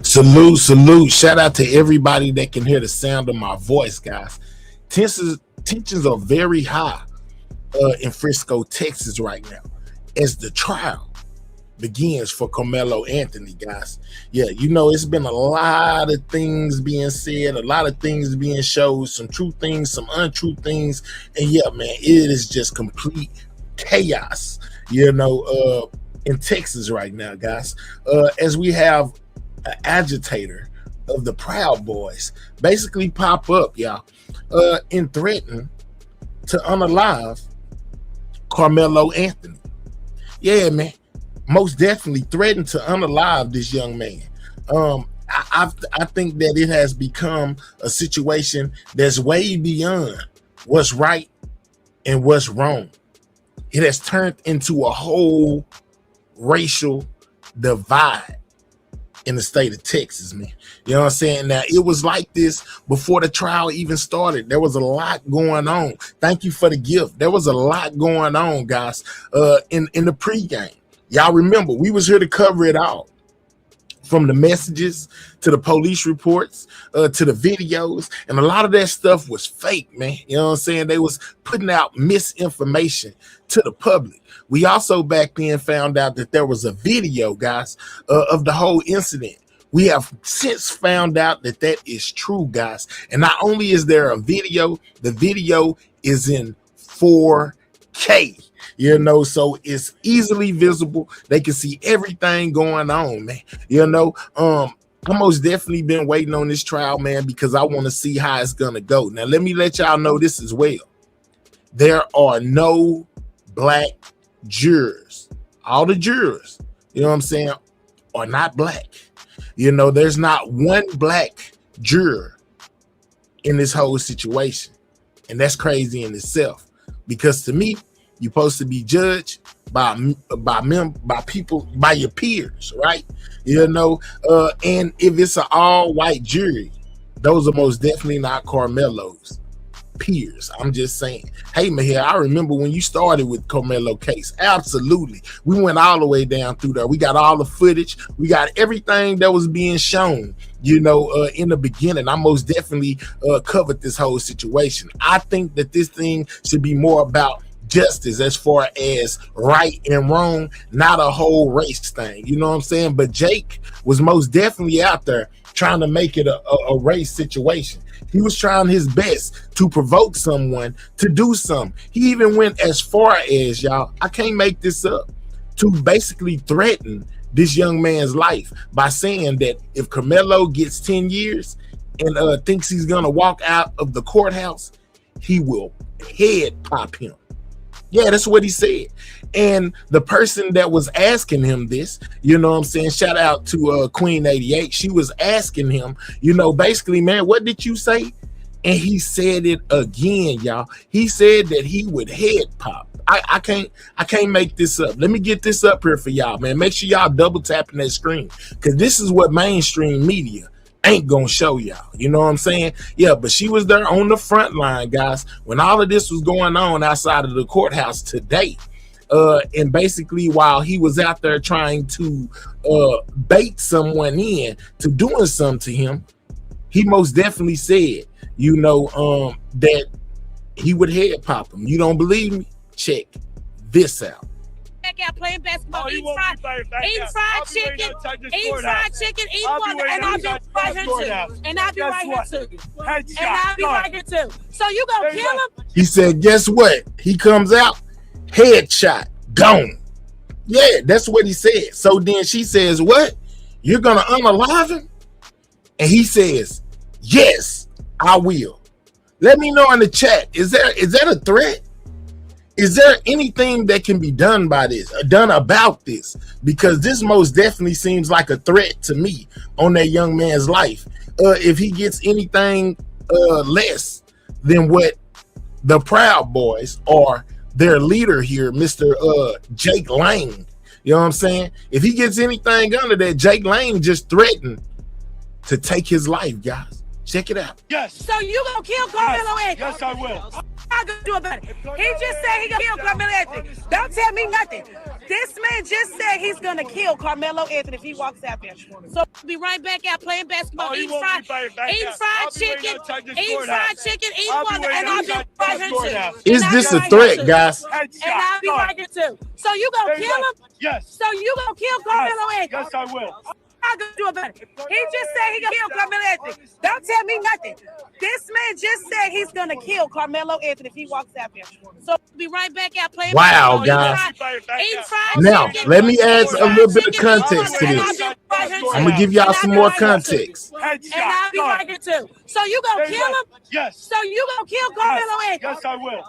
Salute, salute. Shout out to everybody that can hear the sound of my voice, guys. Tensions are very high in Frisco, Texas right now as the trial begins for Carmelo Anthony, guys. Yeah, you know, it's been a lot of things being said, a lot of things being showed, some true things, some untrue things. And yeah, man, it is just complete chaos, in Texas right now, guys. As we have an agitator of the Proud Boys basically pop up, y'all, and threaten to unalive Carmelo Anthony. Yeah, man, most definitely threatened to unalive this young man. I think that it has become a situation that's way beyond what's right and what's wrong. It has turned into a whole racial divide in the state of Texas, man. You know what I'm saying? Now, it was like this before the trial even started. There was a lot going on. Thank you for the gift. There was a lot going on, guys, in the pregame. Y'all remember, we was here to cover it all. From the messages to the police reports to the videos, and a lot of that stuff was fake, man. You know what I'm saying? They was putting out misinformation to the public. We also back then found out that there was a video, guys, of the whole incident. We have since found out that that is true, guys. And not only is there a video, the video is in 4K. So it's easily visible. They can see everything going on, man. I most definitely been waiting on this trial, man, because I want to see how it's gonna go. Now, let me let y'all know this as well. There are no black jurors. All the jurors, you know what I'm saying, are not black. There's not one black juror in this whole situation, and that's crazy in itself. Because to me, you're supposed to be judged by people, by your peers, right? And if it's an all-white jury, those are most definitely not Carmelo's peers. I'm just saying. Hey, Mahir, I remember when you started with Carmelo case. Absolutely. We went all the way down through there. We got all the footage. We got everything that was being shown, in the beginning. I most definitely covered this whole situation. I think that this thing should be more about justice as far as right and wrong, not a whole race thing. You know what I'm saying? But Jake was most definitely out there trying to make it a race situation. He was trying his best to provoke someone to do something. He even went as far as, y'all, I can't make this up, to basically threaten this young man's life by saying that if Carmelo gets 10 years and thinks he's gonna walk out of the courthouse, he will head pop him. Yeah, that's what he said. And the person that was asking him this, you know what I'm saying, shout out to Queen 88. She was asking him, basically, man, what did you say? And he said it again, y'all. He said that he would head pop. I can't make this up. Let me get this up here for y'all, man. Make sure y'all double tapping that screen, because this is what mainstream media ain't gonna show y'all. You know what I'm saying? Yeah, but she was there on the front line, guys, when all of this was going on outside of the courthouse today. And basically, while he was out there trying to bait someone in to doing something to him, he most definitely said, that he would head pop him. You don't believe me? Check this out. Out playing basketball, eat fried chicken, eat water, and I'll be right here too. And I'll be right here too. So you gonna kill him? He said, guess what? He comes out, headshot, gone. Yeah, that's what he said. So then she says, what? You're gonna unalive him? And he says, yes, I will. Let me know in the chat. Is that a threat? Is there anything that can be done about this? Because this most definitely seems like a threat to me on that young man's life. If he gets anything less than what the Proud Boys or their leader here, Mr. Jakelang, you know what I'm saying? If he gets anything under that, Jakelang just threatened to take his life, guys. Check it out. Yes. So you gonna kill Carmelo Anthony? Yes, I will. I gonna do about it? He just said he gonna kill Carmelo Anthony. Don't tell me nothing. This man just said he's gonna kill Carmelo Anthony if he walks out there. So I'll be right back out playing basketball, eating fried chicken, eating water, and I'll be right here too. Is this a threat, guys? And I'll be right here too. So you gonna kill him? Yes. So you gonna kill Carmelo Anthony? Yes, I will. I gonna do about it? He just said he gonna kill Carmelo Anthony. Don't tell me nothing. This man just said he's gonna kill Carmelo Anthony if he walks out there. So I'll be right back out playing. Wow, guys. Now, let me add a little bit of context to this. I'm gonna give y'all some more context. And I'll be right here too. So you gonna kill him? Yes. So you gonna kill Carmelo Anthony? Yes, I will.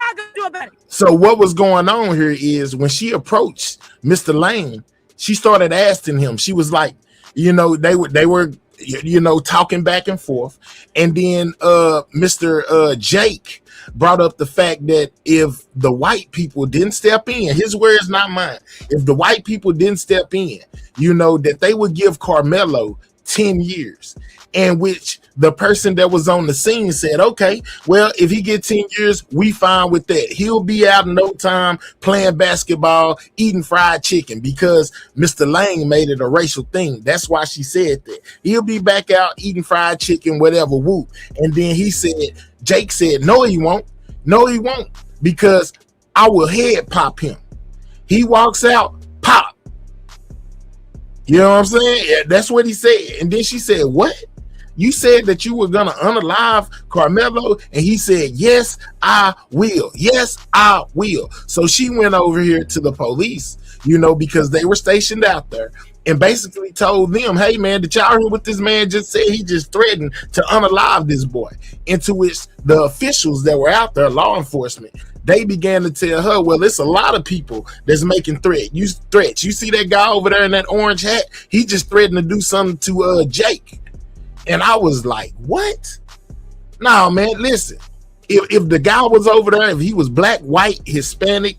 I gonna do about it? So what was going on here is when she approached Mr. Lane, she started asking him. She was like, you know, they were you know, talking back and forth, and then Mr. Jake brought up the fact that if the white people didn't step in, his words, not mine, if the white people didn't step in, you know, that they would give Carmelo 10 years, and which the person that was on the scene said, okay, well, if he get 10 years, we fine with that. He'll be out in no time playing basketball, eating fried chicken, because Mr. Lang made it a racial thing. That's why she said that. He'll be back out eating fried chicken, whatever, whoop. And then he said, Jake said, no, he won't. No, he won't, because I will head pop him. He walks out, pop. You know what I'm saying? Yeah, that's what he said. And then she said, what? You said that you were going to unalive Carmelo? And he said, yes, I will. Yes, I will. So she went over here to the police, you know, because they were stationed out there, and basically told them, hey, man, did y'all hear what this man just said? He just threatened to unalive this boy. Into which the officials that were out there, law enforcement, they began to tell her, well, it's a lot of people that's making threats. You see that guy over there in that orange hat? He just threatened to do something to Jake. And I was like, what? No, man, listen. If the guy was over there, if he was black, white, Hispanic,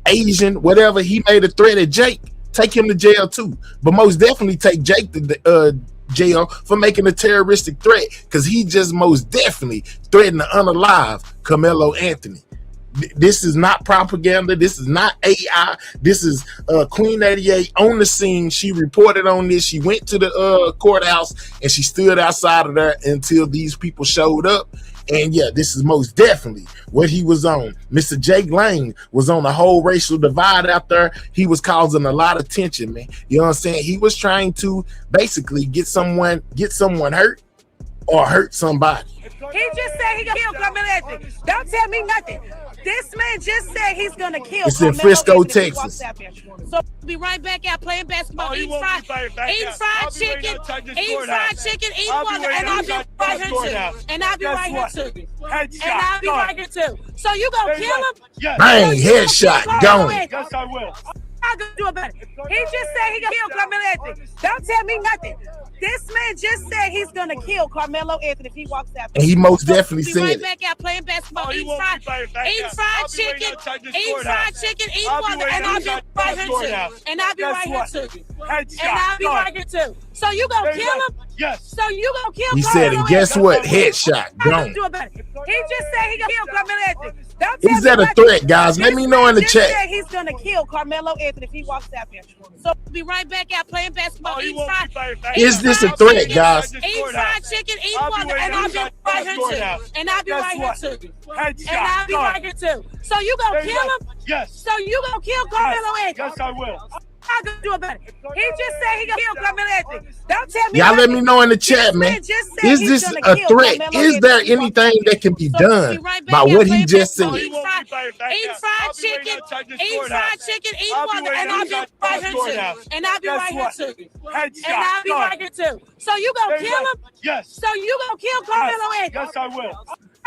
Asian, whatever, he made a threat at Jake, take him to jail too. But most definitely take Jake to jail for making a terroristic threat, because he just most definitely threatened to unalive Carmelo Anthony. This is not propaganda. This is not AI. This is Queen 88 on the scene. She reported on this. She went to the courthouse, and she stood outside of there until these people showed up. And yeah, this is most definitely what he was on. Mr. Jake Lang was on a whole racial divide out there. He was causing a lot of tension, man. You know what I'm saying? He was trying to basically get someone hurt or hurt somebody. He just said he gonna kill Carmelo Anthony. Don't tell me nothing. This man just said he's gonna kill. It's in Frisco, Texas. So I'll be right back out playing basketball, eating fried chicken, eating water, and I'll be right here too. And I'll be right here too. And I'll be right here too. So you gonna kill him? Yes. Bang, headshot, going. Yes, I will. I gonna do about it? He just said he gonna kill Carmelo Anthony. Don't tell me nothing. This man just said he's gonna kill Carmelo Anthony if he walks out. And he most definitely said right back out playing basketball, eating fried chicken, eating water, and I'll be right here too. And I'll be right here too. And I'll be right here too. So you gonna kill him? Yes. So you gonna kill? He said, and guess what? Headshot, gone. Do about it. He just said he gonna kill Carmelo Anthony. Is that a threat, guys? Let me know in the chat. Said he's gonna kill Carmelo Anthony if he walks out there. So I'll be right back out playing basketball, eating fried. Is this a threat, guys? Eating fried chicken, eating water, and I'll be right here too. And I'll be right here too. And I'll be right here too. So you gonna kill him? Yes. So you gonna kill Carmelo Anthony? Yes, I will. I gonna do about it? He just said he gonna kill Carmelo Anthony. Don't tell me. Y'all let me know in the chat, man. Is this a threat? Is there anything that can be done by what he just said? Eating fried chicken, eating water, and I'll be right here too. And I'll be right here too. And I'll be right here too. So you gonna kill him? Yes. So you gonna kill Carmelo Anthony? Yes, I will.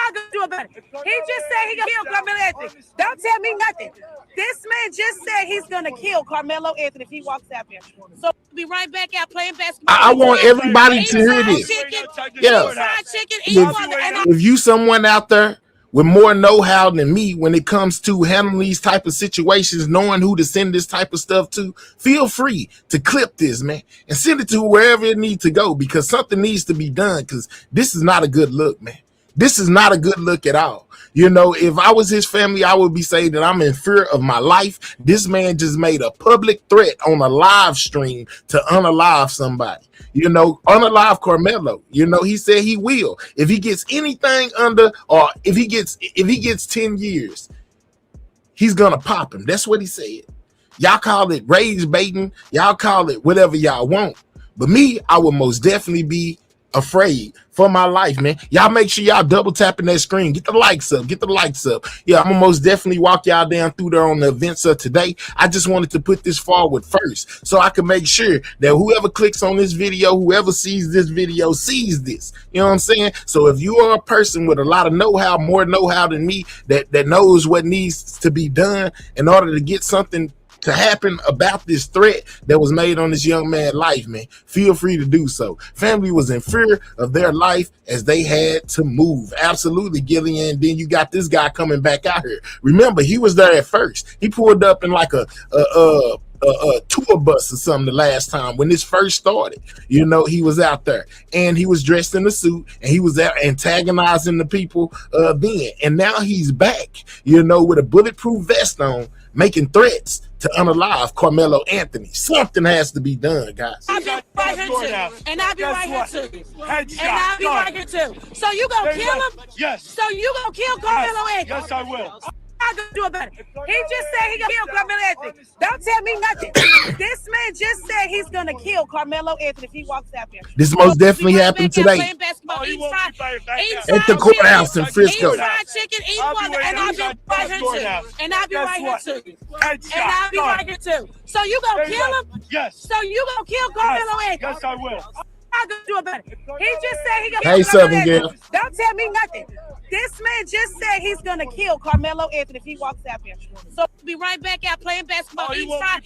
I gonna do about it? He just said he gonna kill Carmelo Anthony. Don't tell me nothing. This man just said he's gonna kill Carmelo Anthony if he walks out there. So I'll be right back out playing basketball. I want everybody to hear this. Yeah. If you someone out there with more know-how than me when it comes to handling these type of situations, knowing who to send this type of stuff to, feel free to clip this, man, and send it to wherever it needs to go, because something needs to be done, because this is not a good look, man. This is not a good look at all. You know, if I was his family, I would be saying that I'm in fear of my life. This man just made a public threat on a live stream to unalive somebody. You know, unalive Carmelo. You know, he said he will. If he gets anything under, or if he gets 10 years, he's gonna pop him. That's what he said. Y'all call it rage baiting, y'all call it whatever y'all want. But me, I would most definitely be afraid for my life, man. Y'all make sure y'all double tapping that screen. Get the likes up. Get the likes up. Yeah, I'm gonna most definitely walk y'all down through there on the events of today. I just wanted to put this forward first so I can make sure that whoever clicks on this video, whoever sees this video, sees this. You know what I'm saying? So if you are a person with a lot of know-how, more know-how than me, that knows what needs to be done in order to get something to happen about this threat that was made on this young man's life, man, feel free to do so. Family was in fear of their life as they had to move. Absolutely, Gillian. Then you got this guy coming back out here. Remember, he was there at first. He pulled up in like a tour bus or something the last time when this first started. You know, he was out there and he was dressed in a suit and he was out antagonizing the people then. And now he's back, you know, with a bulletproof vest on, making threats to unalive Carmelo Anthony. Something has to be done, guys. I'll be right here too. And I'll be right here too. And I'll be right here too. So you gonna kill him? Yes. So you gonna kill Carmelo Anthony? Yes, I will. I'm gonna do about it. He just said he gonna kill Carmelo Anthony. Don't tell me nothing. This man just said he's gonna kill Carmelo Anthony if he walks out there. This most definitely happened today at the courthouse in Frisco. Eat fried chicken, eat water, and I'll be right here too. And I'll be right here too. And I'll be right here too. So you gonna kill him? Yes. So you gonna kill Carmelo Anthony? Yes, I will. I'm gonna do about it. He just said he gonna Hey, kill Carmelo Southern Anthony. Don't tell me nothing. This man just said he's gonna kill Carmelo Anthony if he walks out there. So we'll be right back out playing basketball. Eat fried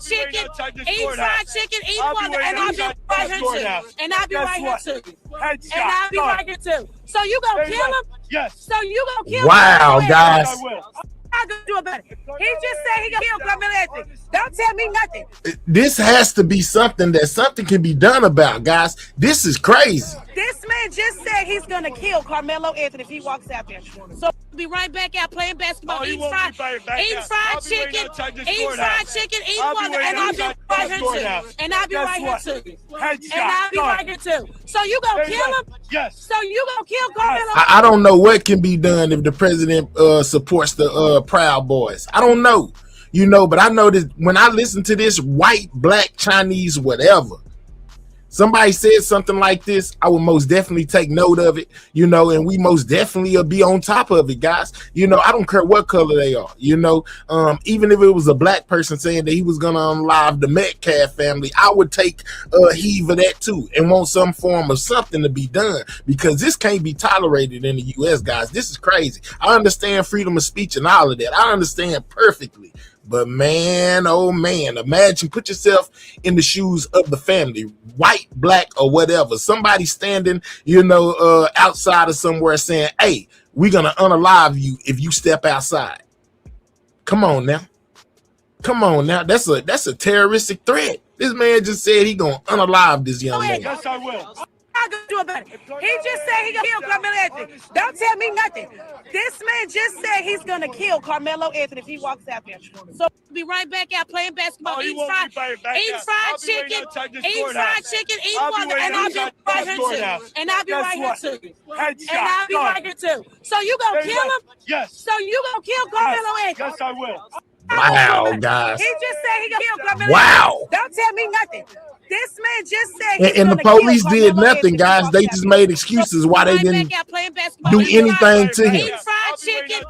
chicken, eat water, and I'll be right here too. And I'll be right here too. And I'll be right here too. So you gonna kill him? Yes. So you gonna kill Wow, guys. I will. I'm gonna do about it. He just said he gonna kill Carmelo Anthony. Don't tell me nothing. This has to be something that something can be done about, guys. This is crazy. This man just said he's gonna kill Carmelo Anthony if he walks out there. So we'll be right back out playing basketball. Eat fried chicken, eat water, and I'll be right here too. And I'll be right here too. And I'll be right here too. So you gonna kill him? Yes. So you gonna kill Carmelo? I don't know what can be done if the president supports the Proud Boys. I don't know, you know, but I know that when I listen to this white, black, Chinese, whatever, somebody said something like this, I will most definitely take note of it, you know, and we most definitely will be on top of it, guys. You know, I don't care what color they are, you know, even if it was a black person saying that he was going to unalive the Metcalf family, I would take heed of that too and want some form of something to be done, because this can't be tolerated in the U.S., guys. This is crazy. I understand freedom of speech and all of that. I understand perfectly. But man, oh man, imagine, put yourself in the shoes of the family, white, black, or whatever. Somebody standing, you know, outside of somewhere saying, hey, we're going to unalive you if you step outside. Come on now. Come on now. That's a terroristic threat. This man just said he going to unalive this young man. Yes, I will. I'm gonna do about it. He just said he gonna kill Carmelo Anthony. Don't tell me nothing. This man just said he's gonna kill Carmelo Anthony if he walks out there. So we'll be right back out playing basketball. Eat fried chicken, eat water, and I'll be right here too. And I'll be right here too. And I'll be right here too. So you gonna kill him? Yes. So you gonna kill Carmelo Anthony? Yes, I will. Wow, guys. He just said he gonna kill Carmelo Wow. Anthony. Don't tell me nothing. This man just said And the police did nothing, guys. They just made excuses why they didn't do anything to him. Eat fried chicken,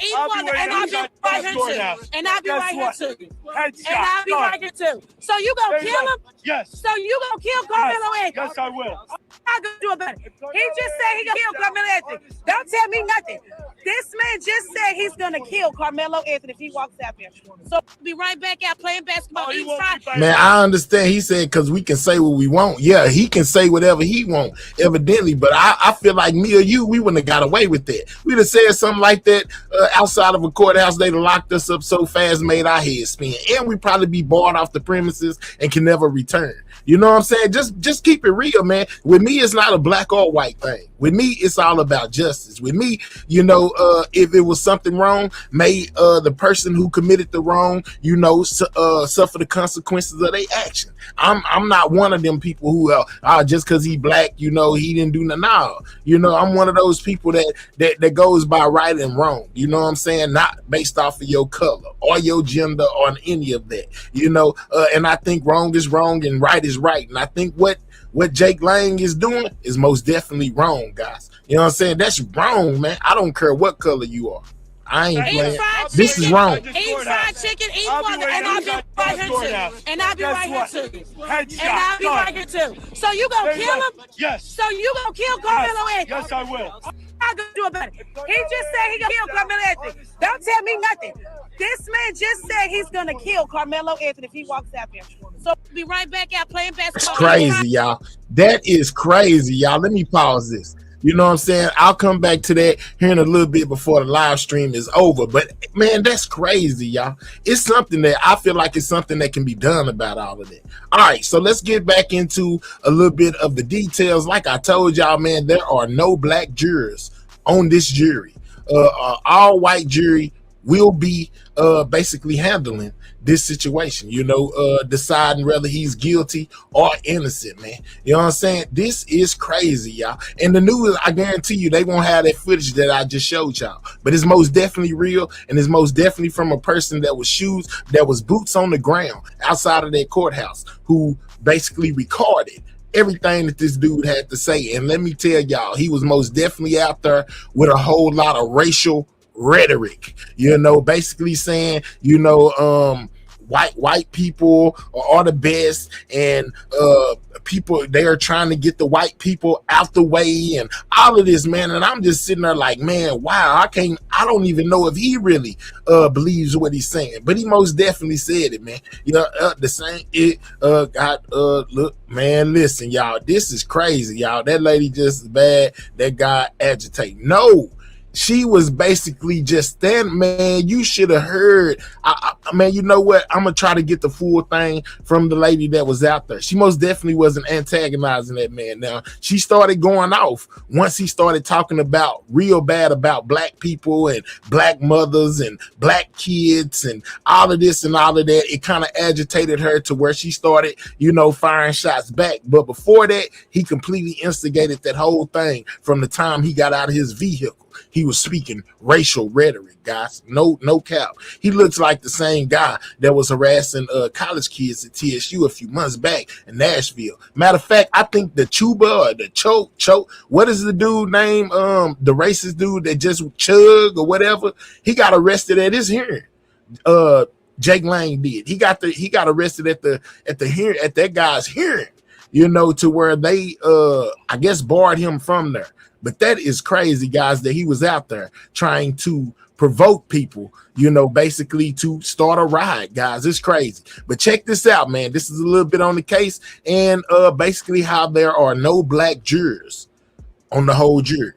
eat water, and I'll be right here too. And I'll be right here too. And I'll be right here too. So you gonna kill him? Yes. So you gonna kill Carmelo Anthony? Yes, I will. I'm gonna do about it. He just said he gonna kill Carmelo Anthony. Don't tell me nothing. This man just said he's gonna kill Carmelo Anthony if he walks out there. So we'll be right back out playing basketball. Eat fried. Man, I understand. He said because we can say what we want. Yeah, he can say whatever he want, evidently. But I feel like me or you, we wouldn't have got away with that. We'd have said something like that outside of a courthouse. They'd have locked us up so fast, made our heads spin, and we'd probably be barred off the premises and can never return. You know what I'm saying? Just keep it real, man. With me, it's not a black or white thing. With me, it's all about justice. With me, if it was something wrong, may the person who committed the wrong, suffer the consequences of their action. I'm not one of them people who just because he black, he didn't do nothing. No, I'm one of those people that goes by right and wrong. You know what I'm saying? Not based off of your color or your gender or any of that. And I think wrong is wrong and right is right. And I think what Jakelang is doing is most definitely wrong, guys. You know what I'm saying? That's wrong, man. I don't care what color you are. I ain't playing. This is wrong. Eat fried chicken, eat water, and I'll be right here too. And I'll be right here too. And I'll be right here too. So you gonna kill him? Yes. So you gonna kill Carmelo Anthony? Yes, I will. Not gonna do about it. He just said he gonna kill Carmelo Anthony. Don't tell me nothing. This man just said he's gonna kill Carmelo Anthony if he walks out there. So we'll be right back out playing basketball. That's crazy, y'all. That is crazy, y'all. Let me pause this. You know what I'm saying? I'll come back to that here in a little bit before the live stream is over. But man, that's crazy, y'all. It's something that I feel like it's something that can be done about all of that. All right, so let's get back into a little bit of the details. Like I told y'all, man, there are no black jurors on this jury. All white jury will be basically handling this situation, deciding whether he's guilty or innocent, man. You know what I'm saying? This is crazy, y'all. And the news, I guarantee you, they won't have that footage that I just showed y'all. But it's most definitely real, and it's most definitely from a person that was boots on the ground outside of that courthouse, who basically recorded everything that this dude had to say. And let me tell y'all, he was most definitely out there with a whole lot of racial rhetoric, basically saying, white people are the best, and people, they are trying to get the white people out the way and all of this, man. And I'm just sitting there like, man, wow, I don't even know if he really believes what he's saying, but he most definitely said it, man. Look, man, listen, y'all, this is crazy, y'all. That lady just as bad, that guy agitating. No, she was basically just standing, man. You should have heard. Man, you know what? I'm going to try to get the full thing from the lady that was out there. She most definitely wasn't antagonizing that man. Now, she started going off once he started talking about real bad about black people and black mothers and black kids and all of this and all of that. It kind of agitated her to where she started, firing shots back. But before that, he completely instigated that whole thing from the time he got out of his vehicle. He was speaking racial rhetoric, guys. No cap. He looks like the same guy that was harassing college kids at TSU a few months back in Nashville. Matter of fact, I think the Chuba or the Choke, what is the dude name? The racist dude that just Chug or whatever, he got arrested at his hearing. Jakelang did. He got arrested at the hearing, at that guy's hearing, to where they I guess barred him from there. But that is crazy, guys, that he was out there trying to provoke people, basically to start a riot, guys. It's crazy. But check this out, man. This is a little bit on the case, and basically how there are no black jurors on the whole jury.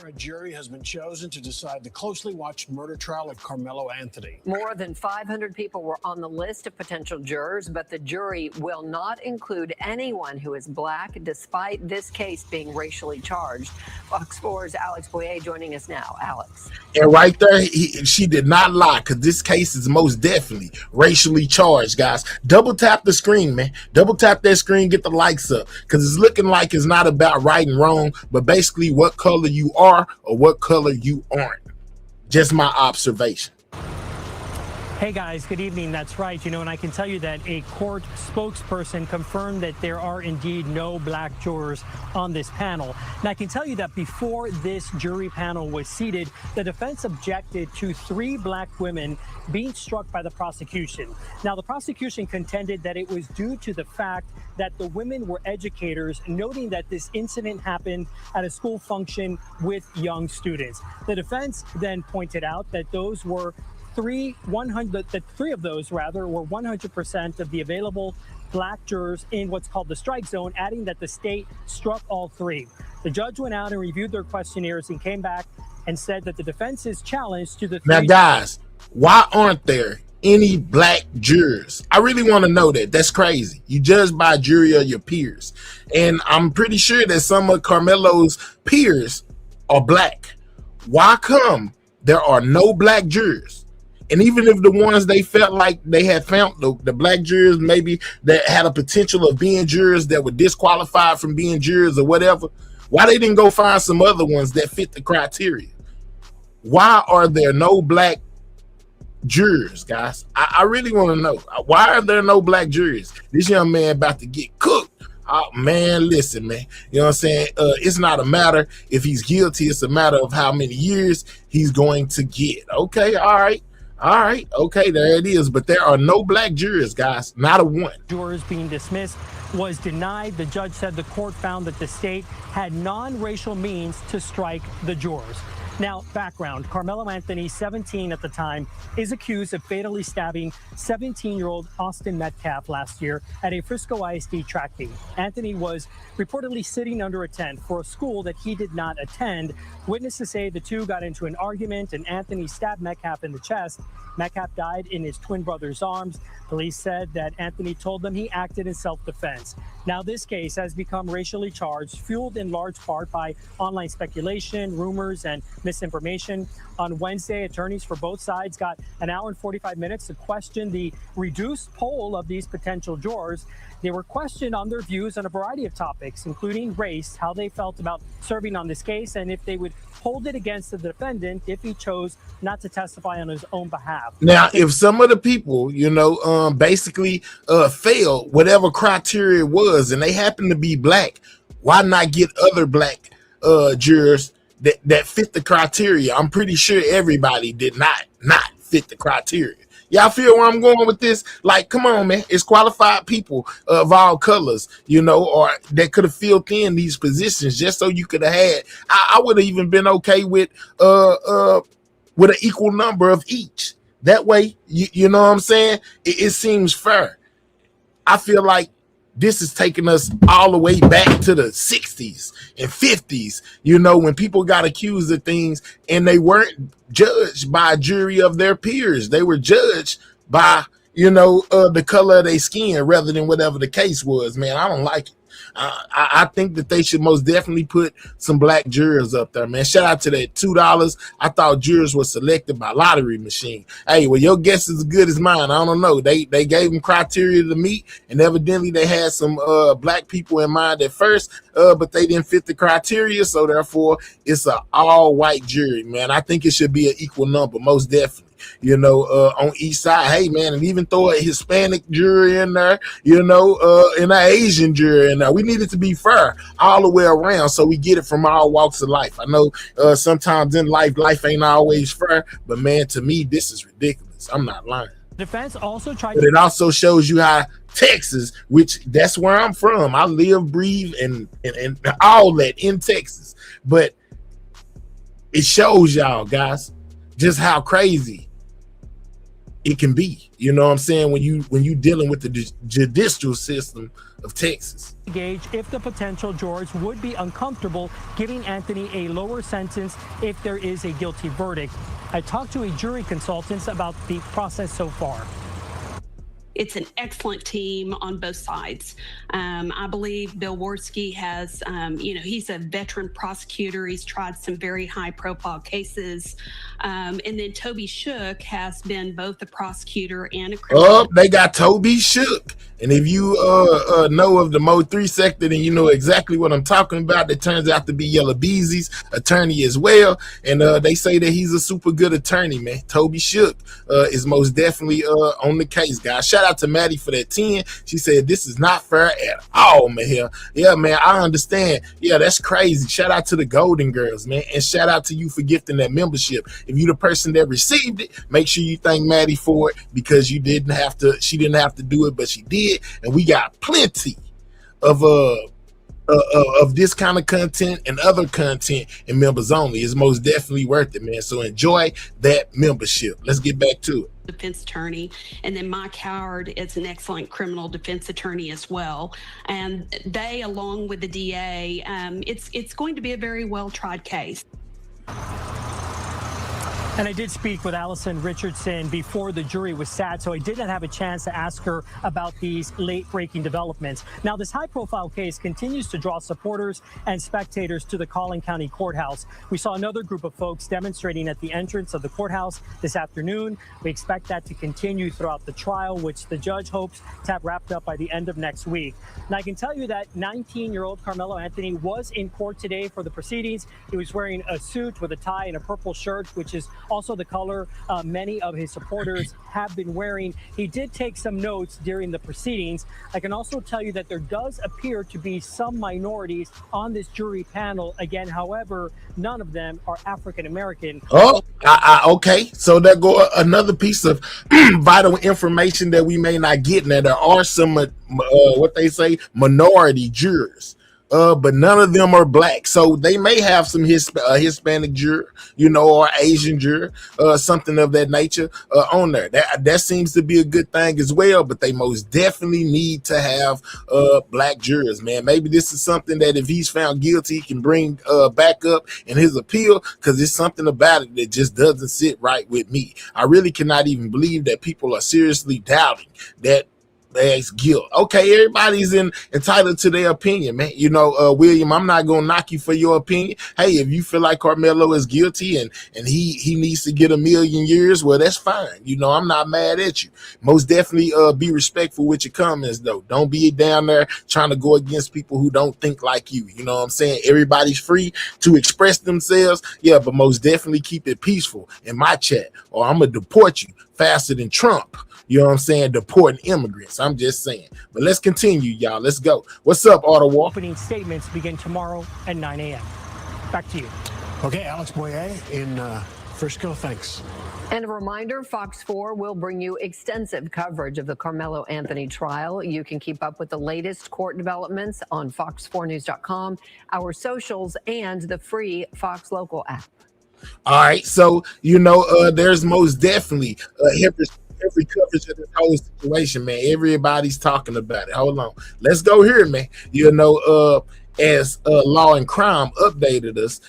A jury has been chosen to decide the closely watched murder trial of Carmelo Anthony. More than 500 people were on the list of potential jurors, but the jury will not include anyone who is black, despite this case being racially charged. Fox 4's Alex Boyer joining us now. Alex. And right there, she did not lie, because this case is most definitely racially charged, guys. Double tap the screen, man. Double tap that screen, get the likes up, because it's looking like it's not about right and wrong, but basically what color you are or what color you aren't. Just my observation. Hey guys, good evening. That's right. And I can tell you that a court spokesperson confirmed that there are indeed no black jurors on this panel. And I can tell you that before this jury panel was seated, the defense objected to 3 black women being struck by the prosecution. Now, the prosecution contended that it was due to the fact that the women were educators, noting that this incident happened at a school function with young students. The defense then pointed out that those were three of those were 100% of the available black jurors in what's called the strike zone, adding that the state struck all 3. The judge went out and reviewed their questionnaires and came back and said that the defense's challenge to the 3— Now, guys, why aren't there any black jurors? I really want to know that. That's crazy. You judge by a jury of your peers. And I'm pretty sure that some of Carmelo's peers are black. Why come there are no black jurors? And even if the ones they felt like they had found, the black jurors maybe that had a potential of being jurors that were disqualified from being jurors or whatever, why they didn't go find some other ones that fit the criteria? Why are there no black jurors, guys? I really want to know. Why are there no black jurors? This young man about to get cooked. Oh, man, listen, man. You know what I'm saying? It's not a matter if he's guilty. It's a matter of how many years he's going to get. Okay, all right. All right, okay, there it is. But there are no black jurors, guys, not a one. Jurors being dismissed was denied. The judge said the court found that the state had non-racial means to strike the jurors. Now, background, Carmelo Anthony, 17 at the time, is accused of fatally stabbing 17-year-old Austin Metcalf last year at a Frisco ISD track meet. Anthony was reportedly sitting under a tent for a school that he did not attend. Witnesses say the two got into an argument and Anthony stabbed Metcalf in the chest. Metcalf died in his twin brother's arms. Police said that Anthony told them he acted in self-defense. Now, this case has become racially charged, fueled in large part by online speculation, rumors, and misinformation. On Wednesday, attorneys for both sides got an hour and 45 minutes to question the reduced poll of these potential jurors. They were questioned on their views on a variety of topics, including race, how they felt about serving on this case, and if they would hold it against the defendant if he chose not to testify on his own behalf. Now, if some of the people, basically failed whatever criteria it was, and they happen to be black, why not get other black jurors that fit the criteria? I'm pretty sure everybody did not fit the criteria. Y'all feel where I'm going with this? Like, come on, man. It's qualified people of all colors, or that could have filled in these positions just so you could have had. I would have even been okay with an equal number of each. That way, you know what I'm saying? It seems fair. I feel like this is taking us all the way back to the 60s and 50s, when people got accused of things and they weren't judged by a jury of their peers. They were judged by, the color of their skin rather than whatever the case was. Man, I don't like it. I think that they should most definitely put some black jurors up there, man. Shout out to that $2. I thought jurors were selected by lottery machine. Hey, well, your guess is as good as mine. I don't know. They gave them criteria to meet, and evidently they had some black people in mind at first, but they didn't fit the criteria, so therefore it's an all-white jury, man. I think it should be an equal number, most definitely. On each side, hey man, and even throw a Hispanic jury in there, and an Asian jury in there. We need it to be fair all the way around so we get it from all walks of life. I know sometimes in life ain't always fair, but man, to me, this is ridiculous. I'm not lying. Defense also tried, but it also shows you how Texas, which that's where I'm from. I live, breathe, and all that in Texas. But it shows y'all guys just how crazy it can be, you know what I'm saying, when you dealing with the judicial system of Texas. Gauge if the potential jurors would be uncomfortable giving Anthony a lower sentence if there is a guilty verdict. I talked to a jury consultant about the process so far. It's an excellent team on both sides. I believe Bill Worski has, he's a veteran prosecutor. He's tried some very high-profile cases. And then Toby Shook has been both a prosecutor and a criminal. Oh, they got Toby Shook. And if you know of the Mo 3 sector, then you know exactly what I'm talking about. That turns out to be Yellow Beezy's attorney as well. And they say that he's a super good attorney, man. Toby Shook is most definitely on the case, guys. Shout out to Maddie for that 10. She said, this is not fair at all, man. Yeah, man, I understand. Yeah, that's crazy. Shout out to the Golden Girls, man. And shout out to you for gifting that membership. If you're the person that received it, make sure you thank Maddie for it, because she didn't have to do it, but she did. And we got plenty of this kind of content and other content in members only. It's most definitely worth it, man. So enjoy that membership. Let's get back to it. Defense attorney, and then Mike Howard is an excellent criminal defense attorney as well. And they, along with the DA, it's going to be a very well tried case. And I did speak with Allison Richardson before the jury was sat, so I did not have a chance to ask her about these late-breaking developments. Now, this high-profile case continues to draw supporters and spectators to the Collin County Courthouse. We saw another group of folks demonstrating at the entrance of the courthouse this afternoon. We expect that to continue throughout the trial, which the judge hopes to have wrapped up by the end of next week. And I can tell you that 19-year-old Carmelo Anthony was in court today for the proceedings. He was wearing a suit with a tie and a purple shirt, which is also the color many of his supporters have been wearing. He did take some notes during the proceedings. I can also tell you that there does appear to be some minorities on this jury panel. Again, however, none of them are African American. Oh, okay. So there go another piece of vital information that we may not get. Now, there are some, what they say, minority jurors. But none of them are black, so they may have some Hispanic juror, or Asian juror, something of that nature on there. That seems to be a good thing as well. But they most definitely need to have black jurors, man. Maybe this is something that if he's found guilty, he can bring back up in his appeal, because it's something about it that just doesn't sit right with me. I really cannot even believe that people are seriously doubting that as guilt. Okay, everybody's entitled to their opinion, man. William, I'm not gonna knock you for your opinion. Hey, if you feel like Carmelo is guilty and he needs to get 1,000,000 years, well, that's fine. I'm not mad at you. Most definitely be respectful with your comments, though. Don't be down there trying to go against people who don't think like you. You know what I'm saying? Everybody's free to express themselves, yeah, but most definitely keep it peaceful in my chat, or I'm gonna deport you faster than Trump. You know what I'm saying? Deporting immigrants. I'm just saying. But let's continue, y'all. Let's go. What's up, Ottawa? Opening statements begin tomorrow at 9 a.m. Back to you. Okay, Alex Boyer in Frisco. Thanks. And a reminder, Fox 4 will bring you extensive coverage of the Carmelo Anthony trial. You can keep up with the latest court developments on fox4news.com, our socials, and the free Fox Local app. All right. So, there's most definitely every coverage of this whole situation, man. Everybody's talking about it. Hold on. Let's go here, man. As Law and Crime updated us,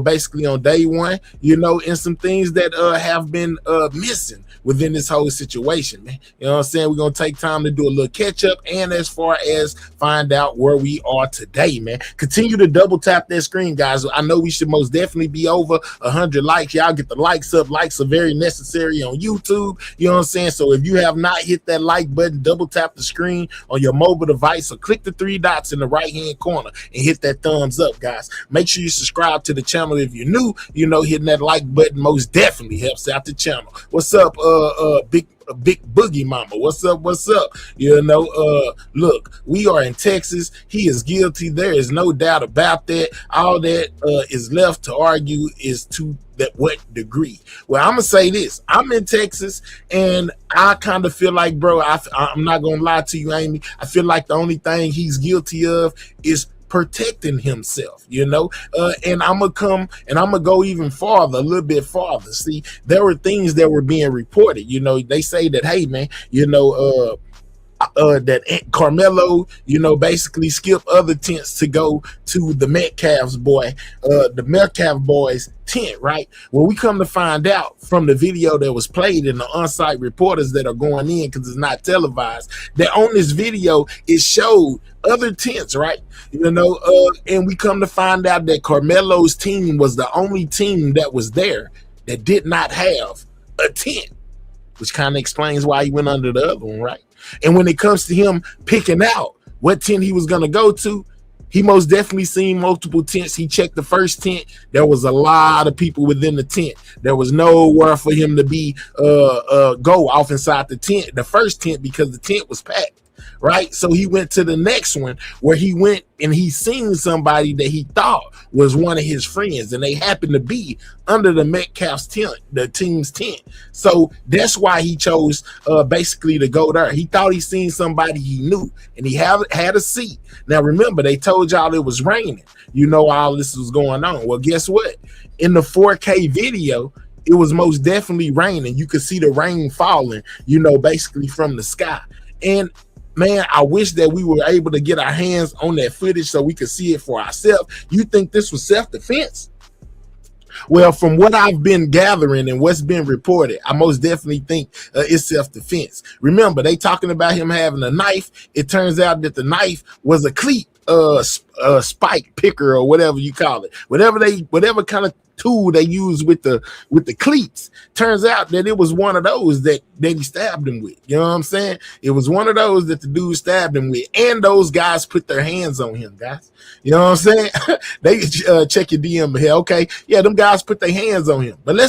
basically on day one, and some things that have been missing within this whole situation, man. You know what I'm saying? We're going to take time to do a little catch up, and as far as find out where we are today, man. Continue to double tap that screen, guys. I know we should most definitely be over 100 likes. Y'all get the likes up. Likes are very necessary on YouTube. You know what I'm saying? So if you have not hit that like button, double tap the screen on your mobile device, or click the 3 dots in the right-hand corner and hit that thumbs up, guys. Make sure you subscribe to the channel if you're new. Hitting that like button most definitely helps out the channel. What's up, big Boogie Mama? What's up? Look, we are in Texas. He is guilty. There is no doubt about that. All that is left to argue is to what degree. Well, I'm gonna say this. I'm in Texas, and I kind of feel like, bro, I'm not gonna lie to you, Amy. I feel like the only thing he's guilty of is protecting himself, and I'm gonna go even farther, a little bit farther. See, there were things that were being reported. They say that, hey, man, that Carmelo, basically skip other tents to go to the Metcalf's boys tent, right? Well, we come to find out from the video that was played and the on-site reporters that are going in, because it's not televised, that on this video it showed other tents, right? And we come to find out that Carmelo's team was the only team that was there that did not have a tent, which kind of explains why he went under the other one, right? And when it comes to him picking out what tent he was going to go to, he most definitely seen multiple tents. He checked the first tent. There was a lot of people within the tent. There was nowhere for him to be go off inside the tent, the first tent, because the tent was packed, right? So he went to the next one, where he went and he seen somebody that he thought was one of his friends, and they happened to be under the Metcalf's tent, the team's tent. So that's why he chose basically to go there. He thought he seen somebody he knew, and he had a seat. Now remember, they told y'all it was raining. All this was going on. Well, guess what? In the 4K video, it was most definitely raining. You could see the rain falling, basically from the sky. And man, I wish that we were able to get our hands on that footage so we could see it for ourselves. You think this was self-defense? Well, from what I've been gathering and what's been reported, I most definitely think it's self-defense. Remember, they talking about him having a knife. It turns out that the knife was a cleat, spike picker or whatever you call it, whatever kind of tool they use with the cleats. Turns out that it was one of those that he stabbed him with. You know what I'm saying? It was one of those that the dude stabbed him with, and those guys put their hands on him, guys. You know what I'm saying? They check your DM here. Okay, yeah, them guys put their hands on him. But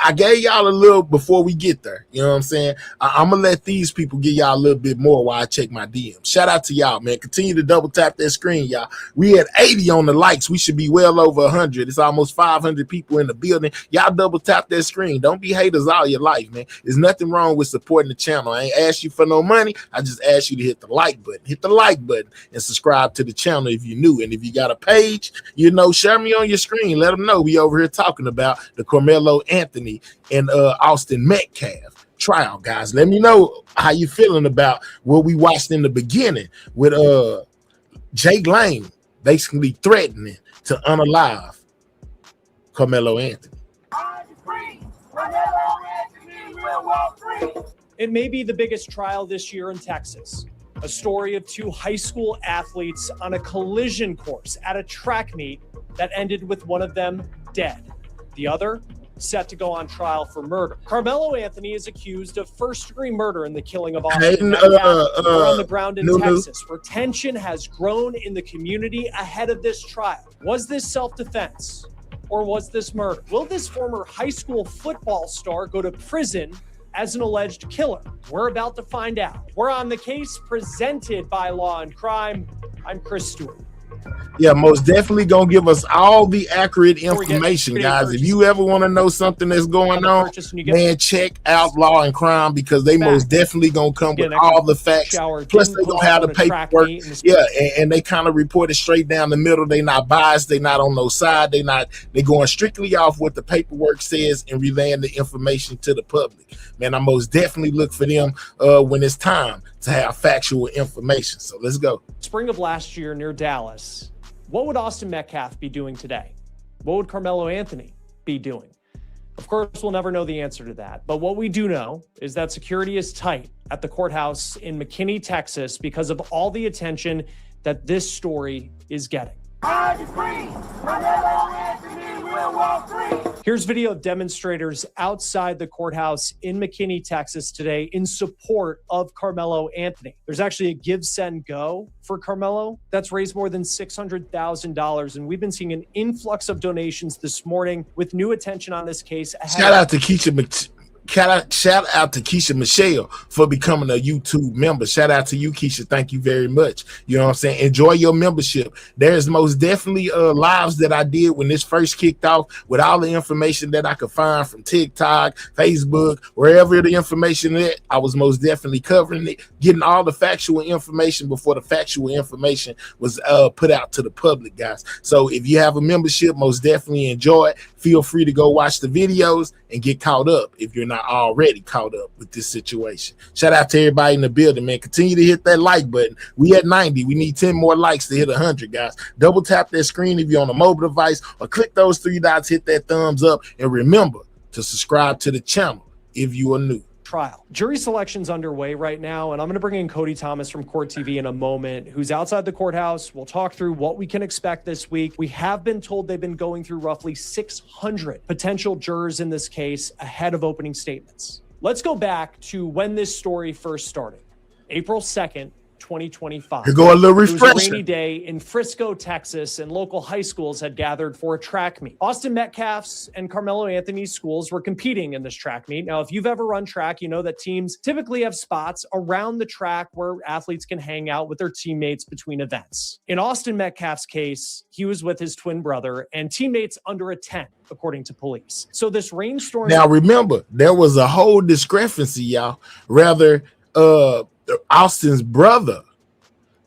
I gave y'all a little before we get there. You know what I'm saying? I'm gonna let these people give y'all a little bit more while I check my DM. Shout out to y'all, man. Continue to double tap that screen, y'all. We had 80 on the likes. We should be well over 100. It's almost 500 people in the building. Y'all double tap that screen. Don't be haters all your life, man. There's nothing wrong with supporting the channel. I ain't asked you for no money. I just asked you to hit the like button. Hit the like button and subscribe to the channel if you're new. And if you got a page, share me on your screen. Let them know we over here talking about the Carmelo Anthony and Austin Metcalf trial, guys. Let me know how you feeling about what we watched in the beginning with jakelang basically threatening to unalive Carmelo Anthony. It may be the biggest trial this year in Texas. A story of two high school athletes on a collision course at a track meet that ended with one of them dead. The other set to go on trial for murder. Carmelo Anthony is accused of first-degree murder in the killing of Austin Metcalf on the ground in Texas, where tension has grown in the community ahead of this trial. Was this self-defense or was this murder? Will this former high school football star go to prison as an alleged killer? We're about to find out. We're on The Case, presented by Law and Crime. I'm Chris Stewart. Yeah, most definitely gonna give us all the accurate information, guys. If you ever want to know something that's going on, man, check out Law and Crime, because they most definitely gonna come with all the facts. Plus, they gonna have the paperwork. Yeah, and they kind of report it straight down the middle. They not biased. They not on no side. They going strictly off what the paperwork says and relaying the information to the public. Man, I most definitely look for them when it's time to have factual information. So let's go. Spring of last year near Dallas, what would Austin Metcalf be doing today? What would Carmelo Anthony be doing? Of course, we'll never know the answer to that. But what we do know is that security is tight at the courthouse in McKinney, Texas, because of all the attention that this story is getting. Here's video of demonstrators outside the courthouse in McKinney, Texas today in support of Carmelo Anthony. There's actually a Give, Send, Go for Carmelo that's raised more than $600,000. And we've been seeing an influx of donations this morning with new attention on this case. Shout out to Keisha Michelle for becoming a YouTube member. Shout out to you, Keisha. Thank you very much. You know what I'm saying? Enjoy your membership. There's most definitely lives that I did when this first kicked off, with all the information that I could find from TikTok, Facebook, wherever the information is. I was most definitely covering it, getting all the factual information before the factual information was put out to the public, guys. So if you have a membership, most definitely enjoy it. Feel free to go watch the videos and get caught up if you're not already caught up with this situation. Shout out to everybody in the building, man. Continue to hit that like button. We at 90. We need 10 more likes to hit 100, guys. Double tap that screen if you're on a mobile device, or click those three dots, hit that thumbs up, and remember to subscribe to the channel if you are new. Trial. Jury selection's underway right now, and I'm going to bring in Cody Thomas from Court TV in a moment, who's outside the courthouse. We'll talk through what we can expect this week. We have been told they've been going through roughly 600 potential jurors in this case ahead of opening statements. Let's go back to when this story first started. April 2nd, 2025. Here go a little refresher. It was a rainy day in Frisco, Texas, and local high schools had gathered for a track meet. Austin Metcalf's and Carmelo Anthony's schools were competing in this track meet. Now, if you've ever run track, you know that teams typically have spots around the track where athletes can hang out with their teammates between events. In Austin Metcalf's case, he was with his twin brother and teammates under a tent, according to police. So this rainstorm... Now, remember, there was a whole discrepancy, y'all. Rather, Austin's brother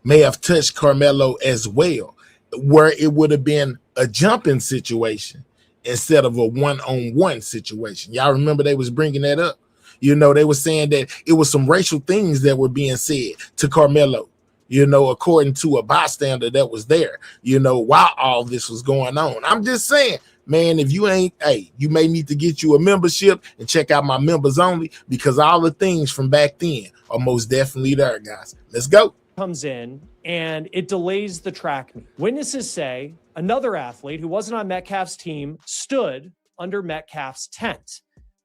may have touched Carmelo as well, where it would have been a jumping situation instead of a one-on-one situation. Y'all remember they was bringing that up? You know, they were saying that it was some racial things that were being said to Carmelo, you know, according to a bystander that was there, you know, while all this was going on. I'm just saying, man, if you ain't, hey, you may need to get you a membership and check out my members only, because all the things from back then are most definitely there, guys. Let's go. Comes in and it delays the track meet. Witnesses say another athlete who wasn't on Metcalf's team stood under Metcalf's tent.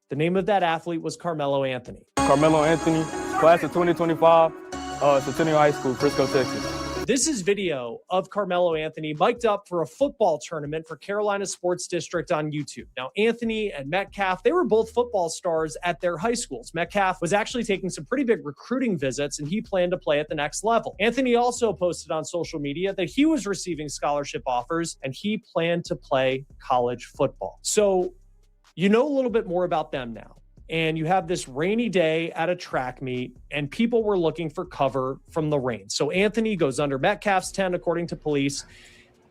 The name of that athlete was Carmelo Anthony. Carmelo Anthony, class of 2025, Centennial High School, Frisco, Texas. This is video of Carmelo Anthony mic'd up for a football tournament for Carolina Sports District on YouTube. Now, Anthony and Metcalf, they were both football stars at their high schools. Metcalf was actually taking some pretty big recruiting visits, and he planned to play at the next level. Anthony also posted on social media that he was receiving scholarship offers, and he planned to play college football. So you know a little bit more about them now. And you have this rainy day at a track meet, and people were looking for cover from the rain. So Anthony goes under Metcalf's tent, according to police.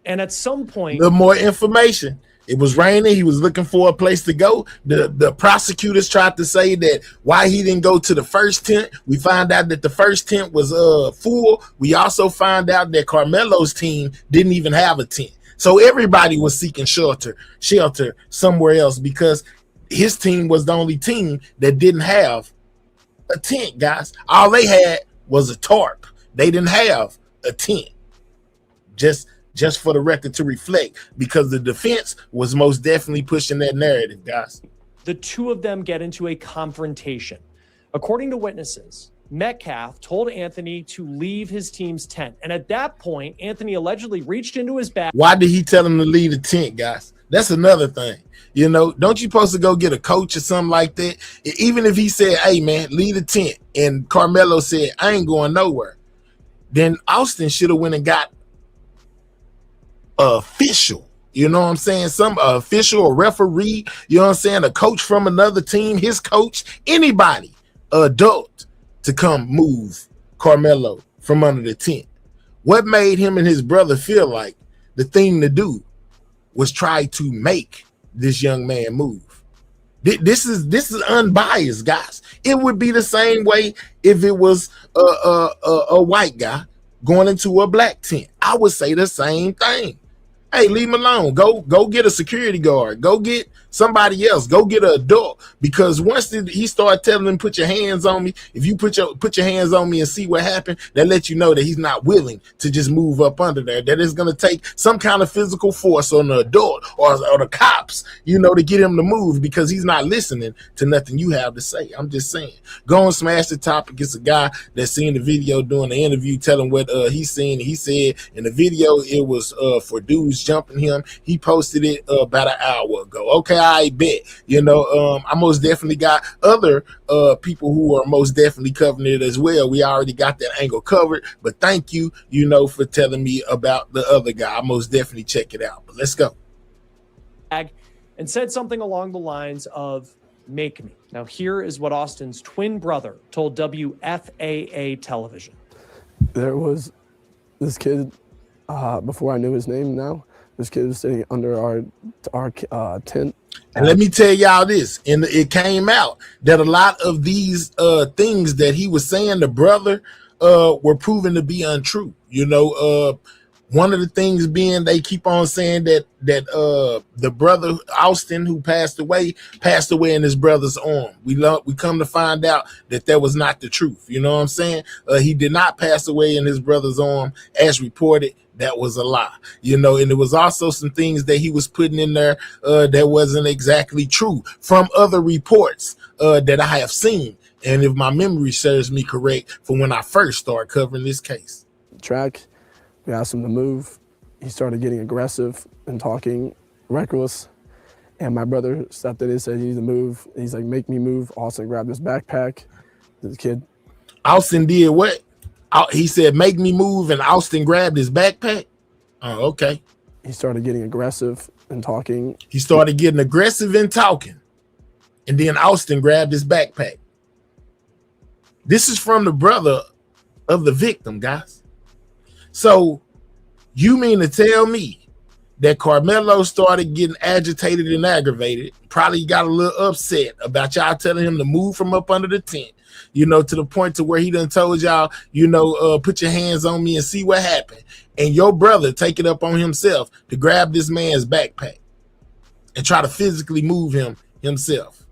And at some point, a little more information. It was raining. He was looking for a place to go. The prosecutors tried to say that why he didn't go to the first tent. We found out that the first tent was full. We also found out that Carmelo's team didn't even have a tent. So everybody was seeking shelter somewhere else, because his team was the only team that didn't have a tent, guys. All they had was a tarp. They didn't have a tent. Just for the record to reflect, because the defense was most definitely pushing that narrative, guys. The two of them get into a confrontation. According to witnesses, Metcalf told Anthony to leave his team's tent. And at that point, Anthony allegedly reached into his bag. Why did he tell him to leave the tent, guys? That's another thing. You know, don't you supposed to go get a coach or something like that? Even if he said, hey, man, leave the tent, and Carmelo said, I ain't going nowhere, then Austin should have went and got official. You know what I'm saying? Some official or referee, you know what I'm saying? A coach from another team, his coach, anybody, adult, to come move Carmelo from under the tent. What made him and his brother feel like the thing to do was try to make this young man move? This is unbiased, guys. It would be the same way if it was a white guy going into a black tent. I would say the same thing. Hey, leave him alone. Go get a security guard. Go get somebody else. Go get an adult. Because once he started telling them, put your hands on me, if you put your hands on me and see what happened, that lets you know that he's not willing to just move up under there. That it's going to take some kind of physical force on the adult or the cops, you know, to get him to move, because he's not listening to nothing you have to say. I'm just saying. Go and smash the topic. It's a guy that's seen the video doing the interview, telling what he's seen. He said in the video it was for dudes jumping him. He posted it about an hour ago. Okay, I bet. You know, I most definitely got other people who are most definitely covering it as well. We already got that angle covered, but thank you, you know, for telling me about the other guy. I most definitely check it out. But let's go. And said something along the lines of, make me. Now, here is what Austin's twin brother told WFAA television. There was this kid, before I knew his name now, this kid was sitting under our tent. And let me tell y'all this, and it came out that a lot of these things that he was saying, the brother, were proven to be untrue. You know, one of the things being they keep on saying that the brother Austin, who passed away in his brother's arm. We come to find out that was not the truth. You know what I'm saying? He did not pass away in his brother's arm as reported. That was a lie, you know, and there was also some things that he was putting in there that wasn't exactly true from other reports that I have seen. And if my memory serves me correct, from when I first started covering this case. Track, we asked him to move. He started getting aggressive and talking reckless. And my brother stepped in and said, you need to move. And he's like, make me move. Austin grabbed his backpack. This kid. Austin did what? He said, make me move, and Austin grabbed his backpack? Oh, okay. He started getting aggressive and talking. He started getting aggressive and talking. And then Austin grabbed his backpack. This is from the brother of the victim, guys. So you mean to tell me that Carmelo started getting agitated and aggravated, probably got a little upset about y'all telling him to move from up under the tent, you know, to the point to where he done told y'all, you know, put your hands on me and see what happened. And your brother take it up on himself to grab this man's backpack. and try to physically move him himself.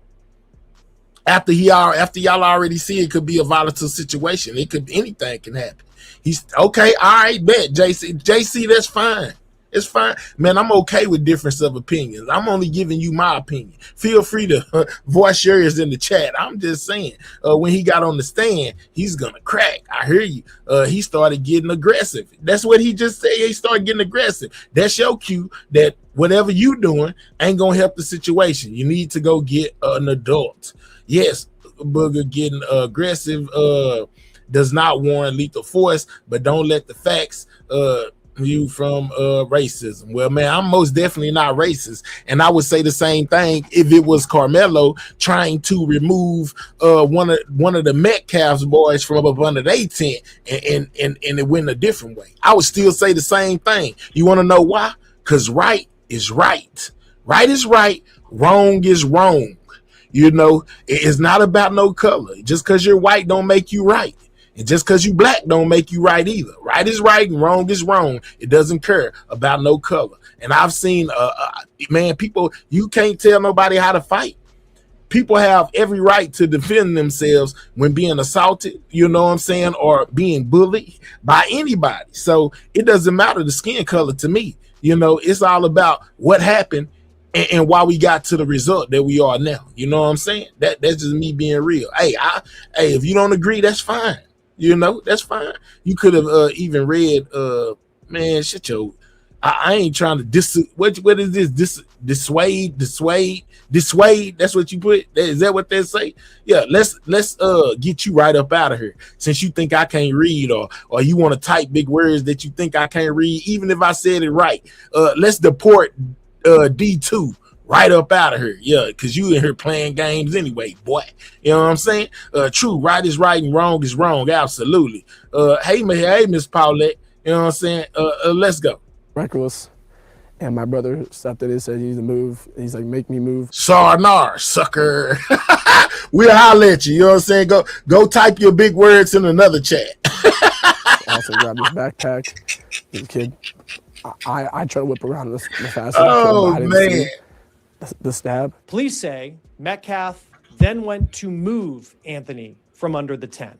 After y'all already see it could be a volatile situation. Anything can happen. He's okay. All right, bet JC, that's fine. It's fine, man. I'm okay with difference of opinions. I'm only giving you my opinion. Feel free to voice yours in the chat. I'm just saying, when he got on the stand, he's gonna crack. I hear you. He started getting aggressive. That's what he just said. He started getting aggressive. That's your cue that whatever you doing ain't gonna help the situation. You need to go get an adult. Yes, Booger, getting aggressive does not warrant lethal force, but don't let the facts you from racism. Well, man, I'm most definitely not racist, and I would say the same thing if it was Carmelo trying to remove one of the Metcalf's boys from up under their tent, and it went a different way. I would still say the same thing. You want to know why? Because right is right. Right is right. Wrong is wrong. You know, it's not about no color. Just because you're white don't make you right. And just because you black don't make you right either. Right is right and wrong is wrong. It doesn't care about no color. And I've seen, man, people, you can't tell nobody how to fight. People have every right to defend themselves when being assaulted, you know what I'm saying, or being bullied by anybody. So it doesn't matter the skin color to me. You know, it's all about what happened and why we got to the result that we are now. You know what I'm saying? That's just me being real. Hey, if you don't agree, that's fine. You know, that's fine. You could have even read, man, shit, I ain't trying to what is this? Dissuade. That's what you put. Is that what they say? Yeah, let's get you right up out of here. Since you think I can't read, or you want to type big words that you think I can't read, even if I said it right. Let's deport D2 right up out of here. Yeah, because you in here playing games anyway, boy. You know what I'm saying? True, right is right and wrong is wrong. Absolutely. Hey, Miss Paulette. You know what I'm saying? Let's go. Reckless. And my brother stopped at it, said he needs to move. He's like, make me move. Sarnar, sucker. We'll holler at you. You know what I'm saying? Go type your big words in another chat. Also grabbed his backpack. The kid, I try to whip around as fast as I could, but I didn't see the stab. Police say Metcalf then went to move Anthony from under the tent.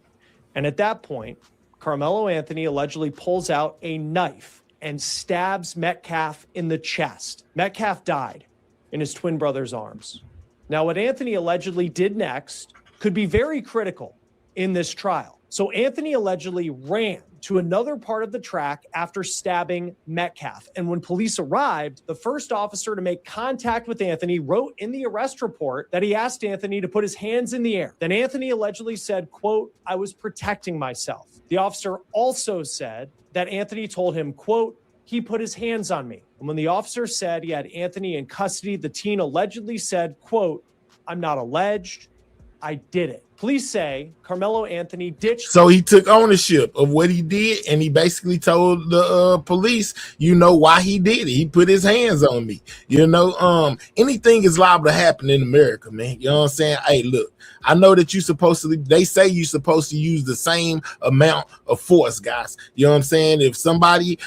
And at that point, Carmelo Anthony allegedly pulls out a knife and stabs Metcalf in the chest. Metcalf died in his twin brother's arms. Now, what Anthony allegedly did next could be very critical in this trial. So Anthony allegedly ran to another part of the track after stabbing Metcalf. And when police arrived, the first officer to make contact with Anthony wrote in the arrest report that he asked Anthony to put his hands in the air. Then Anthony allegedly said, quote, "I was protecting myself." The officer also said that Anthony told him, quote, "He put his hands on me." And when the officer said he had Anthony in custody, the teen allegedly said, quote, "I'm not alleged, I did it." Police say Carmelo Anthony ditched. So he took ownership of what he did, and he basically told the police, you know, why he did it. He put his hands on me. You know, anything is liable to happen in America, man. You know what I'm saying? Hey, look, I know that they say you're supposed to use the same amount of force, guys. You know what I'm saying? If somebody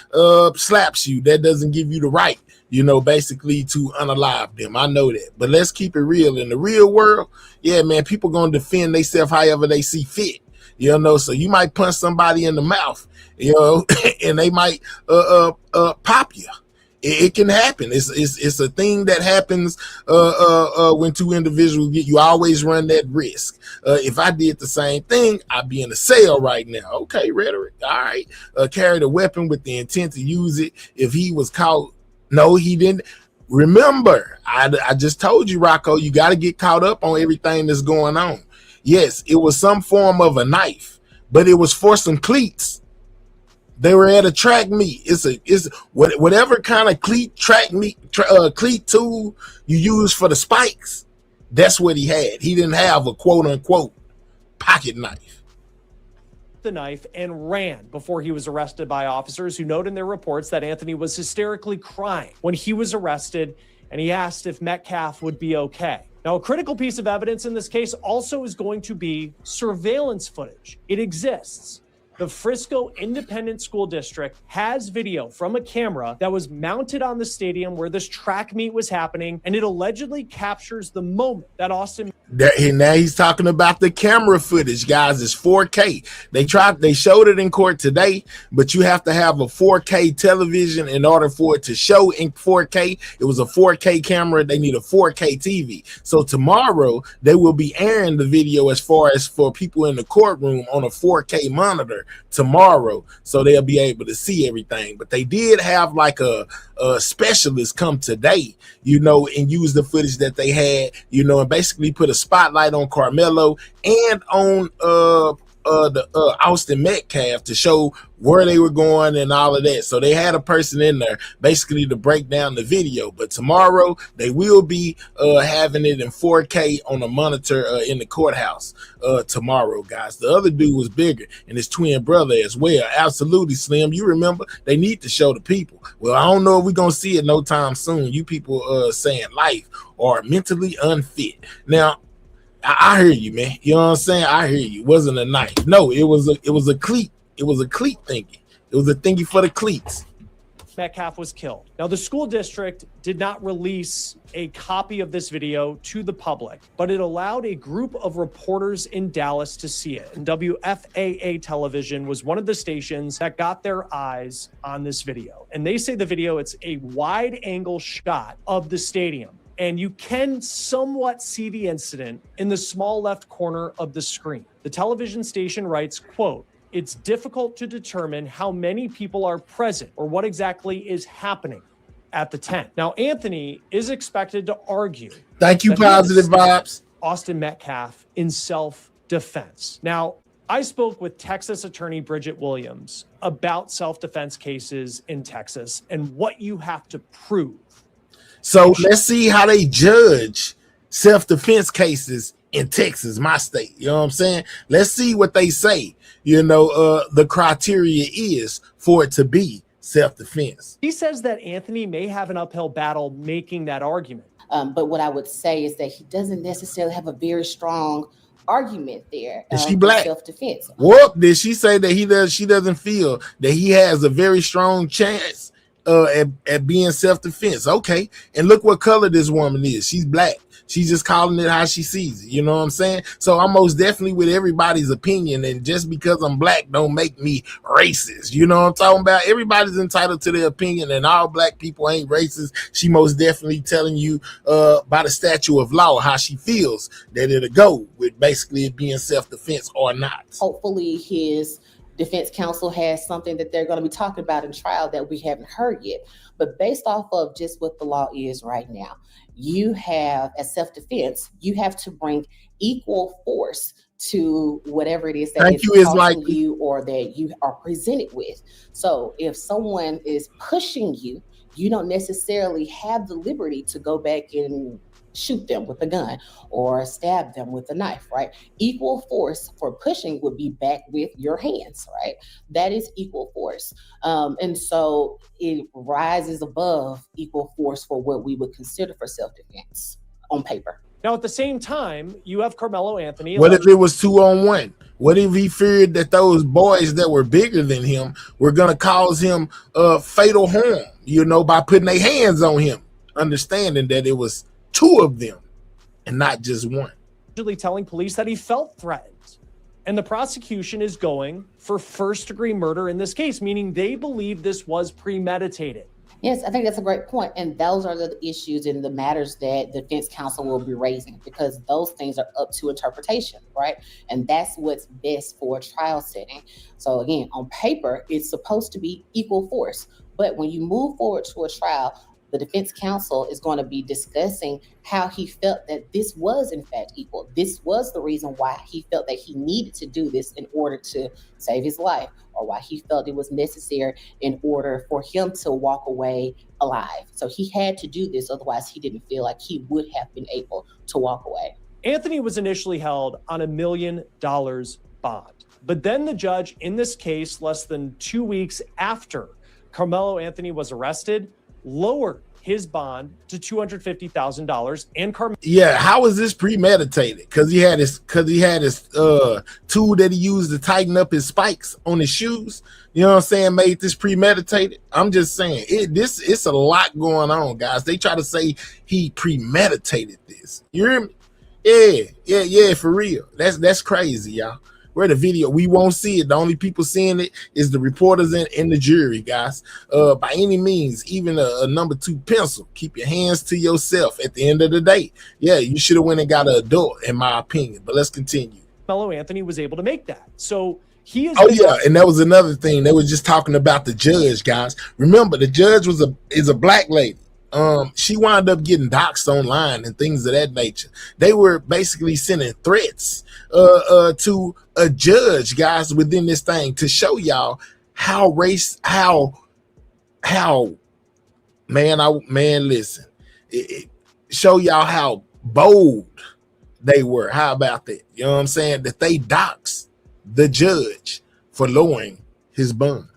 slaps you, that doesn't give you the right, you know, basically to unalive them. I know that. But let's keep it real. In the real world, yeah, man, people going to defend themselves however they see fit. You know, so you might punch somebody in the mouth, you know, and they might pop you. It can happen. It's a thing that happens when two individuals get. You always run that risk. If I did the same thing, I'd be in a cell right now. Okay, rhetoric. All right. Carried a weapon with the intent to use it. If he was caught, no, he didn't. Remember, I just told you, Rocco, you got to get caught up on everything that's going on. Yes, it was some form of a knife, but it was for some cleats. They were at a track meet. It's whatever kind of cleat cleat tool you use for the spikes. That's what he had. He didn't have a quote unquote pocket knife. The knife and ran before he was arrested by officers who noted in their reports that Anthony was hysterically crying when he was arrested, and he asked if Metcalf would be okay. Now, a critical piece of evidence in this case also is going to be surveillance footage. It exists. The Frisco Independent School District has video from a camera that was mounted on the stadium where this track meet was happening, and it allegedly captures the moment that Austin... And now he's talking about the camera footage, guys. It's 4K. They showed it in court today, but you have to have a 4K television in order for it to show in 4K. It was a 4K camera. They need a 4K TV. So tomorrow they will be airing the video as far as for people in the courtroom on a 4K monitor tomorrow, so they'll be able to see everything. But they did have like a specialist come today, and use the footage that they had, and basically put a spotlight on Carmelo and on the Austin Metcalf to show where they were going and all of that. So they had a person in there basically to break down the video. But tomorrow they will be having it in 4K on a monitor in the courthouse tomorrow, guys. The other dude was bigger, and his twin brother as well. Absolutely, Slim. You remember, they need to show the people. Well, I don't know if we're going to see it no time soon. You people saying life or mentally unfit. Now, I hear you, man. You know what I'm saying? I hear you. It wasn't a knife. No, it was a cleat. It was a cleat thingy. It was a thingy for the cleats. Metcalf was killed. Now, the school district did not release a copy of this video to the public, but it allowed a group of reporters in Dallas to see it. And WFAA television was one of the stations that got their eyes on this video. And they say the video, it's a wide angle shot of the stadium. And you can somewhat see the incident in the small left corner of the screen. The television station writes, quote, "It's difficult to determine how many people are present or what exactly is happening at the tent." Now, Anthony is expected to argue. Thank you, positive vibes. Austin Metcalf in self-defense. Now, I spoke with Texas attorney Bridget Williams about self-defense cases in Texas and what you have to prove. So let's see how they judge self-defense cases in Texas, my state. You know what I'm saying? Let's see what they say, the criteria is for it to be self-defense. He says that Anthony may have an uphill battle making that argument. But what I would say is that he doesn't necessarily have a very strong argument there. Is she black? Self-defense. Whoop, did she say that she doesn't feel that he has a very strong chance at being self-defense? Okay, and look what color this woman is. She's black. She's just calling it how she sees it. You know what I'm saying? So I'm most definitely with everybody's opinion, and just because I'm black don't make me racist. You know what I'm talking about? Everybody's entitled to their opinion, and all black people ain't racist. She most definitely telling you by the statute of law how she feels that it'll go with basically it being self-defense or not. Hopefully his defense counsel has something that they're going to be talking about in trial that we haven't heard yet. But based off of just what the law is right now, you have, as self-defense, you have to bring equal force to whatever it is that is you or that you are presented with. So if someone is pushing you, you don't necessarily have the liberty to go back and shoot them with a gun or stab them with a knife, right? Equal force for pushing would be back with your hands, right? That is equal force. And so it rises above equal force for what we would consider for self-defense on paper. Now, at the same time, you have Carmelo Anthony. What if it was 2-on-1? What if he feared that those boys that were bigger than him were going to cause him fatal harm, by putting their hands on him, understanding that it was two of them and not just one? Telling police that he felt threatened. And the prosecution is going for first-degree murder in this case, meaning they believe this was premeditated. Yes, I think that's a great point. And those are the issues and the matters that the defense counsel will be raising, because those things are up to interpretation, right? And that's what's best for a trial setting. So again, on paper, it's supposed to be equal force. But when you move forward to a trial, the defense counsel is going to be discussing how he felt that this was in fact equal. This was the reason why he felt that he needed to do this in order to save his life, or why he felt it was necessary in order for him to walk away alive. So he had to do this, otherwise he didn't feel like he would have been able to walk away. Anthony was initially held on $1 million bond, but then the judge in this case, less than 2 weeks after Carmelo Anthony was arrested, lowered his bond to $250,000 and Carmelo. Yeah, how is this premeditated? Because he had his tool that he used to tighten up his spikes on his shoes. You know what I'm saying? Made this premeditated. I'm just saying it's a lot going on, guys. They try to say he premeditated this. You hear me? Yeah, for real. That's crazy, y'all. Where the video, we won't see it. The only people seeing it is the reporters and the jury, guys. By any means, even a number 2 pencil, keep your hands to yourself at the end of the day. Yeah, you should have went and got an adult, in my opinion. But let's continue. Carmelo Anthony was able to make that. So he is. Oh yeah, and that was another thing. They were just talking about the judge, guys. Remember, the judge is a black lady. She wound up getting doxxed online and things of that nature. They were basically sending threats to a judge, guys, within this thing to show y'all how listen, show y'all how bold they were. How about that? You know what I'm saying? That they doxed the judge for lowering his bond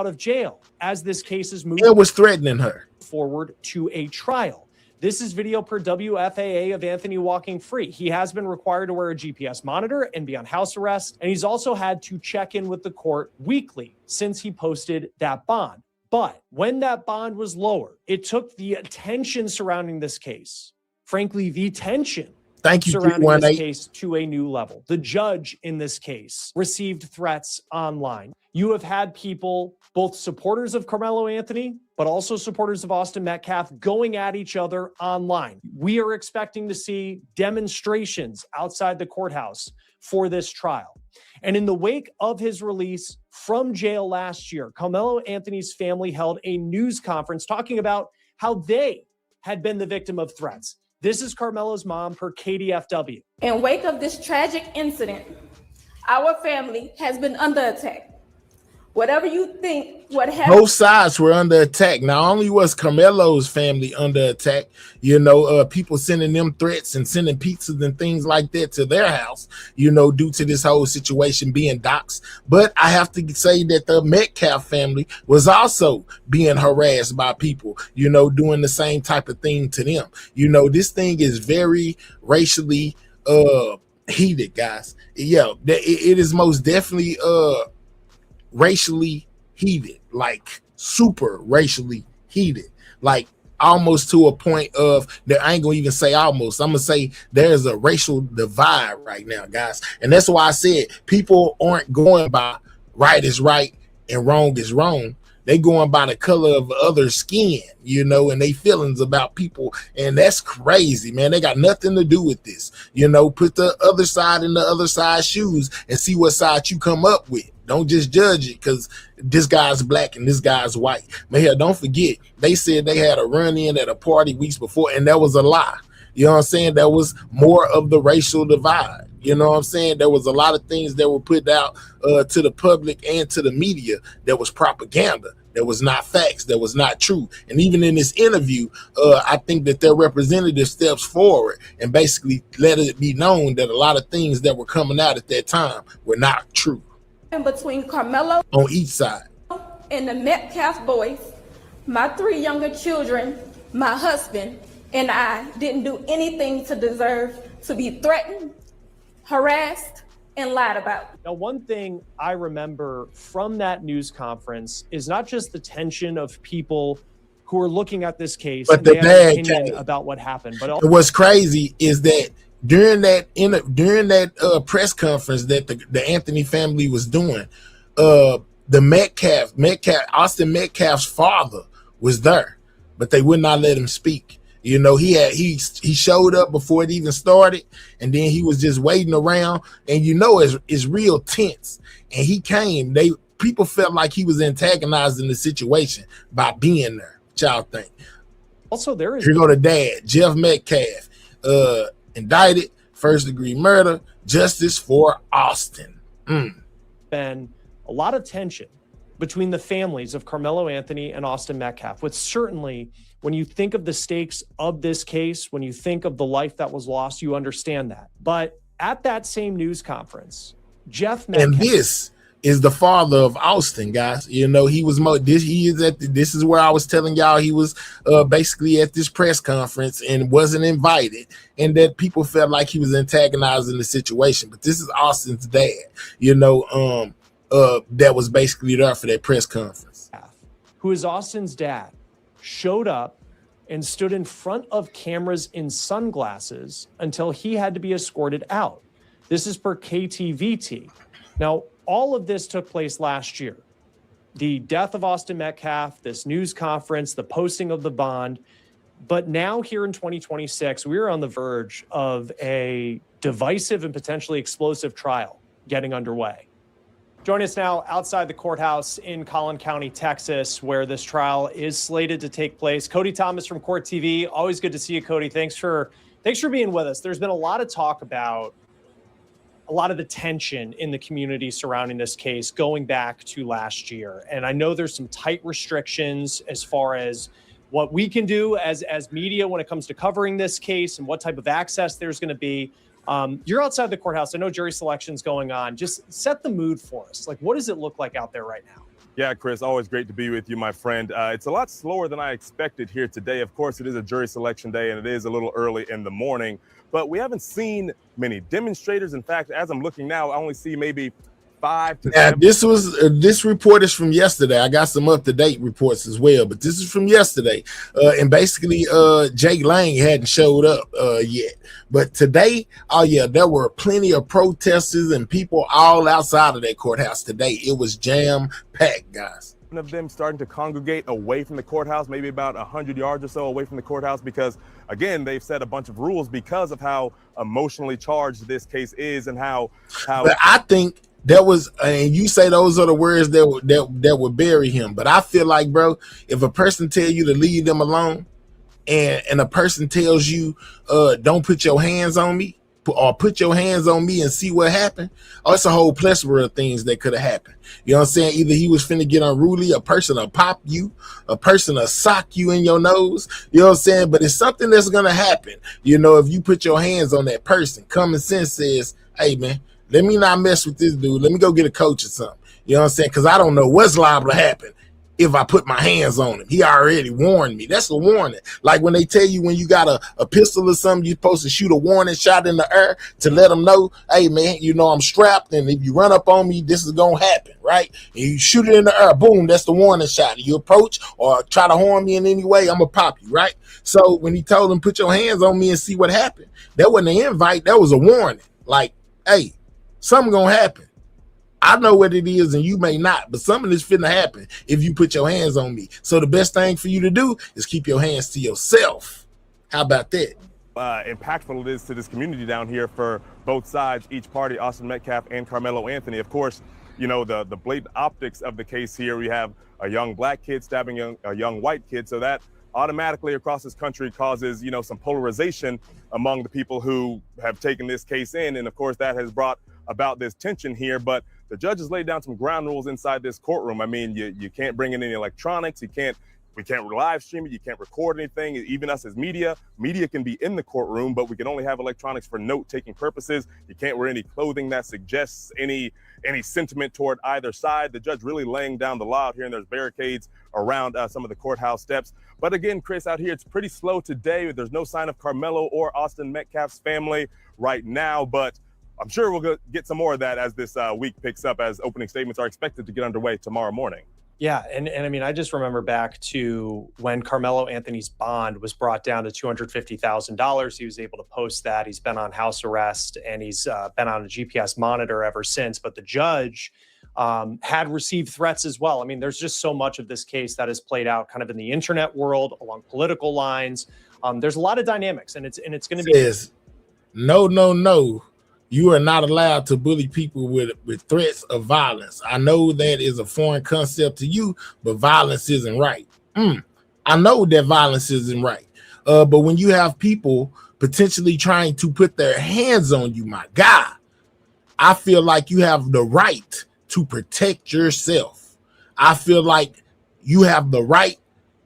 out of jail as this case is moving. It was threatening her forward to a trial. This is video per WFAA of Anthony walking free. He has been required to wear a GPS monitor and be on house arrest, and he's also had to check in with the court weekly since he posted that bond. But when that bond was lowered, it took the attention surrounding this case, frankly, the tension surrounding this case to a new level. The judge in this case received threats online. You have had people, both supporters of Carmelo Anthony, but also supporters of Austin Metcalf, going at each other online. We are expecting to see demonstrations outside the courthouse for this trial. And in the wake of his release from jail last year, Carmelo Anthony's family held a news conference talking about how they had been the victim of threats. This is Carmelo's mom per KDFW. In wake of this tragic incident, our family has been under attack. Whatever you think, what happened. Both sides were under attack. Not only was Carmelo's family under attack, people sending them threats and sending pizzas and things like that to their house, due to this whole situation being doxxed. But I have to say that the Metcalf family was also being harassed by people, doing the same type of thing to them. This thing is very racially heated, guys. Yeah, it is most definitely racially heated, like super racially heated, like almost to a point of that. I ain't gonna even say almost, I'm gonna say there's a racial divide right now, guys. And that's why I said people aren't going by right is right and wrong is wrong. They going by the color of other skin, and they feelings about people. And that's crazy, man. They got nothing to do with this. Put the other side in the other side's shoes and see what side you come up with. Don't just judge it because this guy's black and this guy's white. But hell, don't forget, they said they had a run-in at a party weeks before, and that was a lie. You know what I'm saying? That was more of the racial divide. You know what I'm saying? There was a lot of things that were put out to the public and to the media that was propaganda. That was not facts. That was not true. And even in this interview, I think that their representative steps forward and basically let it be known that a lot of things that were coming out at that time were not true. In between Carmelo on each side and the Metcalf boys, my 3 younger children, my husband, and I didn't do anything to deserve to be threatened, harassed, and lied about. Now, one thing I remember from that news conference is not just the tension of people who are looking at this case, but the bad opinion about what happened. But what's crazy is that during that press conference that the Anthony family was doing, the Austin Metcalf's father was there, but they would not let him speak. He showed up before it even started, and then he was just waiting around, and it's real tense. And he came. People felt like he was antagonizing the situation by being there. What y'all think? Also, here go to dad, Jeff Metcalf, indicted, first-degree murder, justice for Austin. Been a lot of tension between the families of Carmelo Anthony and Austin Metcalf, which certainly, when you think of the stakes of this case, when you think of the life that was lost, you understand that. But at that same news conference, Jeff Metcalf... And this is the father of Austin, guys. You know, he was this is where I was telling y'all he was basically at this press conference and wasn't invited, and that people felt like he was antagonizing the situation. But this is Austin's dad, you know, that was basically there for that press conference. Who is Austin's dad, showed up and stood in front of cameras in sunglasses until he had to be escorted out. This is per KTVT. Now, all of this took place last year. The death of Austin Metcalf, this news conference, the posting of the bond. But now here in 2026, we're on the verge of a divisive and potentially explosive trial getting underway. Join us now outside the courthouse in Collin County, Texas, where this trial is slated to take place. Cody Thomas from Court TV. Always good to see you, Cody. Thanks for being with us. There's been a lot of talk about a lot of the tension in the community surrounding this case going back to last year. And I know there's some tight restrictions as far as what we can do as media when it comes to covering this case and what type of access there's going to be. You're outside the courthouse. I know jury selection's going on. Just set the mood for us. Like, what does it look like out there right now? Yeah, Chris, always great to be with you, my friend. It's a lot slower than I expected here today. Of course, it is a jury selection day, and it is a little early in the morning. But we haven't seen many demonstrators. In fact, as I'm looking now, I only see maybe 5 to 7. This report is from yesterday. I got some up-to-date reports as well, but this is from yesterday. And basically, Jakelang hadn't showed up yet. But today, oh yeah, there were plenty of protesters and people all outside of that courthouse today. It was jam-packed, guys. Of them starting to congregate away from the courthouse, maybe about 100 yards or so away from the courthouse, because again, they've set a bunch of rules because of how emotionally charged this case is and how. But I think that was, and you say those are the words that would bury him. But I feel like, bro, if a person tell you to leave them alone, and a person tells you, don't put your hands on me, or put your hands on me and see what happened. Oh, it's a whole plethora of things that could have happened. You know what I'm saying? Either he was finna get unruly, a person will pop you, a person will sock you in your nose. You know what I'm saying? But it's something that's gonna happen. You know, if you put your hands on that person, common sense says, hey man, let me not mess with this dude. Let me go get a coach or something. You know what I'm saying? Because I don't know what's liable to happen if I put my hands on him. He already warned me. That's a warning. Like when they tell you when you got a pistol or something, you're supposed to shoot a warning shot in the air to let them know, hey man, you know I'm strapped, and if you run up on me, this is gonna happen, right? And you shoot it in the air, boom, that's the warning shot. And you approach or try to harm me in any way, I'm gonna pop you, right? So when he told him put your hands on me and see what happened, that wasn't an invite, that was a warning. Like, hey, something gonna happen. I know what it is and you may not, but something is finna happen if you put your hands on me. So the best thing for you to do is keep your hands to yourself. How about that? Impactful it is to this community down here for both sides, each party, Austin Metcalf and Carmelo Anthony. Of course, you know, the blatant optics of the case here. We have a young black kid stabbing a young white kid. So that automatically across this country causes, you know, some polarization among the people who have taken this case in. And of course, that has brought about this tension here. But the judge has laid down some ground rules inside this courtroom. I mean, you can't bring in any electronics. We can't live stream it. You can't record anything. Even us as media can be in the courtroom, but we can only have electronics for note-taking purposes. You can't wear any clothing that suggests any sentiment toward either side. The judge really laying down the law out here, and there's barricades around some of the courthouse steps. But again, Chris, out here, it's pretty slow today. There's no sign of Carmelo or Austin Metcalf's family right now, but I'm sure we'll get some more of that as this week picks up, as opening statements are expected to get underway tomorrow morning. Yeah, and I mean, I just remember back to when Carmelo Anthony's bond was brought down to $250,000. He was able to post that. He's been on house arrest, and he's been on a GPS monitor ever since. But the judge had received threats as well. I mean, there's just so much of this case that has played out kind of in the internet world, along political lines. There's a lot of dynamics, and it's going to be no. You are not allowed to bully people with threats of violence. I know that is a foreign concept to you, but violence isn't right. I know that violence isn't right. But when you have people potentially trying to put their hands on you, my God, I feel like you have the right to protect yourself. I feel like you have the right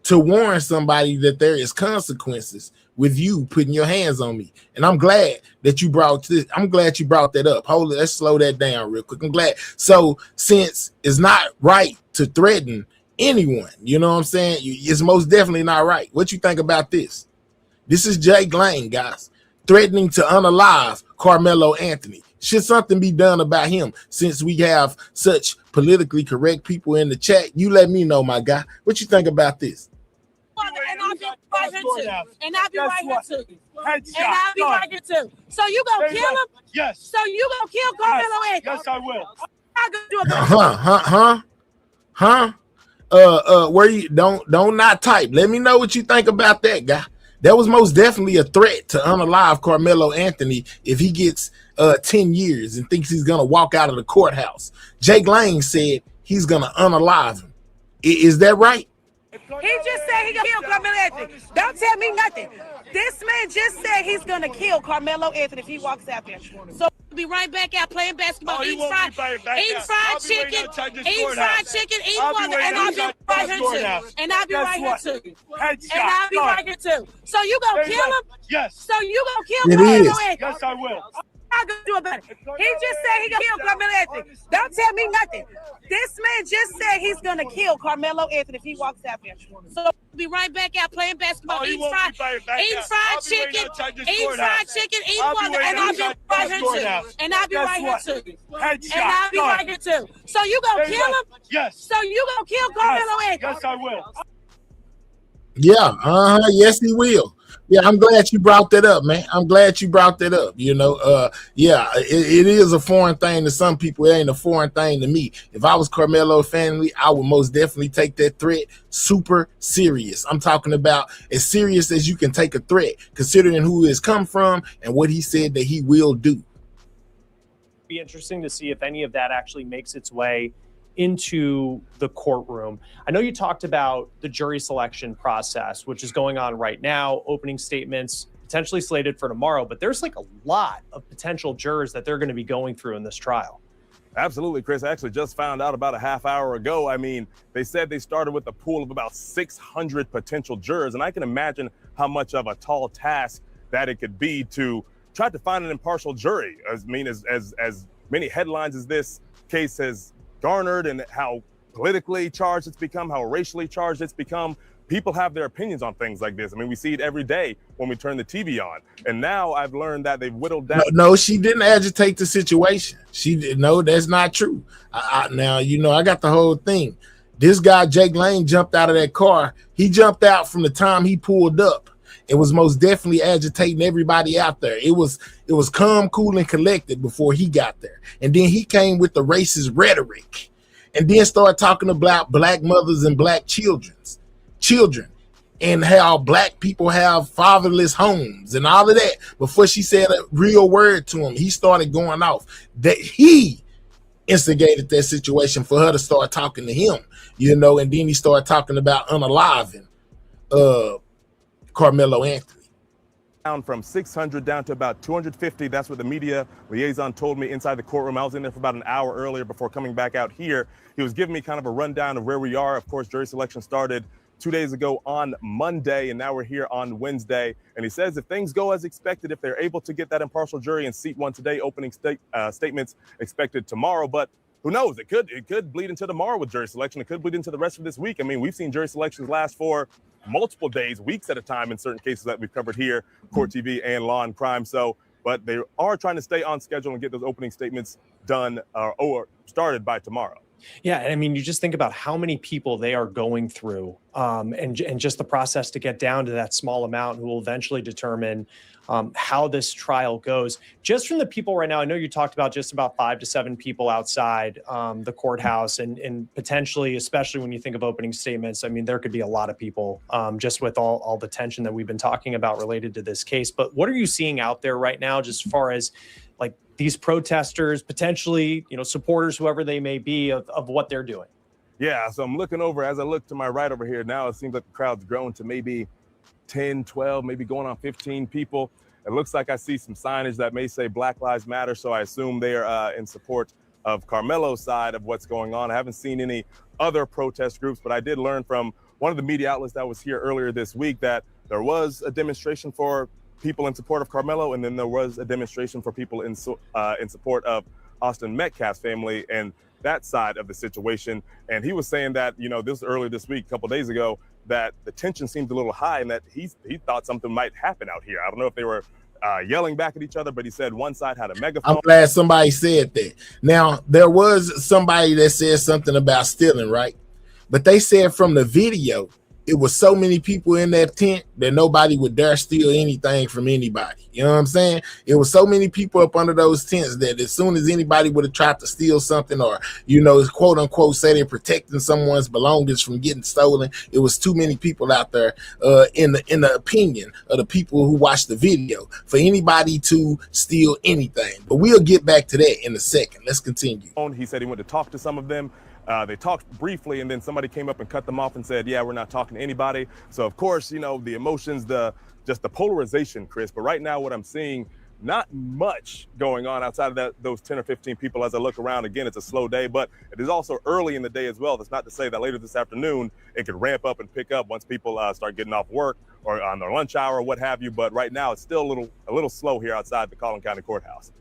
to warn somebody that there is consequences with you putting your hands on me. And I'm glad that you brought this. I'm glad you brought that up. Hold it. Let's slow that down real quick. I'm glad. So since it's not right to threaten anyone, you know what I'm saying? It's most definitely not right. What you think about this? This is jakelang, guys, threatening to unalive Carmelo Anthony. Should something be done about him since we have such politically correct people in the chat? You let me know, my guy. What you think about this? And I'll be right here too. And I'll be right here too. And I'll be right here too. So you gonna kill him? Yes. So you gonna kill Carmelo Anthony? Yes, I will. I'm gonna do about Where you don't not type. Let me know what you think about that, guy. That was most definitely a threat to unalive Carmelo Anthony if he gets 10 years and thinks he's gonna walk out of the courthouse. jakelang said he's gonna unalive him. Is that right? He just said he gonna kill Carmelo Anthony. Don't tell me nothing. This man just said he's gonna kill Carmelo Anthony if he walks out there. So we'll be right back out playing basketball, eating fried chicken, eating water, and I'll be right here too. And I'll be right here too. And I'll be right here too. So you gonna kill him? Yes. So you gonna kill Carmelo Anthony? Yes, I will. I'm gonna do about it. He just said he gonna kill Carmelo Anthony. Don't tell me nothing. This man just said he's gonna kill Carmelo Anthony if he walks out there. So we'll be right back out playing basketball, eating fried chicken, eating water, and I'll be right here too. And I'll be right here too. And I'll be right here too. So you gonna kill him? Yes. So you gonna kill Carmelo Anthony? Yes, I will. Yeah, yes, he will. Yeah, I'm glad you brought that up, man. I'm glad you brought that up. You know, yeah, it is a foreign thing to some people. It ain't a foreign thing to me. If I was Carmelo family, I would most definitely take that threat super serious. I'm talking about as serious as you can take a threat, considering who it's come from and what he said that he will do. Be interesting to see if any of that actually makes its way into the courtroom. I know you talked about the jury selection process, which is going on right now, opening statements potentially slated for tomorrow, but there's like a lot of potential jurors that they're going to be going through in this trial. Absolutely, Chris. I actually just found out about a half hour ago. I mean, they said they started with a pool of about 600 potential jurors, and I can imagine how much of a tall task that it could be to try to find an impartial jury. As many headlines as this case has garnered and how politically charged it's become, how racially charged it's become, people have their opinions on things like this. I mean, we see it every day when we turn the TV on. And now I've learned that they've whittled down. No, she didn't agitate the situation. She did. No, that's not true. Now, you know, I got the whole thing. This guy, jakelang, jumped out of that car. He jumped out from the time he pulled up. It was most definitely agitating everybody out there. It was calm, cool, and collected before he got there. And then he came with the racist rhetoric and then started talking about black mothers and black children and how black people have fatherless homes and all of that. Before she said a real word to him, he started going off that he instigated that situation for her to start talking to him, you know, and then he started talking about unaliving Carmelo Anthony. Down from 600 down to about 250. That's what the media liaison told me inside the courtroom. I was in there for about an hour earlier before coming back out here. He was giving me kind of a rundown of where we are. Of course, jury selection started 2 days ago on Monday, and now we're here on Wednesday. And he says if things go as expected, if they're able to get that impartial jury and seat one today, opening statements expected tomorrow. But who knows? It could bleed into tomorrow with jury selection. It could bleed into the rest of this week. I mean, we've seen jury selections last for multiple days, weeks at a time in certain cases that we've covered here, Court TV and Law and Crime. So, but they are trying to stay on schedule and get those opening statements done or started by tomorrow. Yeah, I mean, you just think about how many people they are going through and just the process to get down to that small amount who will eventually determine how this trial goes. Just from the people right now, I know you talked about just about 5 to 7 people outside the courthouse and potentially, especially when you think of opening statements, I mean, there could be a lot of people just with all the tension that we've been talking about related to this case. But what are you seeing out there right now, just as far as like these protesters, potentially, you know, supporters, whoever they may be, of what they're doing? Yeah, so I'm looking over, as I look to my right over here now, it seems like the crowd's grown to maybe 10, 12, maybe going on 15 people. It looks like I see some signage that may say Black Lives Matter, so I assume they are in support of Carmelo's side of what's going on. I haven't seen any other protest groups, but I did learn from one of the media outlets that was here earlier this week that there was a demonstration for people in support of Karmelo, and then there was a demonstration for people in support of Austin Metcalf's family and that side of the situation. And he was saying that, you know, earlier this week, a couple days ago, that the tension seemed a little high and that he thought something might happen out here. I don't know if they were yelling back at each other, but he said one side had a megaphone. I'm glad somebody said that. Now, there was somebody that said something about stealing, right? But they said from the video, it was so many people in that tent that nobody would dare steal anything from anybody. You know what I'm saying? It was so many people up under those tents that as soon as anybody would have tried to steal something or, you know, quote unquote, say they're protecting someone's belongings from getting stolen, it was too many people out there in the opinion of the people who watched the video for anybody to steal anything. But we'll get back to that in a second. Let's continue. He said he went to talk to some of them. They talked briefly, and then somebody came up and cut them off and said, yeah, we're not talking to anybody. So, of course, you know, the emotions, just the polarization, Chris. But right now what I'm seeing, not much going on outside of those 10 or 15 people as I look around. Again, it's a slow day, but it is also early in the day as well. That's not to say that later this afternoon it could ramp up and pick up once people start getting off work or on their lunch hour or what have you. But right now it's still a little slow here outside the Collin County Courthouse.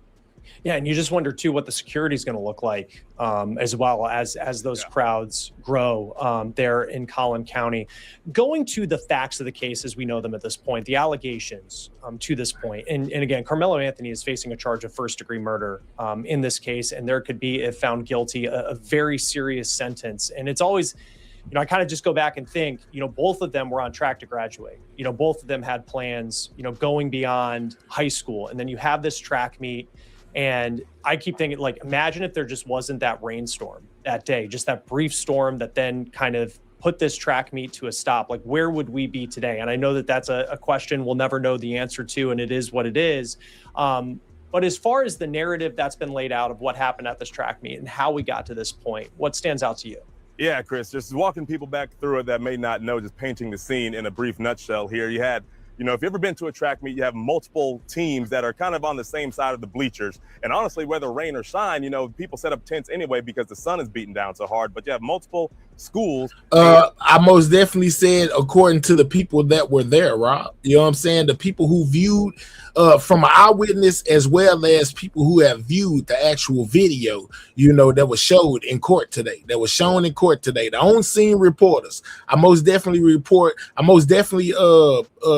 Yeah, and you just wonder too what the security is going to look like, as well as those crowds grow there in Collin County. Going to the facts of the case as we know them at this point, the allegations to this point, and again, Karmelo Anthony is facing a charge of first-degree murder in this case, and there could be, if found guilty, a very serious sentence. And it's always, you know, I kind of just go back and think, you know, both of them were on track to graduate. You know, both of them had plans, you know, going beyond high school, and then you have this track meet. And I keep thinking, like, imagine if there just wasn't that rainstorm that day, just that brief storm that then kind of put this track meet to a stop. Like, where would we be today? And I know that that's a question we'll never know the answer to, and it is what it is. But as far as the narrative that's been laid out of what happened at this track meet and how we got to this point, what stands out to you? Yeah, Chris, just walking people back through it that may not know, just painting the scene in a brief nutshell here. You had, you know, if you've ever been to a track meet, you have multiple teams that are kind of on the same side of the bleachers. And honestly, whether rain or shine, you know, people set up tents anyway because the sun is beating down so hard. But you have multiple schools. I most definitely said, according to the people that were there, Rob, you know what I'm saying? The people who viewed from an eyewitness, as well as people who have viewed the actual video, you know, that was showed in court today, that was shown in court today, the on-scene reporters. I most definitely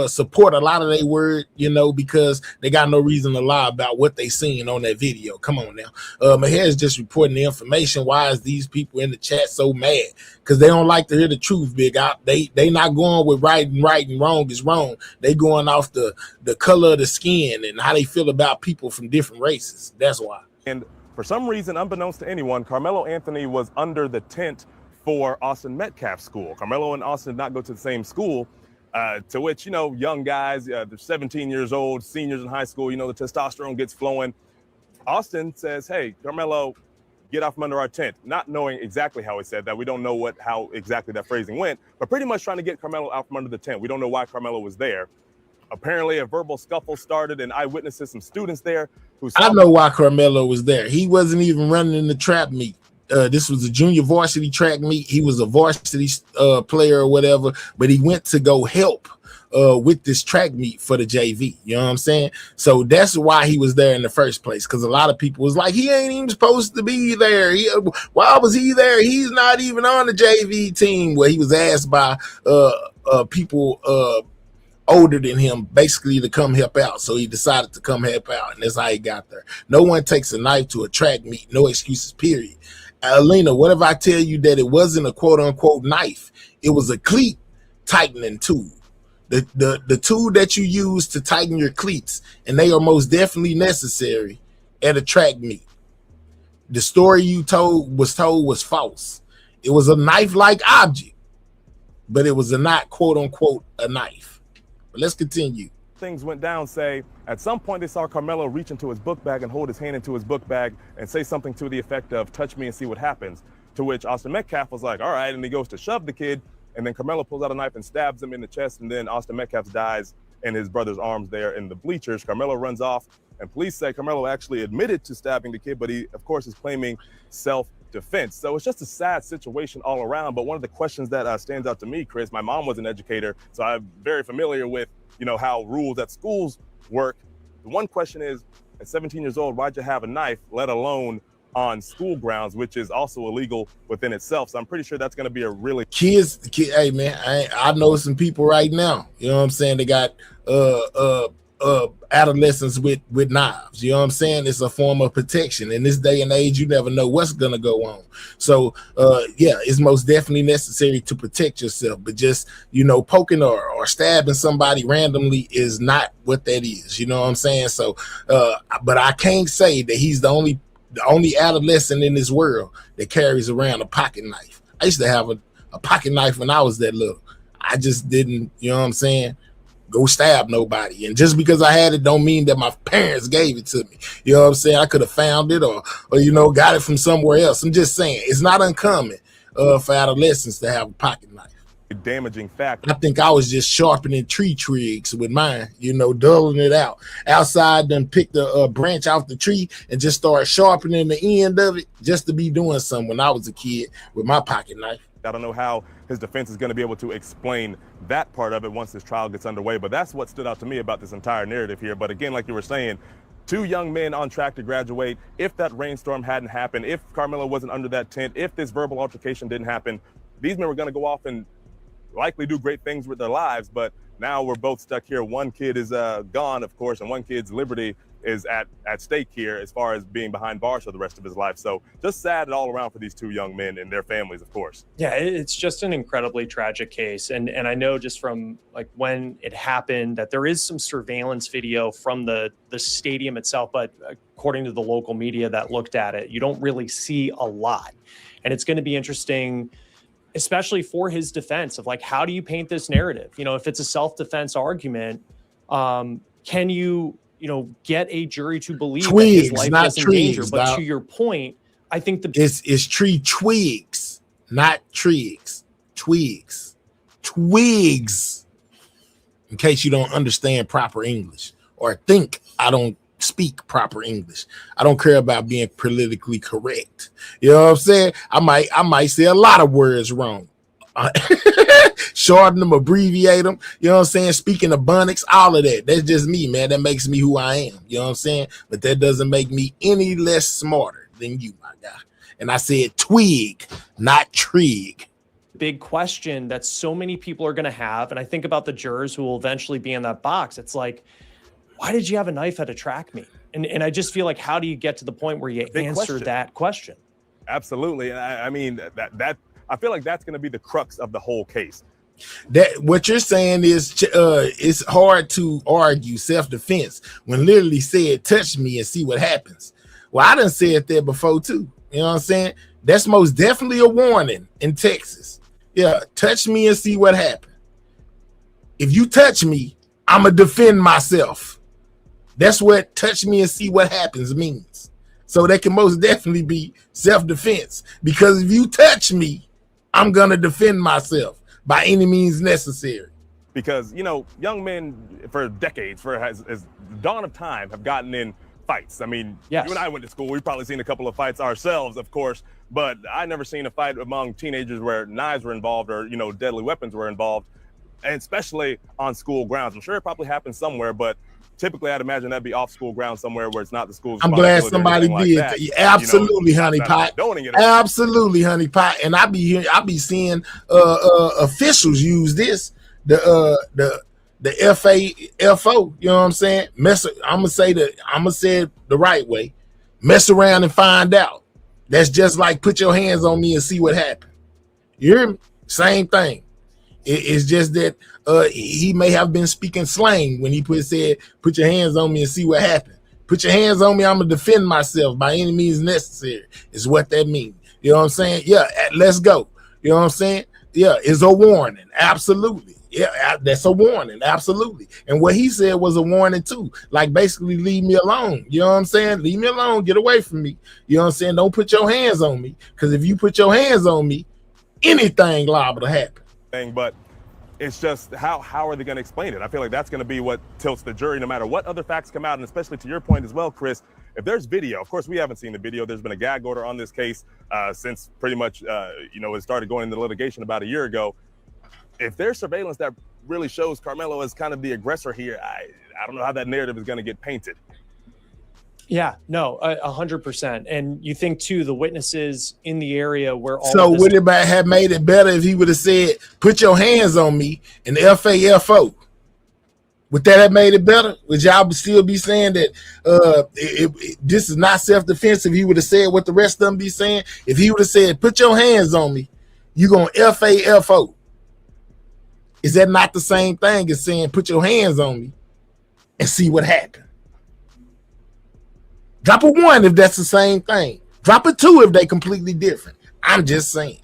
support a lot of their word, you know, because they got no reason to lie about what they seen on that video. Come on now. Maher's just reporting the information. Why is these people in the chat so mad? Because they don't like to hear the truth, Big Op. They not going with right and wrong is wrong. They going off the color of the skin and how they feel about people from different races. That's why. And for some reason, unbeknownst to anyone, Karmelo Anthony was under the tent for Austin Metcalf school. Karmelo and Austin did not go to the same school, to which, you know, young guys, they're 17 years old, seniors in high school, you know, the testosterone gets flowing. Austin says, hey, Karmelo, get out from under our tent, not knowing exactly how he said that. We don't know how exactly that phrasing went, but pretty much trying to get Karmelo out from under the tent. We don't know why Karmelo was there. Apparently a verbal scuffle started, and eyewitnesses, some students there who saw— I know why Karmelo was there. He wasn't even running in the trap meet. This was a junior varsity track meet. He was a varsity player or whatever, but he went to go help with this track meet for the JV. You know what I'm saying? So that's why he was there in the first place, because a lot of people was like, he ain't even supposed to be there. Why was he there? He's not even on the JV team. Well, he was asked by people older than him basically to come help out. So he decided to come help out, and that's how he got there. No one takes a knife to a track meet. No excuses, period. Alina, what if I tell you that it wasn't a quote-unquote knife? It was a cleat tightening tool. The tool that you use to tighten your cleats, and they are most definitely necessary at a track meet. The story you told was false. It was a knife-like object, but it was not quote-unquote a knife. But let's continue. Things went down, say, at some point they saw Karmelo reach into his book bag and hold his hand into his book bag and say something to the effect of, touch me and see what happens. To which Austin Metcalf was like, all right, and he goes to shove the kid, and then Karmelo pulls out a knife and stabs him in the chest, and then Austin Metcalf dies in his brother's arms there in the bleachers. Karmelo runs off, and police say Karmelo actually admitted to stabbing the kid, but he, of course, is claiming self-defense. self-defense. So it's just a sad situation all around. But one of the questions that stands out to me, Chris, my mom was an educator, so I'm very familiar with, you know, how rules at schools work. The one question is, at 17 years old, why'd you have a knife, let alone on school grounds, which is also illegal within itself? So I'm pretty sure that's going to be a really hey man, I know some people right now, you know what I'm saying, they got adolescents with knives, you know what I'm saying. It's a form of protection in this day and age. You never know what's gonna go on. So yeah, it's most definitely necessary to protect yourself, but just, you know, poking or stabbing somebody randomly is not what that is, you know what I'm saying. So but I can't say that he's the only adolescent in this world that carries around a pocket knife. I used to have a pocket knife when I was that little. I just didn't, you know what I'm saying, go stab nobody. And just because I had it don't mean that my parents gave it to me. You know what I'm saying? I could have found it or you know, got it from somewhere else. I'm just saying it's not uncommon for adolescents to have a pocket knife. damaging factor. I think I was just sharpening tree twigs with mine, you know, dulling it out. Outside, then pick the branch off the tree and just start sharpening the end of it just to be doing something when I was a kid with my pocket knife. I don't know how his defense is going to be able to explain that part of it once this trial gets underway, but that's what stood out to me about this entire narrative here. But again, like you were saying, two young men on track to graduate. If that rainstorm hadn't happened, if Karmelo wasn't under that tent, if this verbal altercation didn't happen, these men were going to go off and likely do great things with their lives. But now we're both stuck here. One kid is gone, of course, and one kid's liberty is at stake here as far as being behind bars for the rest of his life. So just sad all around for these two young men and their families, of course. Yeah, it's just an incredibly tragic case. And I know just from like when it happened that there is some surveillance video from the stadium itself, but according to the local media that looked at it, you don't really see a lot. And it's going to be interesting, especially for his defense, of like, how do you paint this narrative? You know, if it's a self-defense argument, can you get a jury to believe that his life is in danger? But to your point, I think it's tree twigs, not twigs. Twigs. In case you don't understand proper English or think I don't speak proper English. I don't care about being politically correct. You know what I'm saying? I might say a lot of words wrong. Shorten them, abbreviate them, you know what I'm saying? Speaking abundance, all of that. That's just me, man. That makes me who I am. You know what I'm saying? But that doesn't make me any less smarter than you, my guy. And I said twig, not trig. Big question that so many people are going to have. And I think about the jurors who will eventually be in that box. It's like, why did you have a knife at a track meet? And I just feel like, how do you get to the point where you answer that question? Absolutely. And I mean, that I feel like that's going to be the crux of the whole case. That what you're saying is it's hard to argue self-defense when literally said touch me and see what happens. Well, I done said that before too. You know what I'm saying? That's most definitely a warning in Texas. Yeah, touch me and see what happens. If you touch me, I'ma defend myself. That's what touch me and see what happens means. So that can most definitely be self-defense, because if you touch me, I'm gonna defend myself by any means necessary. Because, you know, young men for decades, for as the dawn of time, have gotten in fights. I mean, yes. You and I went to school. We've probably seen a couple of fights ourselves, of course, but I never seen a fight among teenagers where knives were involved or, you know, deadly weapons were involved, and especially on school grounds. I'm sure it probably happened somewhere, but typically I'd imagine that'd be off school grounds somewhere where it's not the school's. I'm glad somebody did. Like absolutely, you know, honey pot. Absolutely, honey pot. And I be seeing officials use this, the FAFO, you know what I'm saying? I'm gonna say it the right way. Mess around and find out. That's just like put your hands on me and see what happens. You hear me? Same thing. It's just that he may have been speaking slang when he said, put your hands on me and see what happens. Put your hands on me, I'm going to defend myself by any means necessary, is what that means. You know what I'm saying? Yeah, let's go. You know what I'm saying? Yeah, it's a warning. Absolutely. Yeah, that's a warning. Absolutely. And what he said was a warning too. Like basically leave me alone. You know what I'm saying? Leave me alone. Get away from me. You know what I'm saying? Don't put your hands on me. Because if you put your hands on me, anything liable to happen. But It's just how are they going to explain it? I feel like that's going to be what tilts the jury, no matter what other facts come out. And especially to your point as well, Chris, if there's video, of course, we haven't seen the video. There's been a gag order on this case since pretty much, it started going into litigation about a year ago. If there's surveillance that really shows Karmelo as kind of the aggressor here, I don't know how that narrative is going to get painted. Yeah, no, 100%. And you think too, the witnesses in the area where all so would it have made it better if he would have said, "Put your hands on me," and FAFO? Would that have made it better? Would y'all still be saying that this is not self-defense? If he would have said what the rest of them be saying, if he would have said, "Put your hands on me," you gonna FAFO? Is that not the same thing as saying, "Put your hands on me," and see what happens? Drop a 1 if that's the same thing. Drop a 2 if they completely different. I'm just saying.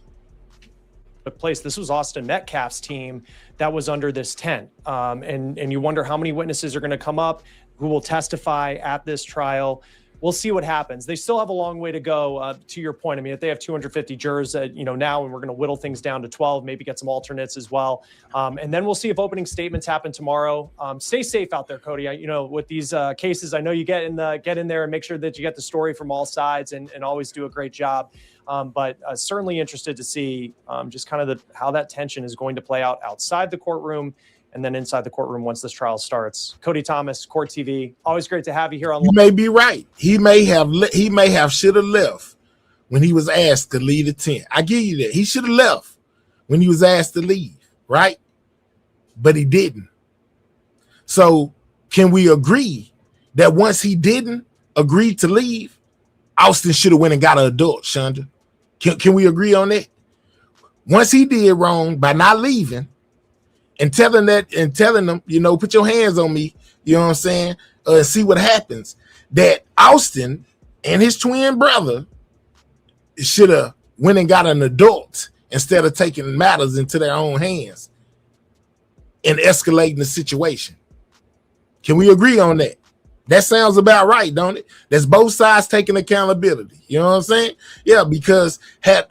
Place. This was Austin Metcalf's team that was under this tent. And you wonder how many witnesses are going to come up who will testify at this trial. We'll see what happens. They still have a long way to go. To your point, I mean, if they have 250 jurors, now, and we're going to whittle things down to 12, maybe get some alternates as well. And then we'll see if opening statements happen tomorrow. Stay safe out there, Cody. With these cases, I know you get in there and make sure that you get the story from all sides and always do a great job. But certainly interested to see just kind of how that tension is going to play out outside the courtroom and then inside the courtroom once this trial starts. Cody Thomas, Court TV. Always great to have you here on. You may be right. He may have should have left when he was asked to leave the tent. I give you that. He should have left when he was asked to leave, right? But he didn't. So can we agree that once he didn't agree to leave, Austin should have went and got an adult, Chandra? Can we agree on that? Once he did wrong by not leaving and telling them, put your hands on me, you know what I'm saying? See what happens. That Austin and his twin brother should have went and got an adult instead of taking matters into their own hands and escalating the situation. Can we agree on that? That sounds about right, don't it? That's both sides taking accountability. You know what I'm saying? Yeah, because had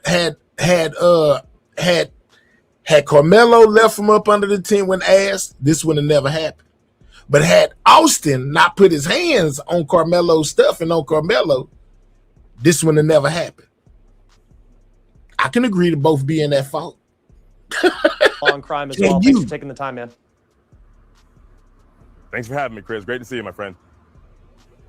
Karmelo left from up under the tent when asked, this would have never happened. But had Austin not put his hands on Karmelo's stuff and on Karmelo, this would have never happened. I can agree to both being at fault. On crime as well. Thanks for taking the time, man. Thanks for having me, Chris. Great to see you, my friend.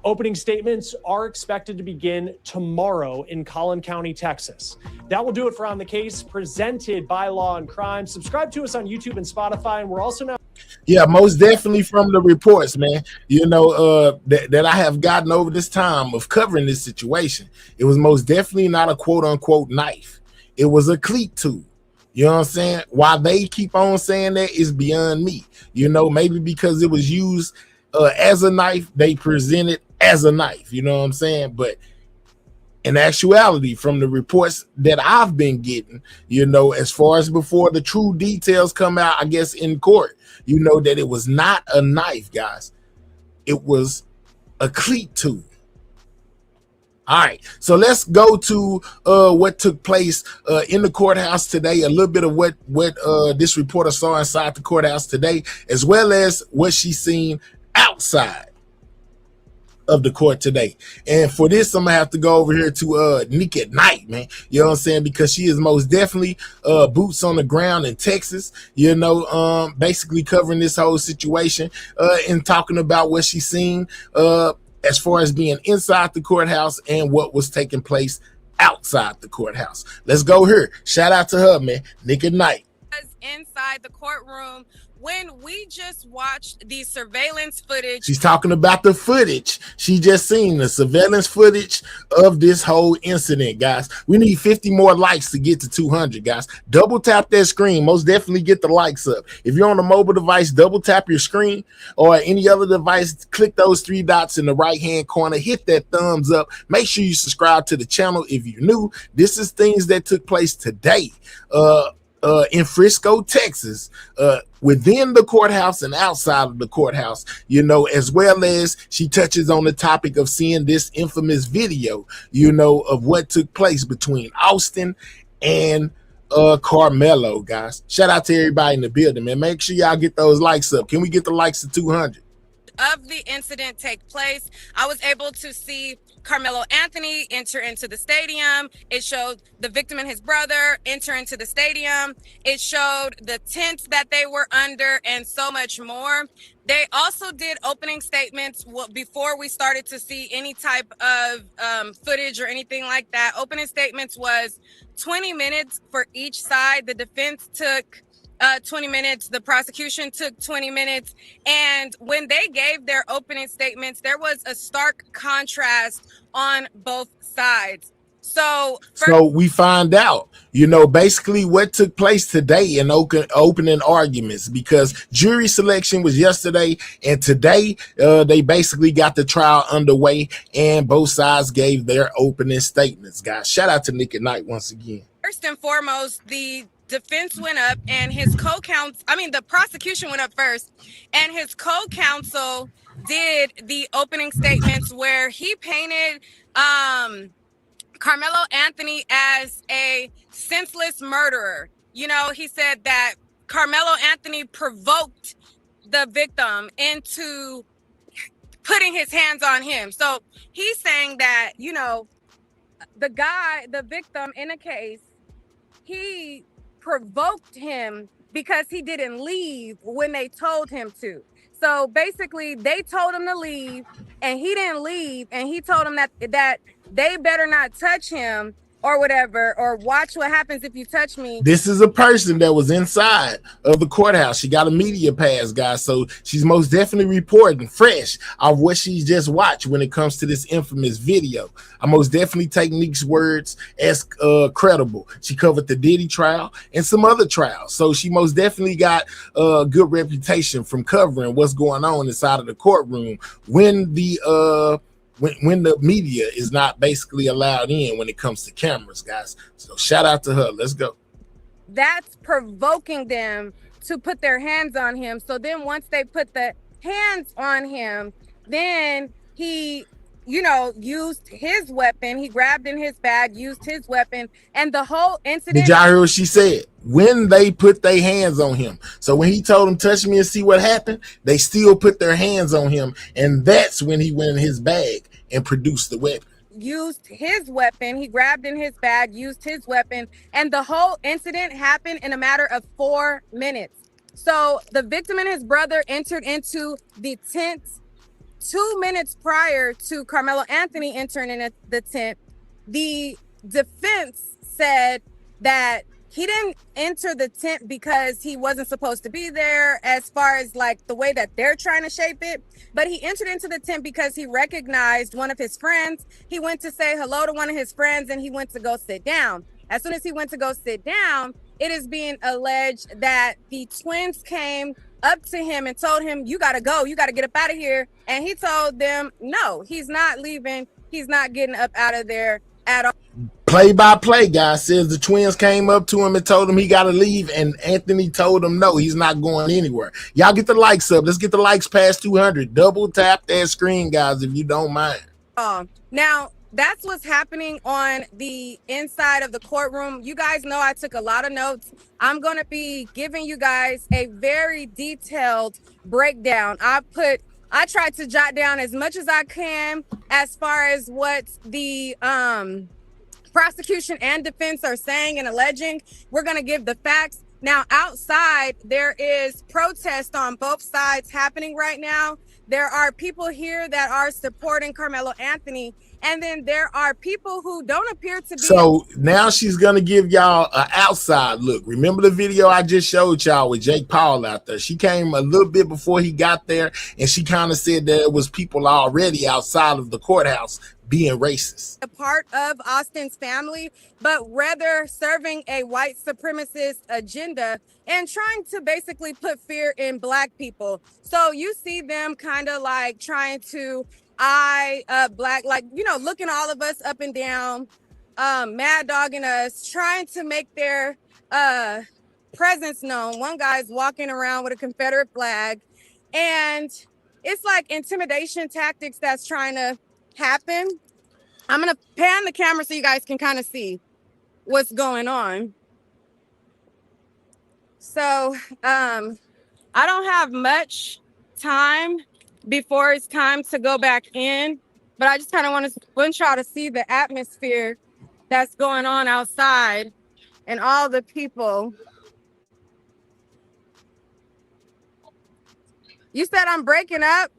Opening statements are expected to begin tomorrow in Collin County, Texas. That will do it for On the Case, presented by Law and Crime. Subscribe to us on YouTube and Spotify, and we're also now. Yeah, most definitely from the reports, man. That I have gotten over this time of covering this situation. It was most definitely not a quote unquote knife. It was a cleat tool. You know what I'm saying? Why they keep on saying that is beyond me. Maybe because it was used as a knife, they present it as a knife. You know what I'm saying? But in actuality, from the reports that I've been getting, as far as before the true details come out, I guess in court, that it was not a knife, guys. It was a cleat tool. All right, so let's go to what took place in the courthouse today, a little bit of what this reporter saw inside the courthouse today, as well as what she's seen outside of the court today. And for this, I'm gonna have to go over here to Nick at Night, man. You know what I'm saying? Because she is most definitely boots on the ground in Texas, basically covering this whole situation and talking about what she's seen as far as being inside the courthouse and what was taking place outside the courthouse. Let's go here. Shout out to her, man. Nick at Night. Inside the courtroom, when we just watched the surveillance footage. She's talking about the footage. She just seen the surveillance footage of this whole incident, guys. We need 50 more likes to get to 200, guys. Double tap that screen. Most definitely get the likes up. If you're on a mobile device, double tap your screen, or any other device, click those 3 dots in the right-hand corner. Hit that thumbs up. Make sure you subscribe to the channel if you're new. This is things that took place today in Frisco, Texas, within the courthouse and outside of the courthouse, as well as she touches on the topic of seeing this infamous video, of what took place between Austin and Carmelo, guys. Shout out to everybody in the building, man. Make sure y'all get those likes up. Can we get the likes to 200? Of the incident take place, I was able to see Carmelo Anthony enter into the stadium. It showed the victim and his brother enter into the stadium. It showed the tents that they were under and so much more. They also did opening statements before we started to see any type of footage or anything like that. Opening statements was 20 minutes for each side. The defense took 20 minutes. The prosecution took 20 minutes. And when they gave their opening statements, there was a stark contrast on both sides. So we find out, basically what took place today in opening arguments, because jury selection was yesterday, and today they basically got the trial underway, and both sides gave their opening statements, guys. Shout out to Nick at Night once again. First and foremost, the defense went up and his the prosecution went up first, and his co-counsel did the opening statements where he painted Carmelo Anthony as a senseless murderer. He said that Carmelo Anthony provoked the victim into putting his hands on him. So he's saying that, the victim in a case, he provoked him because he didn't leave when they told him to. So basically, they told him to leave, and he didn't leave, and he told him that they better not touch him or whatever, or watch what happens if you touch me. This is a person that was inside of the courthouse. She got a media pass, guys, so she's most definitely reporting fresh of what she's just watched when it comes to this infamous video. I most definitely take Nick's words as credible. She covered the Diddy trial and some other trials, so she most definitely got a good reputation from covering what's going on inside of the courtroom when the when the media is not basically allowed in when it comes to cameras, guys. So shout out to her. Let's go. That's provoking them to put their hands on him. So then once they put the hands on him, then he, used his weapon. He grabbed in his bag, used his weapon, and the whole incident. Did y'all hear what she said? When they put their hands on him. So when he told them, touch me and see what happened, they still put their hands on him. And that's when he went in his bag and produced the weapon. Used his weapon. He grabbed in his bag, used his weapon, and the whole incident happened in a matter of 4 minutes. So the victim and his brother entered into the tent 2 minutes prior to Carmelo Anthony entering in the tent. The defense said that he didn't enter the tent because he wasn't supposed to be there, as far as like the way that they're trying to shape it. But he entered into the tent because he recognized one of his friends. He went to say hello to one of his friends, and he went to go sit down. As soon as he went to go sit down, it is being alleged that the twins came up to him and told him, you got to go. You got to get up out of here. And he told them, no, he's not leaving. He's not getting up out of there at all. Play-by-play guy says the twins came up to him and told him he got to leave, and Anthony told him no, he's not going anywhere. Y'all get the likes up. Let's get the likes past 200. Double tap that screen, guys, if you don't mind. Now, that's what's happening on the inside of the courtroom. You guys know I took a lot of notes. I'm going to be giving you guys a very detailed breakdown. I tried to jot down as much as I can as far as what the prosecution and defense are saying and alleging. We're going to give the facts. Now, outside, there is protest on both sides happening right now. There are people here that are supporting Carmelo Anthony, and then there are people who don't appear to be. So now she's going to give y'all an outside look. Remember the video I just showed y'all with Jake Paul out there? She came a little bit before he got there, and she kind of said that it was people already outside of the courthouse being racist. A part of Austin's family, but rather serving a white supremacist agenda and trying to basically put fear in Black people. So you see them kind of like trying to Black, like, looking all of us up and down, mad dogging us, trying to make their presence known. One guy's walking around with a Confederate flag, and it's like intimidation tactics that's trying to happen. I'm going to pan the camera so you guys can kind of see what's going on. So I don't have much time before it's time to go back in, but I just kind of want y'all to see the atmosphere that's going on outside and all the people. You said I'm breaking up?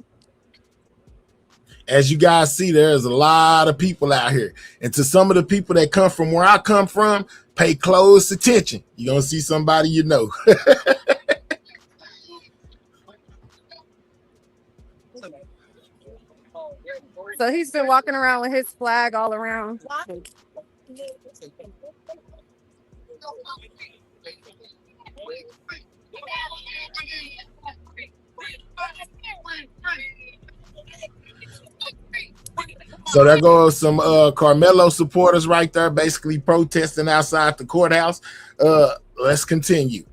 As you guys see, there's a lot of people out here. And to some of the people that come from where I come from, pay close attention. You're going to see somebody you know. So he's been walking around with his flag all around. So there goes some Carmelo supporters right there, basically protesting outside the courthouse. Let's continue.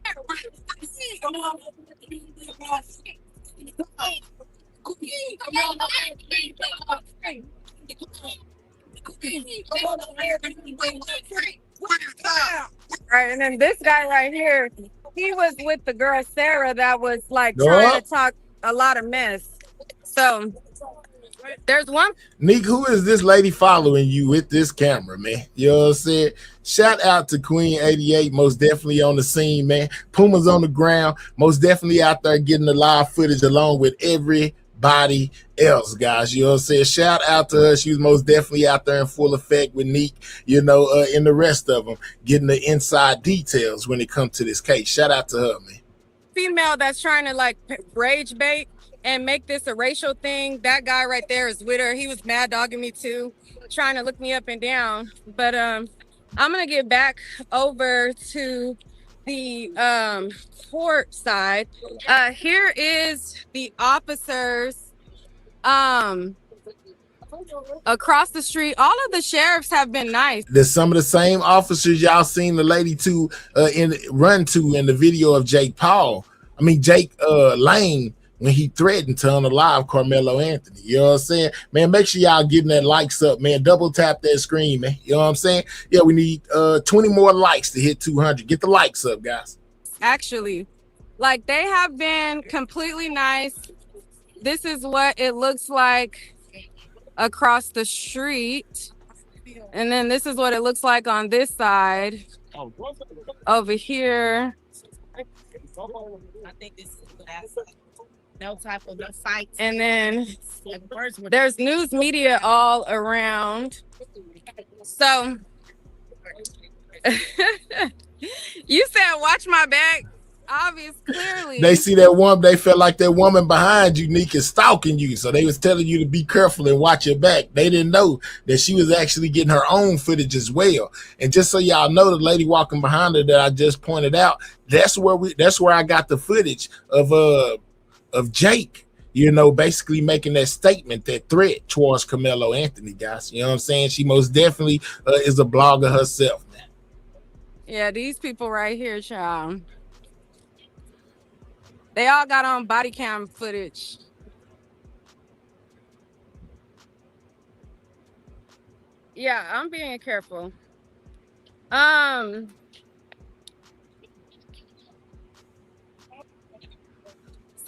Right, and then this guy right here, he was with the girl Sarah that was like trying to talk a lot of mess. So there's one. Nick, who is this lady following you with this camera, man? You know what I'm saying? Shout out to Queen 88, most definitely on the scene, man. Puma's on the ground, most definitely out there getting the live footage along with everybody else, guys. You know what I'm saying? Shout out to her. She was most definitely out there in full effect with Nick, you know, and the rest of them getting the inside details when it comes to this case. Shout out to her, man. Female that's trying to like rage bait and make this a racial thing. That guy right there is with her. He was mad dogging me too, trying to look me up and down. But I'm gonna get back over to the court side. Here is the officers across the street. All of the sheriffs have been nice. There's some of the same officers y'all seen the lady to run to in the video of Jake Lang, when he threatened to unalive Carmelo Anthony. You know what I'm saying? Man, make sure y'all getting that likes up, man. Double tap that screen, man. You know what I'm saying? Yeah, we need 20 more likes to hit 200. Get the likes up, guys. Actually, like, they have been completely nice. This is what it looks like across the street. And then this is what it looks like on this side. Over here. I think this is the last side. No type of fight. And then there's news media all around. So you said watch my back. Obvious, clearly. They see that woman, they felt like that woman behind you, Nick, is stalking you. So they was telling you to be careful and watch your back. They didn't know that she was actually getting her own footage as well. And just so y'all know, the lady walking behind her that I just pointed out, that's where I got the footage of Jake, you know, basically making that statement, that threat towards Carmelo Anthony, guys. You know what I'm saying? She most definitely is a blogger herself, man. Yeah, these people right here, child. They all got on body cam footage. Yeah, I'm being careful. So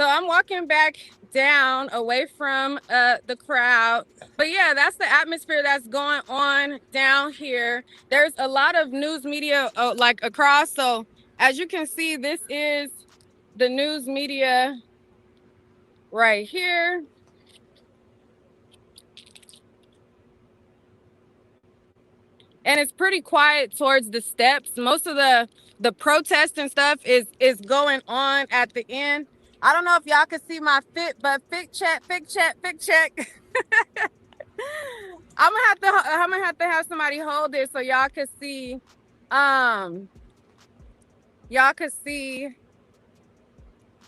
I'm walking back down away from the crowd. But yeah, that's the atmosphere that's going on down here. There's a lot of news media like across. So as you can see, this is the news media right here. And it's pretty quiet towards the steps. Most of the protest and stuff is going on at the end. I don't know if y'all can see my fit, but fit check. I'm gonna have to have somebody hold it so y'all can see. Y'all can see.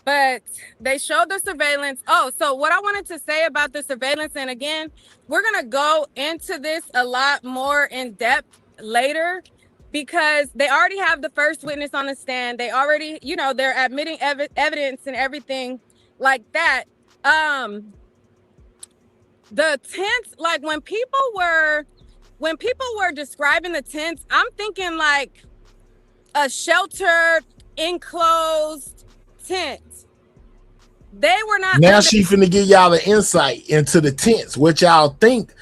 But they showed the surveillance. Oh, so what I wanted to say about the surveillance, and again, we're going to go into this a lot more in depth later, because they already have the first witness on the stand. They already, you know, they're admitting evidence and everything like that. The tents, like when people were describing the tents, I'm thinking like a sheltered enclosed tents. They were not. Now she finna give y'all the insight into the tents. What y'all think,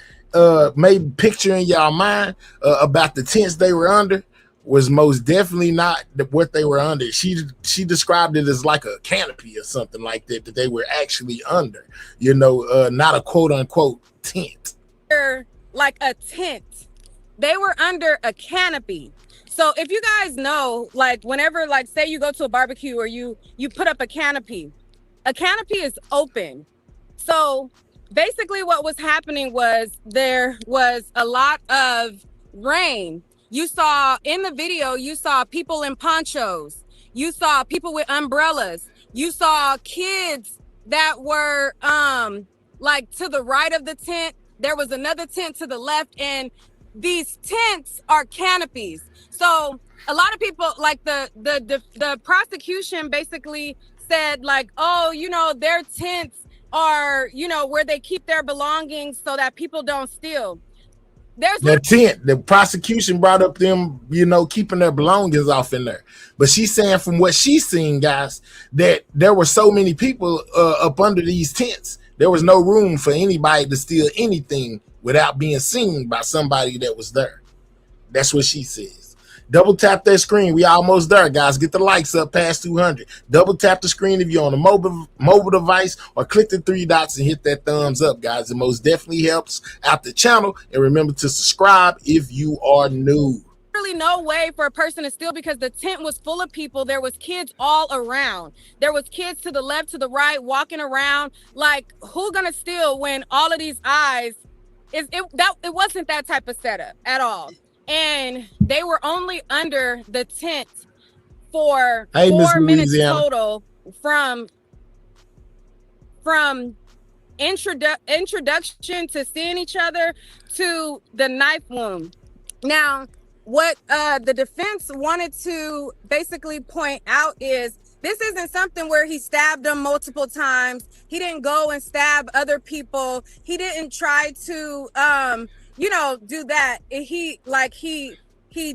maybe picture in y'all mind about the tents they were under was most definitely not what they were under. She described it as like a canopy or something like that they were actually under. You know, not a quote unquote tent. Like a tent. They were under a canopy. So if you guys know, like whenever, like say you go to a barbecue or you put up a canopy is open. So basically what was happening was there was a lot of rain. You saw in the video, you saw people in ponchos. You saw people with umbrellas. You saw kids that were like to the right of the tent. There was another tent to the left, and these tents are canopies. So a lot of people, like the prosecution basically said like, oh, you know, their tents are, you know, where they keep their belongings so that people don't steal. There's the tent. The prosecution brought up them, you know, keeping their belongings off in there. But she's saying from what she's seen, guys, that there were so many people up under these tents. There was no room for anybody to steal anything without being seen by somebody that was there. That's what she says. Double tap that screen. We almost there, guys. Get the likes up past 200. Double tap the screen if you're on a mobile device, or click the 3 dots and hit that thumbs up, guys. It most definitely helps out the channel. And remember to subscribe if you are new. Really no way for a person to steal because the tent was full of people. There was kids all around. There was kids to the left, to the right, walking around. Like, who gonna steal when all of these eyes? It wasn't that type of setup at all. And they were only under the tent for 4 minutes total from introduction to seeing each other to the knife wound. Now, what the defense wanted to basically point out is this isn't something where he stabbed them multiple times. He didn't go and stab other people. He didn't try to you know, do that. He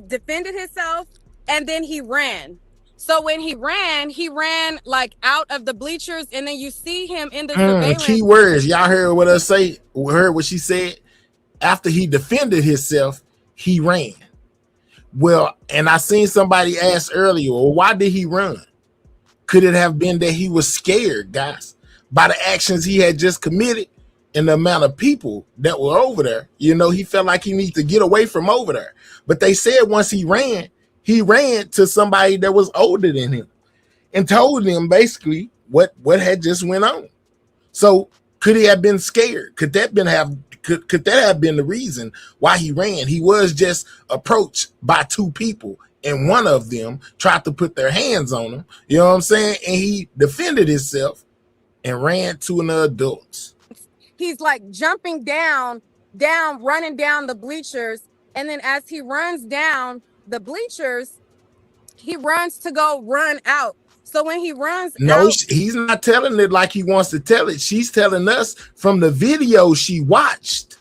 defended himself and then he ran. So when he ran like out of the bleachers, and then you see him in the surveillance. Key words. Y'all heard what I say? Heard what she said? After he defended himself, he ran. Well, and I seen somebody ask earlier, well, why did he run? Could it have been that he was scared, guys, by the actions he had just committed and the amount of people that were over there? You know, he felt like he needed to get away from over there. But they said once he ran to somebody that was older than him and told them basically what had just went on. So could he have been scared? Could that have been the reason why he ran? He was just approached by 2 people, and one of them tried to put their hands on him. You know what I'm saying? And he defended himself and ran to an adult. He's like jumping down, running down the bleachers. And then as he runs down the bleachers, he runs to go run out. So when he runs out, he's not telling it like he wants to tell it. She's telling us from the video she watched.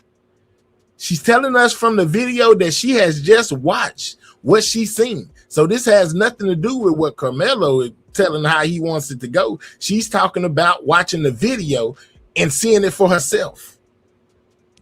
She's telling us from the video that she has just watched what she's seen. So this has nothing to do with what Carmelo is telling how he wants it to go. She's talking about watching the video and seeing it for herself.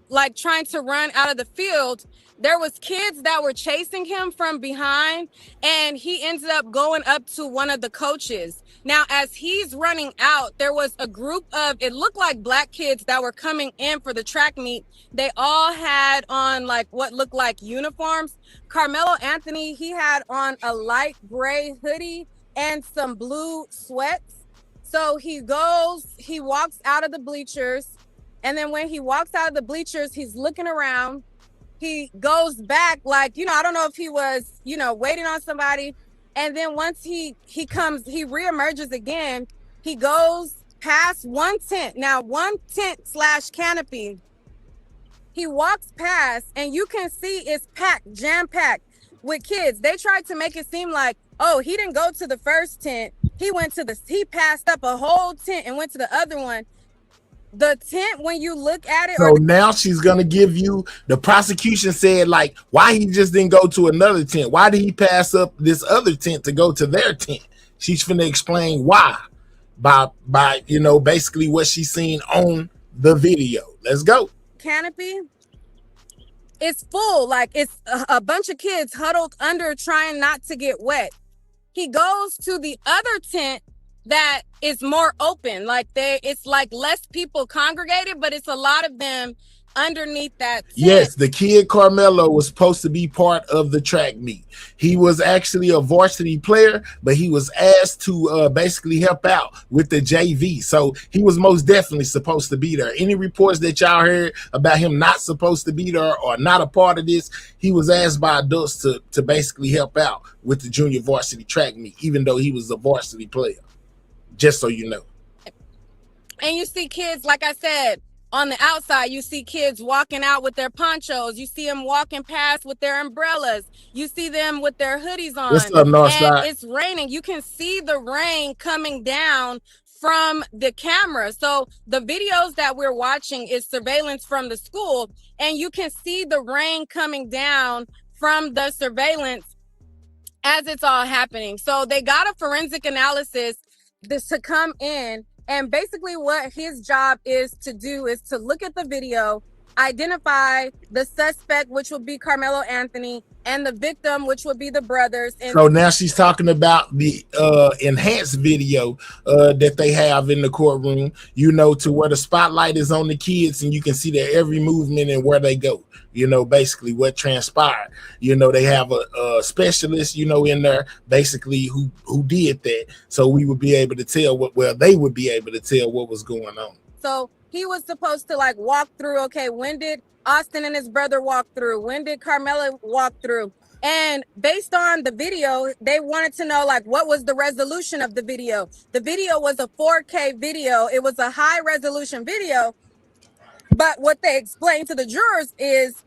Like trying to run out of the field, there was kids that were chasing him from behind, and he ended up going up to one of the coaches. Now, as he's running out, there was a group of, it looked like black kids that were coming in for the track meet. They all had on like what looked like uniforms. Carmelo Anthony, he had on a light gray hoodie and some blue sweats. So he walks out of the bleachers. And then when he walks out of the bleachers, he's looking around. He goes back, like, you know, I don't know if he was, you know, waiting on somebody. And then once he reemerges again, he goes past one tent. Now, one tent / canopy. He walks past, and you can see it's packed, jam-packed with kids. They tried to make it seem like, oh, he didn't go to the first tent. He passed up a whole tent and went to the other one. The tent, when you look at it. So now she's going to give you, the prosecution said, like, why he just didn't go to another tent? Why did he pass up this other tent to go to their tent? She's finna explain why by basically what she's seen on the video. Let's go. Canopy, it's full. Like, it's a bunch of kids huddled under trying not to get wet. He goes to the other tent that is more open. Like, it's like less people congregated, but it's a lot of them underneath that tent. Yes, the kid Carmelo was supposed to be part of the track meet. He was actually a varsity player, but he was asked to basically help out with the JV. So he was most definitely supposed to be there. Any reports that y'all heard about him not supposed to be there or not a part of this, he was asked by adults to basically help out with the junior varsity track meet, even though he was a varsity player. Just so you know. And you see kids, like I said, on the outside, you see kids walking out with their ponchos. You see them walking past with their umbrellas. You see them with their hoodies on. What's up, Northside? And it's raining. You can see the rain coming down from the camera. So the videos that we're watching is surveillance from the school, and you can see the rain coming down from the surveillance as it's all happening. So they got a forensic analysis to come in. And basically what his job is to do is to look at the video, identify the suspect, which would be Carmelo Anthony, and the victim, which would be the brothers. And so now she's talking about the enhanced video that they have in the courtroom, to where the spotlight is on the kids and you can see their every movement and where they go, basically what transpired. They have a specialist, in there basically who did that. So we would be able to tell they would be able to tell what was going on. So he was supposed to like walk through, okay, when did Austin and his brother walk through? When did Carmelo walk through? And based on the video, they wanted to know like what was the resolution of the video. The video was a 4K video. It was a high resolution video. But what they explained to the jurors is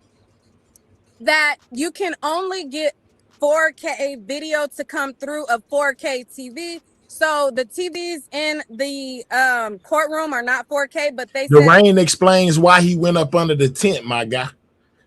that you can only get 4K video to come through a 4K TV. So the TVs in the courtroom are not 4K, but the rain explains why he went up under the tent, my guy.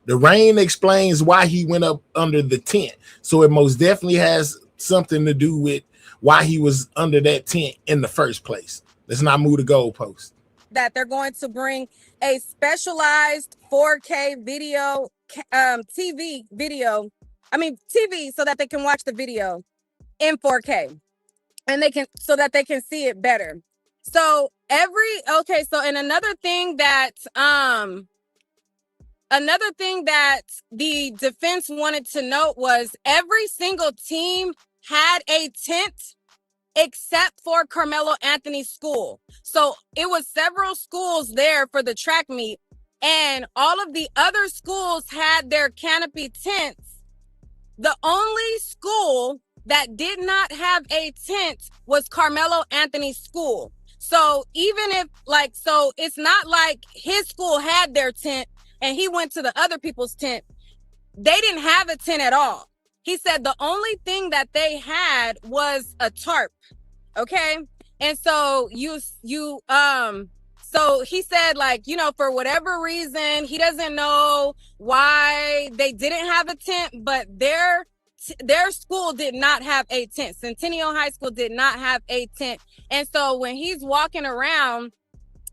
The rain explains why he went up under the tent. So it most definitely has something to do with why he was under that tent in the first place. Let's not move the goalpost. That they're going to bring a specialized 4K video, TV, so that they can watch the video in 4K. And so that they can see it better. So and another thing that the defense wanted to note was every single team had a tent except for Carmelo Anthony's school. So it was several schools there for the track meet, and all of the other schools had their canopy tents. The only school that did not have a tent was Carmelo Anthony's school. So even if so it's not like his school had their tent and he went to the other people's tent. They didn't have a tent at all. He said the only thing that they had was a tarp. Okay. And so so he said for whatever reason, he doesn't know why they didn't have a tent, but their school did not have a tent. Centennial High School did not have a tent. And so when he's walking around,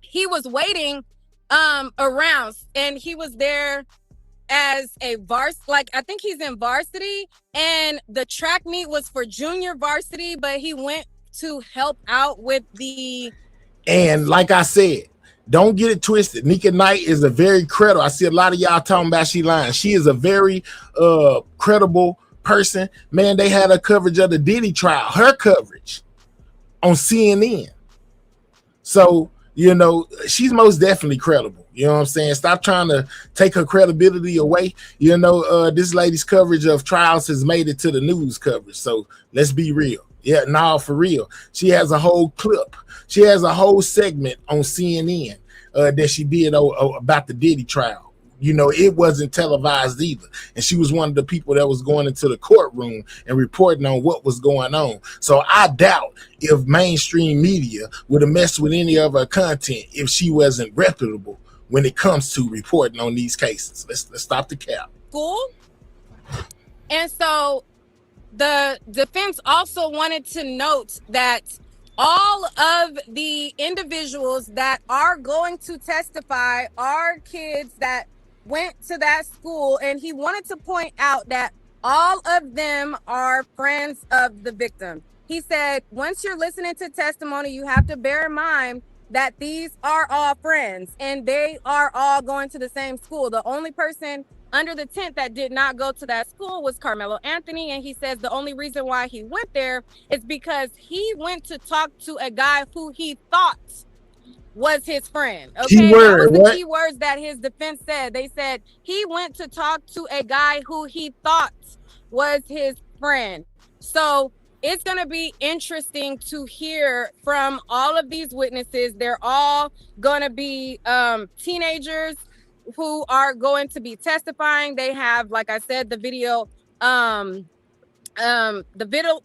he was waiting around, and he was there as a varsity, I think he's in varsity, and the track meet was for junior varsity, but he went to help out with the. And like I said, don't get it twisted. Nika Knight is a very credible. I see a lot of y'all talking about she lying. She is a very credible person. Man, they had a coverage of the Diddy trial, her coverage on CNN. So, she's most definitely credible. You know what I'm saying? Stop trying to take her credibility away. This lady's coverage of trials has made it to the news coverage. So let's be real. Yeah, no, for real. She has a whole clip. She has a whole segment on CNN that she did about the Diddy trial. It wasn't televised either. And she was one of the people that was going into the courtroom and reporting on what was going on. So I doubt if mainstream media would have messed with any of her content if she wasn't reputable when it comes to reporting on these cases. Let's stop the cap. School. And so the defense also wanted to note that all of the individuals that are going to testify are kids that went to that school, and he wanted to point out that all of them are friends of the victim. He said, once you're listening to testimony, you have to bear in mind that these are all friends and they are all going to the same school. The only person under the tent that did not go to that school was Carmelo Anthony. And he says the only reason why he went there is because he went to talk to a guy who he thought was his friend. Okay, that was the key words that his defense said. They said he went to talk to a guy who he thought was his friend. So it's going to be interesting to hear from all of these witnesses. They're all going to be teenagers who are going to be testifying. They have, like I said, the video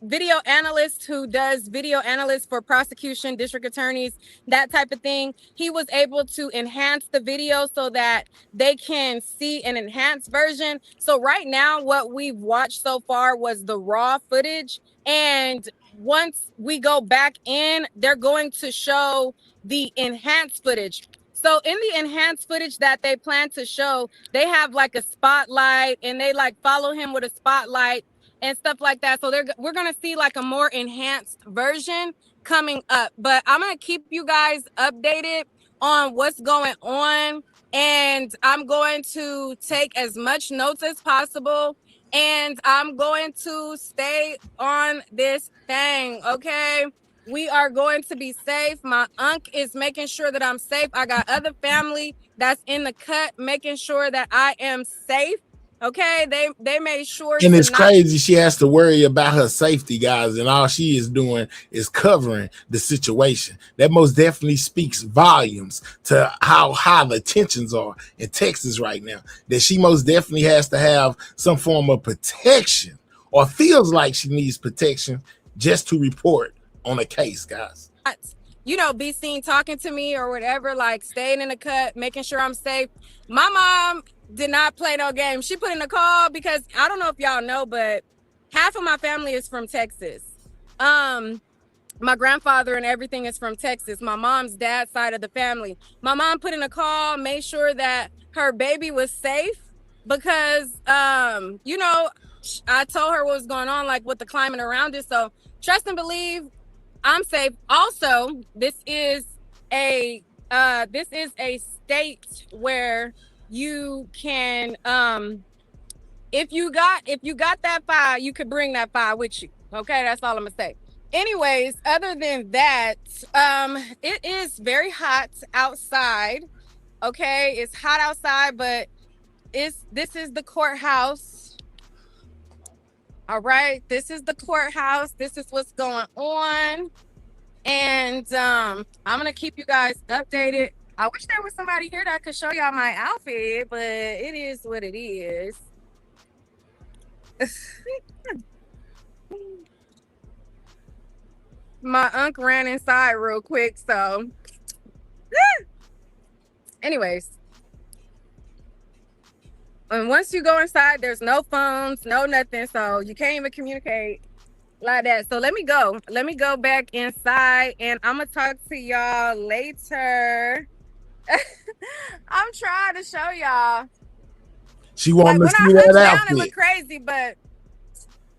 video analyst who does video analyst for prosecution, district attorneys, that type of thing. He was able to enhance the video so that they can see an enhanced version. So right now, what we've watched so far was the raw footage. And once we go back in, they're going to show the enhanced footage. So in the enhanced footage that they plan to show, they have like a spotlight and they like follow him with a spotlight and stuff like that. So we're going to see like a more enhanced version coming up. But I'm going to keep you guys updated on what's going on. And I'm going to take as much notes as possible. And I'm going to stay on this thing, okay? We are going to be safe. My unc is making sure that I'm safe. I got other family that's in the cut, making sure that I am safe. Okay, they made sure. And it's crazy. She has to worry about her safety, guys, and all she is doing is covering the situation. That most definitely speaks volumes to how high the tensions are in Texas right now. That she most definitely has to have some form of protection, or feels like she needs protection just to report on a case, guys. You know, be seen talking to me or whatever, like staying in the cut, making sure I'm safe. My mom did not play no game. She put in a call because I don't know if y'all know, but half of my family is from Texas. My grandfather and everything is from Texas. My mom's dad's side of the family. My mom put in a call, made sure that her baby was safe because, you know, I told her what was going on, like with the climate around it. So trust and believe I'm safe. Also, this is a state where you can, if you got that file, you could bring that file with you. Okay, that's all I'm gonna say. Anyways, other than that, it is very hot outside. Okay, it's hot outside, but this is the courthouse. All right, this is the courthouse. This is what's going on. And I'm gonna keep you guys updated. I wish there was somebody here that could show y'all my outfit, but it is what it is. My unc ran inside real quick, so anyways. And once you go inside, there's no phones, no nothing, so you can't even communicate like that. So let me go back inside, and I'm gonna talk to y'all later. I'm trying to show y'all. She wanted to see that outfit. It looked crazy, but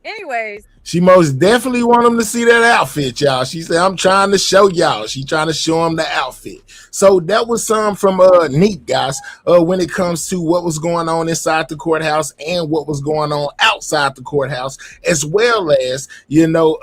anyways. She most definitely want them to see that outfit, y'all. She said, I'm trying to show y'all. She trying to show them the outfit. So that was some from Neat, guys, when it comes to what was going on inside the courthouse and what was going on outside the courthouse, as well as, you know,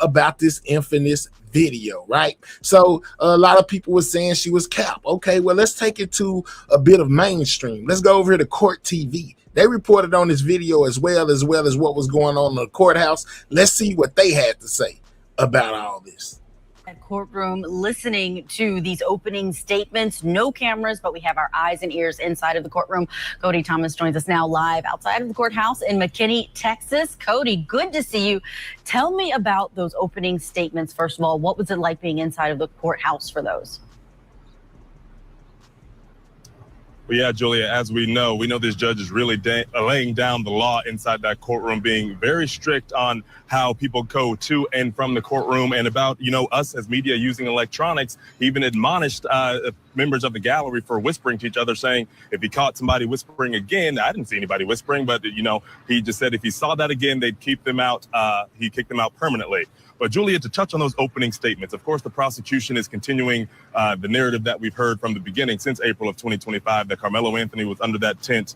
about this infamous video, right? So a lot of people were saying she was capped. Okay, well, let's take it to a bit of mainstream. Let's go over here to Court TV. They reported on this video as well as what was going on in the courthouse. Let's see what they had to say about all this. Courtroom listening to these opening statements. No cameras, but we have our eyes and ears inside of the courtroom. Cody Thomas joins us now live outside of the courthouse in McKinney, Texas. Cody, good to see you. Tell me about those opening statements. First of all, what was it like being inside of the courthouse for those? Well, yeah, Julia, as we know this judge is really laying down the law inside that courtroom, being very strict on how people go to and from the courtroom, and about, us as media using electronics. He even admonished members of the gallery for whispering to each other, saying if he caught somebody whispering again, I didn't see anybody whispering, but, he just said if he saw that again, they'd keep them out. He kicked them out permanently. But Julia, to touch on those opening statements, of course, the prosecution is continuing the narrative that we've heard from the beginning since April of 2025, that Carmelo Anthony was under that tent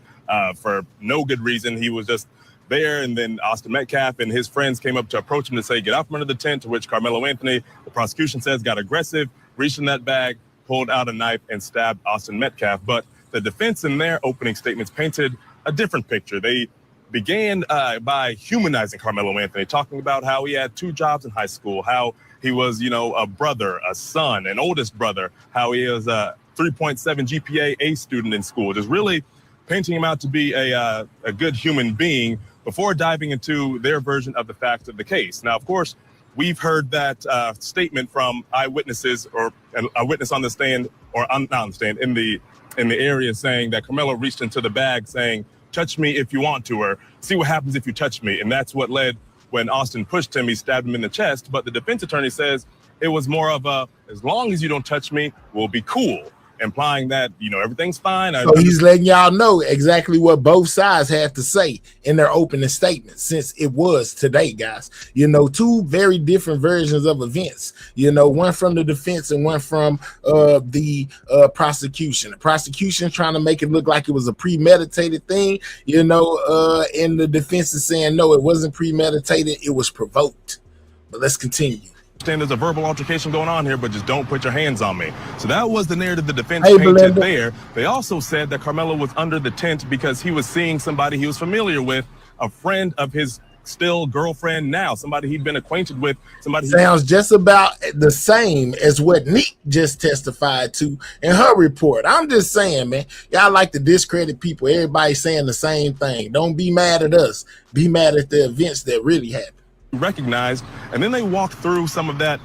for no good reason. He was just there, and then Austin Metcalf and his friends came up to approach him to say, get out from under the tent, to which Carmelo Anthony, the prosecution says, got aggressive, reached in that bag, pulled out a knife, and stabbed Austin Metcalf. But the defense in their opening statements painted a different picture. They began by humanizing Carmelo Anthony, talking about how he had 2 jobs in high school, how he was, a brother, a son, an oldest brother, how he was a 3.7 GPA A student in school, just really painting him out to be a good human being before diving into their version of the facts of the case. Now, of course, we've heard that statement from eyewitnesses, or a witness on the stand, or not on the stand, in the area, saying that Carmelo reached into the bag saying, touch me if you want to, or see what happens if you touch me. And that's what led, when Austin pushed him, he stabbed him in the chest. But the defense attorney says it was more of a, as long as you don't touch me, we'll be cool, implying that, everything's fine. So he's letting y'all know exactly what both sides have to say in their opening statements, since it was today, guys. 2 very different versions of events. One from the defense and one from the prosecution. The prosecution trying to make it look like it was a premeditated thing, and the defense is saying, no, it wasn't premeditated, it was provoked. But let's continue. There's a verbal altercation going on here, but just don't put your hands on me. So that was the narrative the defense painted there. They also said that Carmelo was under the tent because he was seeing somebody he was familiar with, a friend of his still girlfriend now, somebody he'd been acquainted with, somebody sounds just about the same as what Neek just testified to in her report. I'm just saying, man, y'all like to discredit people. Everybody's saying the same thing. Don't be mad at us. Be mad at the events that really happened. Recognized, and then they walked through some of that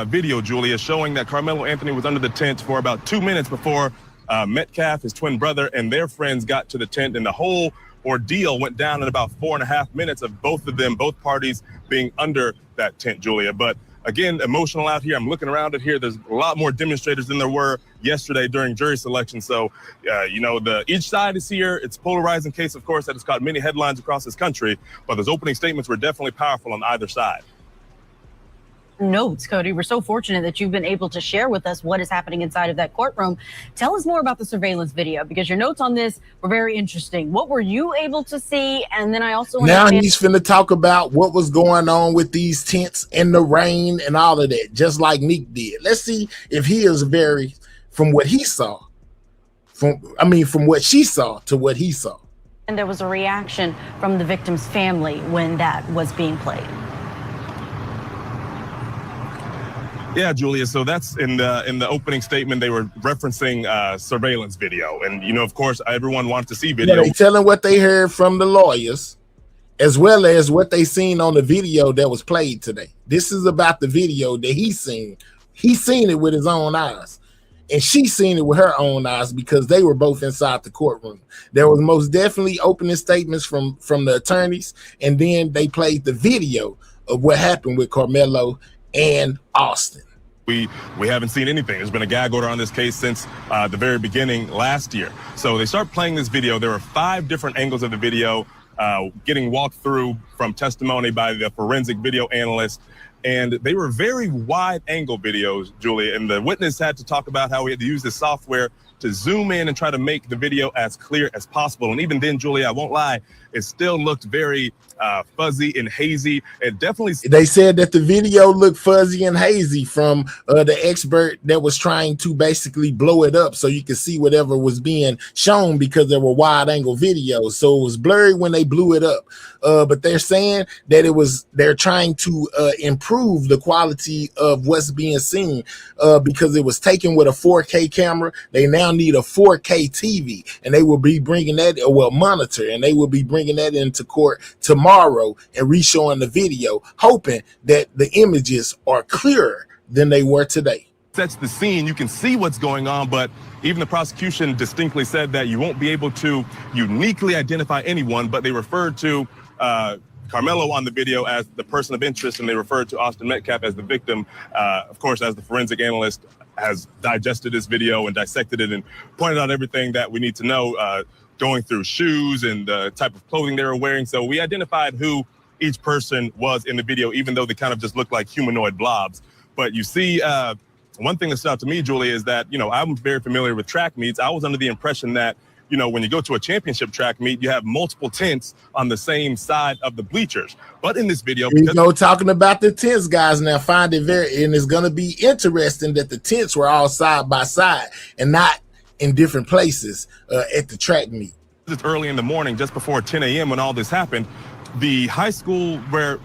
video, Julia, showing that Carmelo Anthony was under the tent for about 2 minutes before Metcalf, his twin brother, and their friends got to the tent, and the whole ordeal went down in about 4.5 minutes of both parties being under that tent, Julia. But again, emotional out here. I'm looking around it here. There's a lot more demonstrators than there were yesterday during jury selection. So, each side is here. It's a polarizing case, of course, that has caught many headlines across this country. But those opening statements were definitely powerful on either side. Notes, Cody. We're so fortunate that you've been able to share with us what is happening inside of that courtroom. Tell us more about the surveillance video, because your notes on this were very interesting. What were you able to see? And then I also he's finna talk about what was going on with these tents and the rain and all of that, just like Neek did. Let's see if he is very from what he saw, from what she saw to what he saw. And there was a reaction from the victim's family when that was being played. Yeah, Julia. So that's in the opening statement. They were referencing surveillance video, and of course, everyone wants to see video. Yeah, they telling what they heard from the lawyers, as well as what they seen on the video that was played today. This is about the video that he seen. He seen it with his own eyes, and she seen it with her own eyes, because they were both inside the courtroom. There was most definitely opening statements from the attorneys, and then they played the video of what happened with Carmelo and Austin. We haven't seen anything. There's been a gag order on this case since the very beginning last year. So they start playing this video. There were 5 different angles of the video getting walked through from testimony by the forensic video analyst. And they were very wide angle videos, Julia. And the witness had to talk about how he had to use this software to zoom in and try to make the video as clear as possible. And even then, Julia, I won't lie, it still looked very fuzzy and hazy. It definitely. They said that the video looked fuzzy and hazy from the expert that was trying to basically blow it up so you could see whatever was being shown, because there were wide angle videos. So it was blurry when they blew it up. But they're saying that they're trying to improve the quality of what's being seen because it was taken with a 4K camera. They now need a 4K TV, and they will be bringing that, monitor, and they will be bringing that into court tomorrow and re-showing the video, hoping that the images are clearer than they were today. sets the scene. You can see what's going on, but even the prosecution distinctly said that you won't be able to uniquely identify anyone, but they referred to Karmelo on the video as the person of interest, and they referred to Austin Metcalf as the victim. Of course, as the forensic analyst has digested this video and dissected it and pointed out everything that we need to know, going through shoes and the type of clothing they were wearing. So we identified who each person was in the video, even though they kind of just look like humanoid blobs. But you see, one thing that stood out to me, Julia, is that, I'm very familiar with track meets. I was under the impression that, when you go to a championship track meet, you have multiple tents on the same side of the bleachers. But in this video, talking about the tents, guys, now find it and it's going to be interesting that the tents were all side by side and not in different places at the track meet. It's early in the morning, just before 10 a.m. when all this happened. The high school where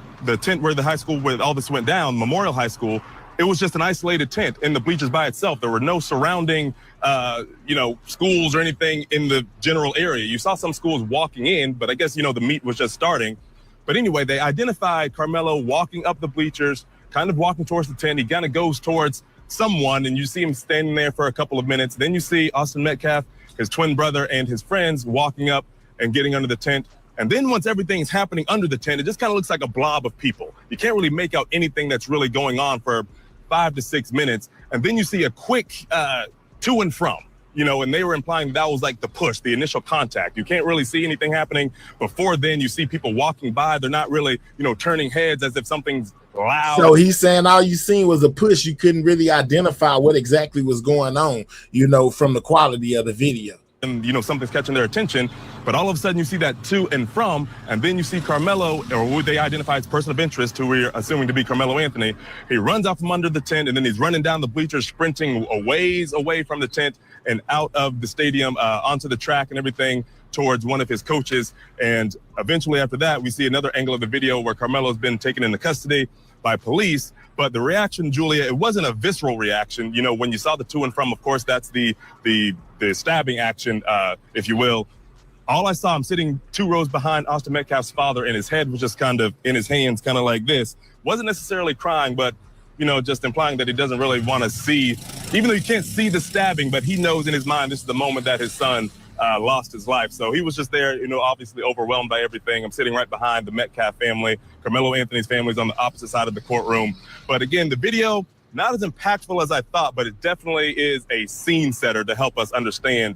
all this went down, Memorial High School, it was just an isolated tent in the bleachers by itself. There were no surrounding, schools or anything in the general area. You saw some schools walking in, but I guess, the meet was just starting. But anyway, they identified Karmelo walking up the bleachers, kind of walking towards the tent. He kind of goes towards someone, and you see him standing there for a couple of minutes. Then you see Austin Metcalf, his twin brother, and his friends walking up and getting under the tent. And then once everything's happening under the tent, it just kind of looks like a blob of people. You can't really make out anything that's really going on for 5 to 6 minutes. And then you see a quick to and from, and they were implying that was like the push, the initial contact. You can't really see anything happening. Before then, you see people walking by. They're not really, turning heads as if something's loud. So he's saying all you seen was a push. You couldn't really identify what exactly was going on, from the quality of the video. And, something's catching their attention, but all of a sudden you see that to and from, and then you see Karmelo, or who they identify as person of interest, who we're assuming to be Carmelo Anthony. He runs out from under the tent, and then he's running down the bleachers, sprinting a ways away from the tent and out of the stadium, onto the track and everything, towards one of his coaches. And eventually after that, we see another angle of the video where Carmelo's been taken into custody by police. But the reaction, Julia, it wasn't a visceral reaction. When you saw the to and from, of course, that's the stabbing action, if you will. All I saw him sitting 2 rows behind Austin Metcalf's father, and his head was just kind of in his hands, kind of like this. Wasn't necessarily crying, but, just implying that he doesn't really want to see, even though you can't see the stabbing, but he knows in his mind this is the moment that his son lost his life. So he was just there, obviously overwhelmed by everything. I'm sitting right behind the Metcalf family. Carmelo Anthony's family is on the opposite side of the courtroom. But again, the video, not as impactful as I thought, but it definitely is a scene setter to help us understand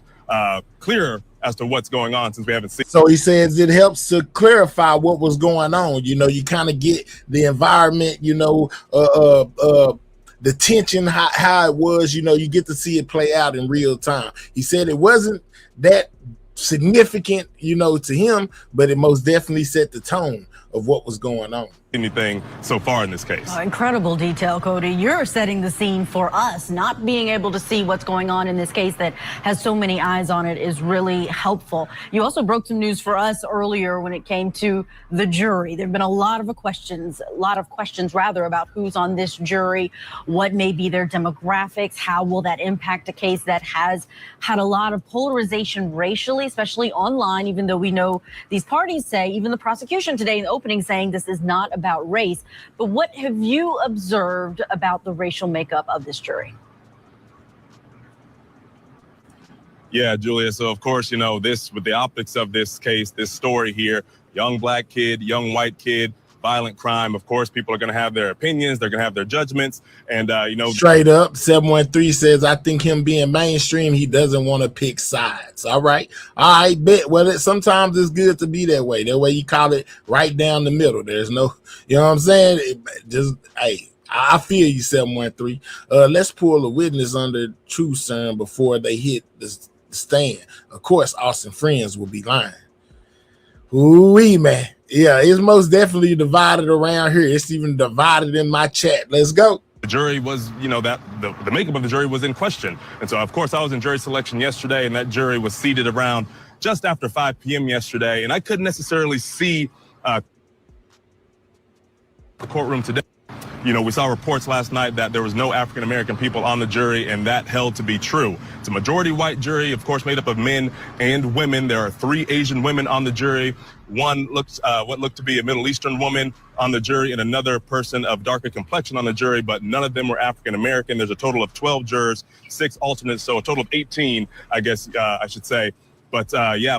clearer as to what's going on, since we haven't seen. So he says it helps to clarify what was going on. You kind of get the environment, the tension, how it was, you get to see it play out in real time. He said it wasn't that significant, to him, but it most definitely set the tone of what was going on. Anything so far in this case. Incredible detail, Cody. You're setting the scene for us. Not being able to see what's going on in this case that has so many eyes on it is really helpful. You also broke some news for us earlier when it came to the jury. There have been a lot of questions about who's on this jury, what may be their demographics, how will that impact a case that has had a lot of polarization racially, especially online, even though we know these parties say, even the prosecution today in the opening saying this is not about race. But what have you observed about the racial makeup of this jury? Yeah, Julia. So of course, this, with the optics of this case, this story here, young black kid, young white kid, violent crime. Of course, people are going to have their opinions. They're going to have their judgments. And, straight up, 713 says, I think him being mainstream, he doesn't want to pick sides. All right, bet. Well, sometimes it's good to be that way. That way you call it right down the middle. There's no, you know what I'm saying? I feel you, 713. Let's pull a witness under true concern before they hit the stand. Of course, Austin friends will be lying. Ooh-wee, man. Yeah, it's most definitely divided around here. It's even divided in my chat. Let's go. The jury was, that the makeup of the jury was in question. And so, of course, I was in jury selection yesterday, and that jury was seated around just after 5 p.m. yesterday. And I couldn't necessarily see the courtroom today. we saw reports last night that there was no African-American people on the jury, and that held to be true. It's a majority white jury, of course, made up of men and women. There are 3 Asian women on the jury. One looked what looked to be a Middle Eastern woman on the jury, and another person of darker complexion on the jury, but none of them were African-American. There's a total of 12 jurors, 6 alternates, so a total of 18, I guess I should say. But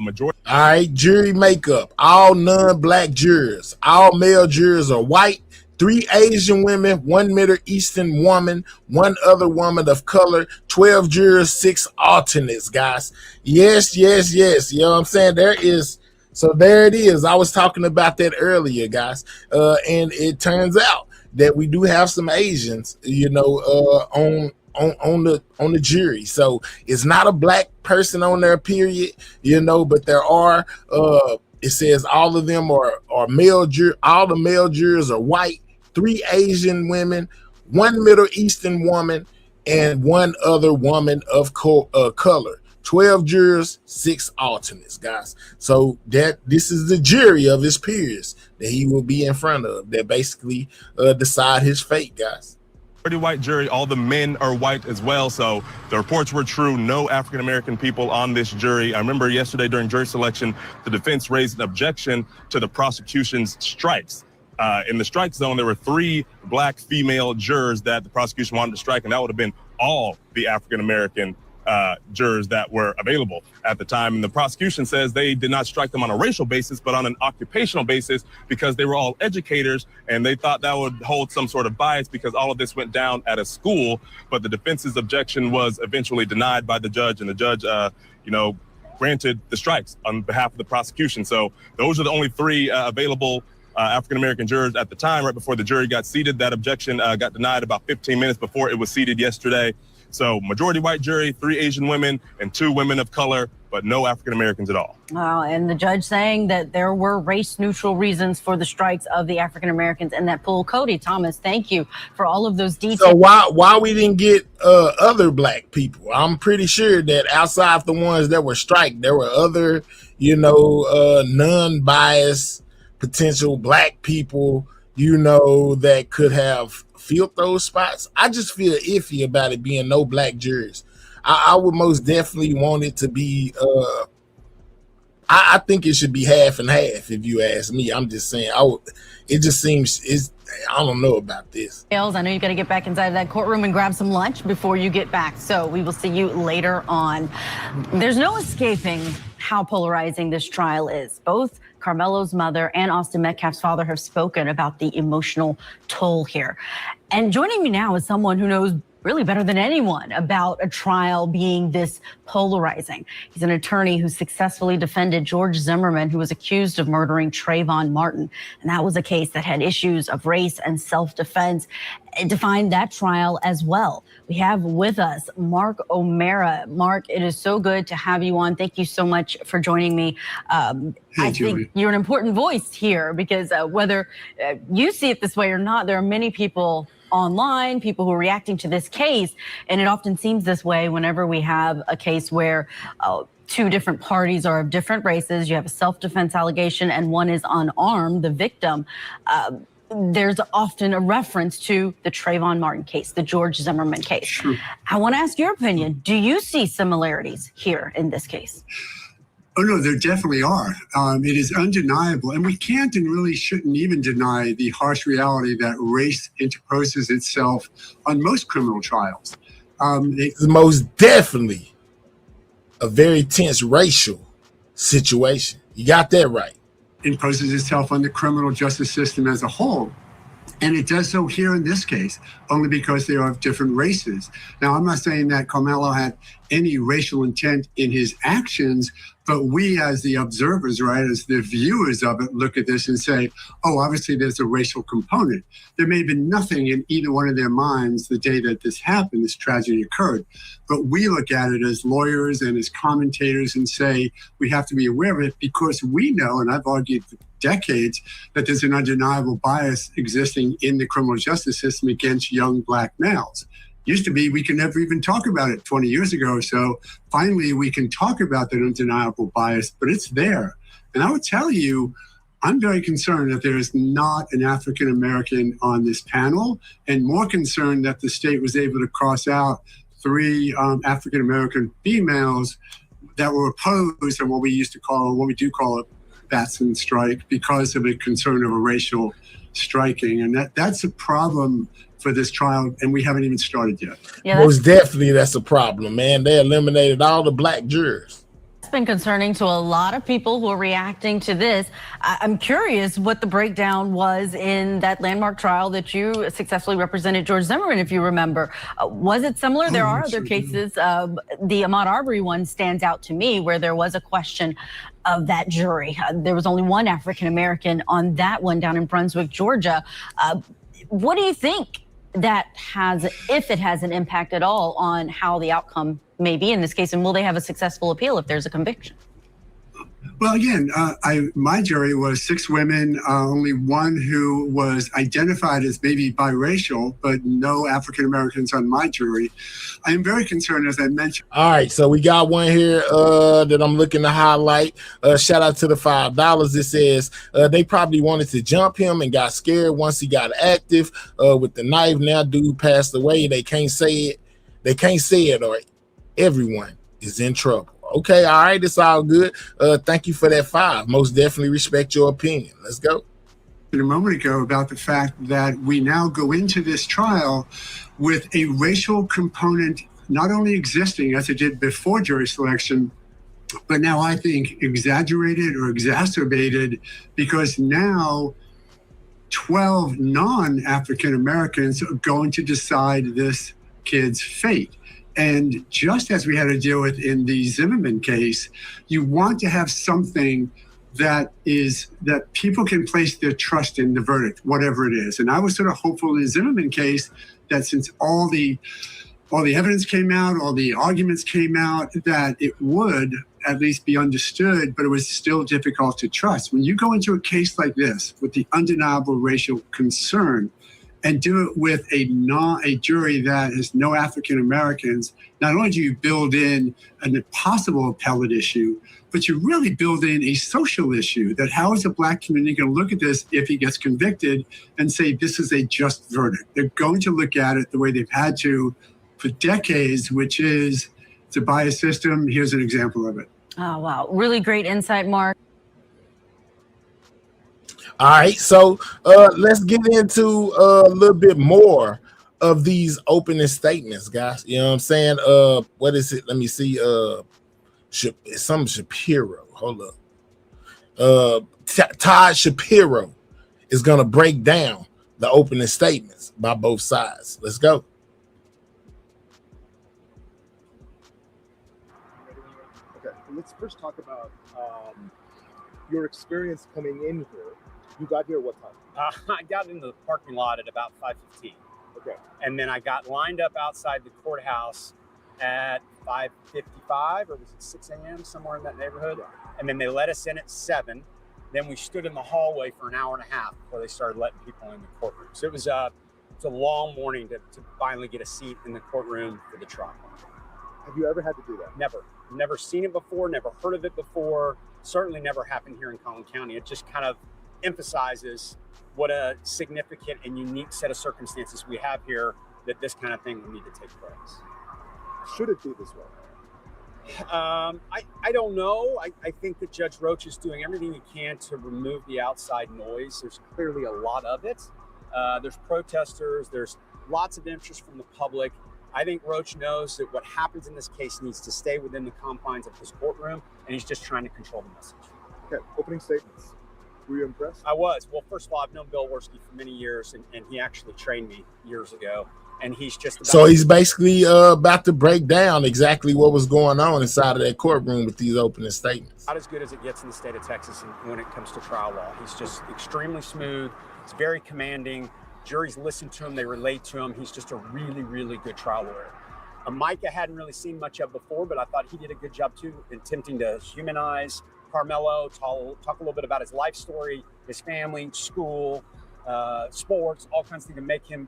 majority. All right, jury makeup. All non-black jurors. All male jurors are white. 3 Asian women, 1 Middle Eastern woman, 1 other woman of color, 12 jurors, 6 alternates, guys. Yes. You know what I'm saying? There it is. I was talking about that earlier, guys. And it turns out that we do have some Asians, on the jury. So it's not a black person on there, period, but there are, it says all of them are male jurors. All the male jurors are white, 3 Asian women, 1 Middle Eastern woman, and 1 other woman of color. 12 jurors, 6 alternates, guys. So this is the jury of his peers that he will be in front of that basically decide his fate, guys. Pretty white jury, all the men are white as well, so the reports were true. No African-American people on this jury. I remember yesterday during jury selection, the defense raised an objection to the prosecution's strikes. In the strike zone, there were 3 black female jurors that the prosecution wanted to strike, and that would have been all the African-American jurors that were available at the time. And the prosecution says they did not strike them on a racial basis, but on an occupational basis, because they were all educators, and they thought that would hold some sort of bias because all of this went down at a school. But the defense's objection was eventually denied by the judge, and the judge, granted the strikes on behalf of the prosecution. So those are the only 3 available African-American jurors at the time, right before the jury got seated. That objection got denied about 15 minutes before it was seated yesterday. So majority white jury, 3 Asian women, and 2 women of color, but no African-Americans at all. And the judge saying that there were race-neutral reasons for the strikes of the African-Americans in that pool. Cody, Thomas, thank you for all of those details. So why we didn't get other black people? I'm pretty sure that outside the ones that were striked, there were other, non-biased potential black people, that could have filled those spots. I just feel iffy about it being no black jurors. I would most definitely want it to be, I think it should be half and half, if you ask me. I'm just saying, it just seems, I don't know about this. I know you've got to get back inside that courtroom and grab some lunch before you get back. So we will see you later on. There's no escaping how polarizing this trial is. Both Carmelo's mother and Austin Metcalf's father have spoken about the emotional toll here. And joining me now is someone who knows really better than anyone about a trial being this polarizing. He's an attorney who successfully defended George Zimmerman, who was accused of murdering Trayvon Martin. And that was a case that had issues of race and self-defense. It defined that trial as well. We have with us Mark O'Mara. Mark, it is so good to have you on. Thank you so much for joining me. I think you're an important voice here because whether you see it this way or not, there are many people online, people who are reacting to this case, and it often seems this way whenever we have a case where 2 different parties are of different races. You have a self-defense allegation and one is unarmed, the victim. There's often a reference to the Trayvon Martin case, the George Zimmerman case. Sure. I want to ask your opinion. Do you see similarities here in this case? Oh, no, there definitely are. It is undeniable. And we can't and really shouldn't even deny the harsh reality that race interposes itself on most criminal trials. It's most definitely a very tense racial situation. You got that right. Imposes itself on the criminal justice system as a whole. And it does so here in this case, only because they are of different races. Now, I'm not saying that Carmelo had any racial intent in his actions, but we as the observers, right, as the viewers of it, look at this and say, oh, obviously there's a racial component. There may have been nothing in either one of their minds the day that this happened, this tragedy occurred. But we look at it as lawyers and as commentators and say, we have to be aware of it because we know, and I've argued for decades, that there's an undeniable bias existing in the criminal justice system against young black males. Used to be we could never even talk about it 20 years ago or so. Finally, we can talk about that undeniable bias, but it's there. And I would tell you, I'm very concerned that there is not an African American on this panel, and more concerned that the state was able to cross out 3 African American females that were opposed to what we do call a Batson strike because of a concern of a racial striking. And that's a problem for this trial, and we haven't even started yet. Yeah, Most definitely that's a problem, man. They eliminated all the black jurors. It's been concerning to a lot of people who are reacting to this. I'm curious what the breakdown was in that landmark trial that you successfully represented George Zimmerman, if you remember. Was it similar? There are other cases. The Ahmaud Arbery one stands out to me, where there was a question of that jury. There was only one African American on that one down in Brunswick, Georgia. What do you think that has, if it has an impact at all on how the outcome may be in this case, and will they have a successful appeal if there's a conviction? Well, again, my jury was 6 women, only one who was identified as maybe biracial, but no African Americans on my jury. I am very concerned, as I mentioned. All right, so we got one here that I'm looking to highlight. Shout out to the $5. It says they probably wanted to jump him and got scared once he got active with the knife. Now dude passed away. They can't say it. They can't say it, or everyone is in trouble. Okay, all right, it's all good. Thank you for that 5. Most definitely respect your opinion. Let's go. A moment ago about the fact that we now go into this trial with a racial component not only existing as it did before jury selection, but now I think exaggerated or exacerbated, because now 12 non-African Americans are going to decide this kid's fate. And just as we had to deal with in the Zimmerman case, you want to have something that people can place their trust in the verdict, whatever it is. And I was sort of hopeful in the Zimmerman case that since all the evidence came out, all the arguments came out, that it would at least be understood, but it was still difficult to trust. When you go into a case like this with the undeniable racial concern, and do it with a jury that has no African Americans, not only do you build in an possible appellate issue, but you really build in a social issue, that how is the Black community going to look at this if he gets convicted and say this is a just verdict? They're going to look at it the way they've had to for decades, which is it's a biased system. Here's an example of it. Oh, wow. Really great insight, Mark. All right, so let's get into a little bit more of these opening statements, guys. You know what I'm saying? What is it? Let me see. Some Shapiro. Hold up. Todd Shapiro is gonna break down the opening statements by both sides. Let's go. Okay, let's first talk about your experience coming in here. You got here what time? I got into the parking lot at about 5:15. Okay. And then I got lined up outside the courthouse at 5:55, or was it 6 a.m., somewhere in that neighborhood? Yeah. And then they let us in at 7. Then we stood in the hallway for an hour and a half before they started letting people in the courtroom. So it was a long morning to finally get a seat in the courtroom for the trial. Have you ever had to do that? Never seen it before, never heard of it before. Certainly never happened here in Collin County. It just kind of emphasizes what a significant and unique set of circumstances we have here, that this kind of thing will need to take place. Should it be this way? I don't know. I think that Judge Roach is doing everything he can to remove the outside noise. There's clearly a lot of it. There's protesters. There's lots of interest from the public. I think Roach knows that what happens in this case needs to stay within the confines of his courtroom, and he's just trying to control the message. Okay, opening statements. Were you impressed? I was. Well, first of all, I've known Bill Worski for many years, and he actually trained me years ago. And he's just so he's basically about to break down exactly what was going on inside of that courtroom with these opening statements. Not as good as it gets in the state of Texas when it comes to trial law. He's just extremely smooth. He's very commanding. Juries listen to him. They relate to him. He's just a really, really good trial lawyer. Micah hadn't really seen much of before, but I thought he did a good job too, attempting to humanize Karmelo, talk a little bit about his life story, his family, school, sports, all kinds of things to make him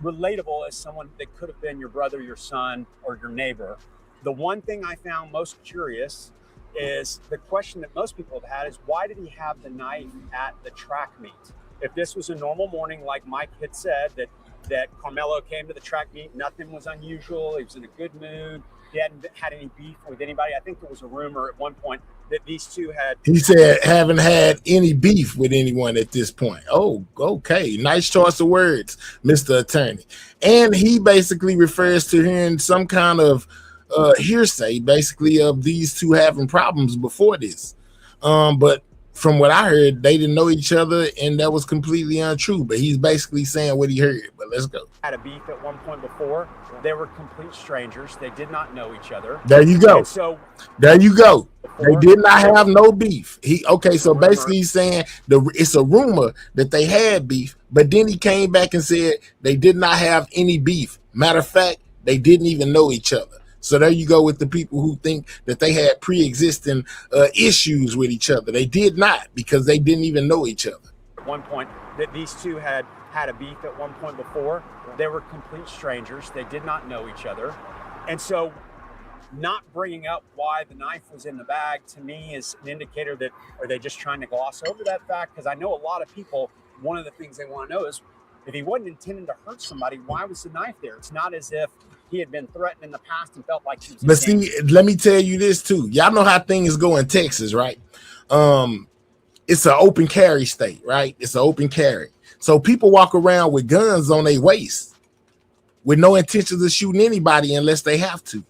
relatable as someone that could have been your brother, your son, or your neighbor. The one thing I found most curious is the question that most people have had is, why did he have the knife at the track meet? If this was a normal morning, like Mike had said, that Karmelo came to the track meet, nothing was unusual, he was in a good mood, he hadn't had any beef with anybody. I think there was a rumor at one point that these two had... He said, haven't had any beef with anyone at this point. Oh, okay. Nice choice of words, Mr. Attorney. And he basically refers to hearing some kind of hearsay, basically, of these two having problems before this. But from what I heard, they didn't know each other, and that was completely untrue. But he's basically saying what he heard. But let's go. Had a beef at one point before. They were complete strangers. They did not know each other. There you go. And so there you go. They did not have no beef. So basically he's saying it's a rumor that they had beef, but then he came back and said they did not have any beef. Matter of fact, they didn't even know each other. So there you go with the people who think that they had pre-existing issues with each other. They did not, because they didn't even know each other. At one point that these two had a beef at one point before. They were complete strangers. They did not know each other. And so not bringing up why the knife was in the bag to me is an indicator that, are they just trying to gloss over that fact? Because I know a lot of people, one of the things they want to know is, if he wasn't intending to hurt somebody, why was the knife there? It's not as if he had been threatened in the past and felt like he was... But see, let me tell you this too. Y'all know how things go in Texas, right? It's an open carry state, right? It's an open carry. So people walk around with guns on their waist with no intentions of shooting anybody unless they have to.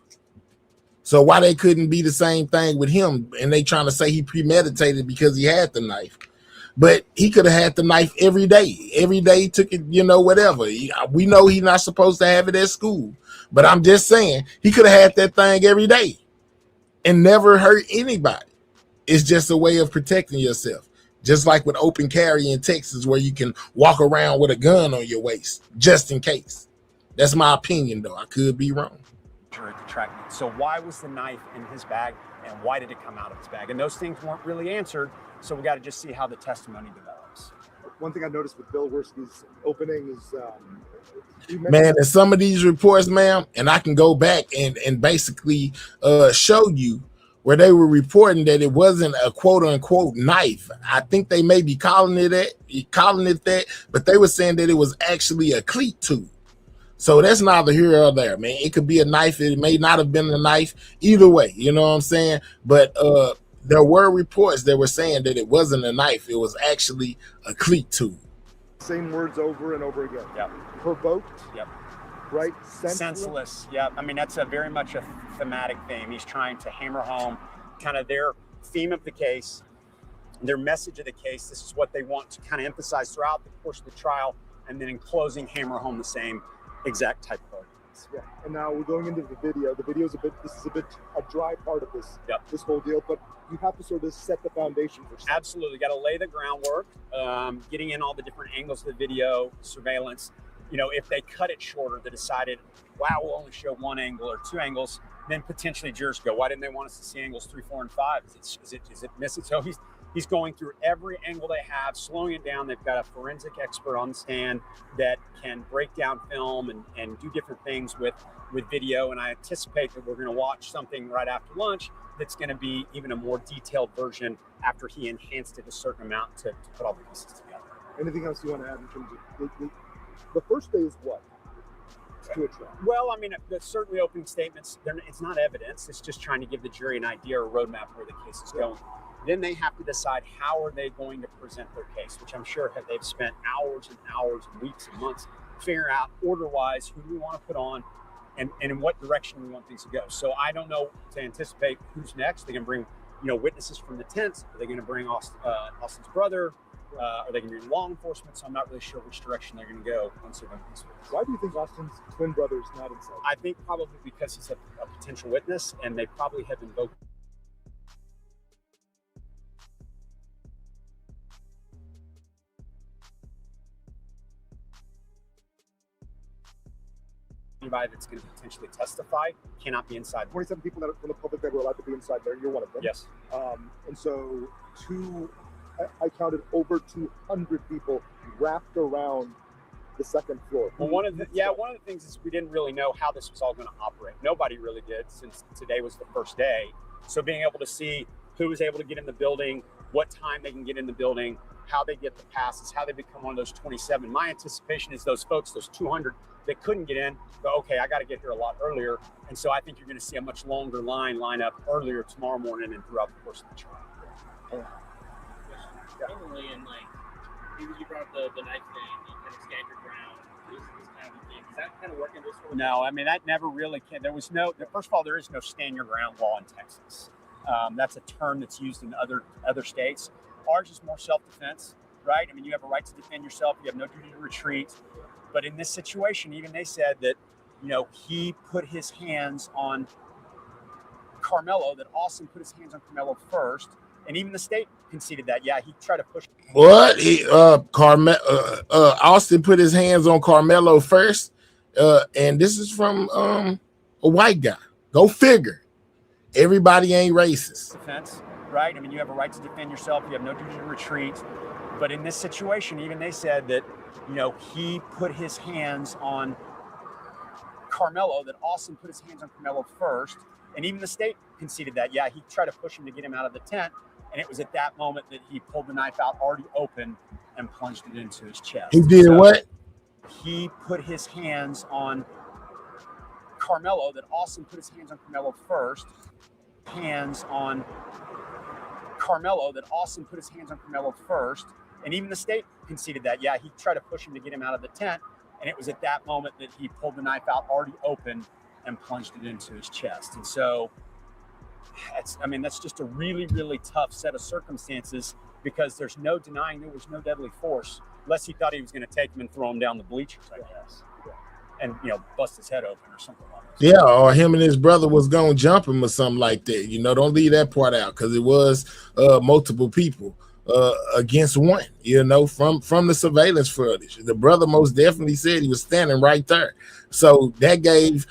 So why they couldn't be the same thing with him, and they trying to say he premeditated because he had the knife. But he could have had the knife every day. Every day he took it, whatever. We know he's not supposed to have it at school. But I'm just saying, he could have had that thing every day and never hurt anybody. It's just a way of protecting yourself. Just like with open carry in Texas, where you can walk around with a gun on your waist, just in case. That's my opinion, though. I could be wrong. At the track meet. So why was the knife in his bag, and why did it come out of his bag? And those things weren't really answered. So we got to just see how the testimony develops. One thing I noticed with Bill Worski's opening is, man, in some of these reports, ma'am, and I can go back and basically show you where they were reporting that it wasn't a quote unquote knife. I think they may be calling it that, but they were saying that it was actually a cleat tool. So that's neither here or there, man. It could be a knife. It may not have been a knife. Either way, you know what I'm saying? But there were reports that were saying that it wasn't a knife. It was actually a cleat tool. Same words over and over again. Yep. Provoked. Yep. Right? Senseless. Yeah. I mean, that's very much a thematic theme. He's trying to hammer home kind of their theme of the case, their message of the case. This is what they want to kind of emphasize throughout the course of the trial, and then in closing, hammer home the same exact type of arguments. Yeah. And now we're going into the video. The video is a dry part of this whole deal, but you have to sort of set the foundation for something. Absolutely. Got to lay the groundwork, getting in all the different angles of the video, surveillance. If they cut it shorter, they decided, wow, we'll only show one angle or two angles, then potentially jurors go, why didn't they want us to see angles 3, 4, and 5? Is it missing? So he's going through every angle they have, slowing it down. They've got a forensic expert on the stand that can break down film and do different things with video. And I anticipate that we're going to watch something right after lunch that's going to be even a more detailed version after he enhanced it a certain amount to put all the pieces together. Anything else you want to add in terms of the first day is what? To a trial. Well, I mean, there's certainly opening statements. It's not evidence. It's just trying to give the jury an idea or a roadmap where the case is going. Then they have to decide how are they going to present their case, which I'm sure they've spent hours and hours and weeks and months figuring out order-wise who we want to put on and in what direction we want things to go. So I don't know to anticipate who's next. They're going to bring witnesses from the tents. Are they going to bring Austin's brother? Are they going to bring law enforcement? So I'm not really sure which direction they're going to go once they're done with this. Why do you think Austin's twin brother is not inside? I think probably because he's a potential witness, and they probably have invoked anybody that's going to potentially testify cannot be inside. 27 people that are from the public that were allowed to be inside there. You're one of them. Yes. And so I counted over 200 people wrapped around the second floor. Well, one of the things is we didn't really know how this was all going to operate. Nobody really did, since today was the first day. So being able to see who was able to get in the building, what time they can get in the building, how they get the passes, how they become one of those 27. My anticipation is those folks, those 200 that couldn't get in, go, okay, I got to get here a lot earlier. And so I think you're going to see a much longer line up earlier tomorrow morning and throughout the course of the trial. Normally, and like, you brought up the knife thing, you kind of stand your ground, this kind of thing. Does that kind of work in this one? No, I mean, that never really can. There was no, first of all, there is no stand your ground law in Texas. That's a term that's used in other states. Ours is more self-defense, right? I mean, you have a right to defend yourself. You have no duty to retreat. But in this situation, even they said that, you know, he put his hands on Carmelo, that Austin put his hands on Carmelo first. And even the state conceded that. Yeah, he tried to push. What? Austin put his hands on Carmelo first. And this is from a white guy. Go figure. Everybody ain't racist. Defense, right? I mean, you have a right to defend yourself. You have no duty to retreat. But in this situation, even they said that, you know, he put his hands on Carmelo, that Austin put his hands on Carmelo first. And even the state conceded that. Yeah, he tried to push him to get him out of the tent. And it was at that moment that he pulled the knife out, already open, and plunged it into his chest. He did what? He put his hands on Carmelo, that Austin put his hands on Carmelo first. Hands on Carmelo, that Austin put his hands on Carmelo first. And even the state conceded that. Yeah, he tried to push him to get him out of the tent. And it was at that moment that he pulled the knife out, already open, and plunged it into his chest. And so, that's just a really, really tough set of circumstances, because there's no denying there was no deadly force, unless he thought he was going to take him and throw him down the bleachers, I guess, and, you know, bust his head open or something like that. Yeah, or him and his brother was going to jump him or something like that. You know, don't leave that part out, because it was multiple people against one, you know, from the surveillance footage. The brother most definitely said he was standing right there. So that gave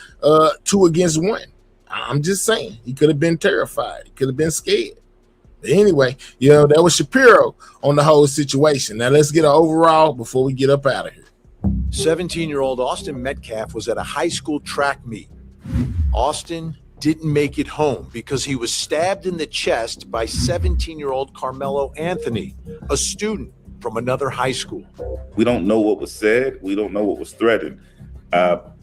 2 against 1. I'm just saying, he could have been terrified. He could have been scared. But anyway, you know, that was Shapiro on the whole situation. Now let's get an overall before we get up out of here. 17-year-old Austin Metcalf was at a high school track meet. Austin didn't make it home because he was stabbed in the chest by 17-year-old Carmelo Anthony, a student from another high school. We don't know what was said. We don't know what was threatened. But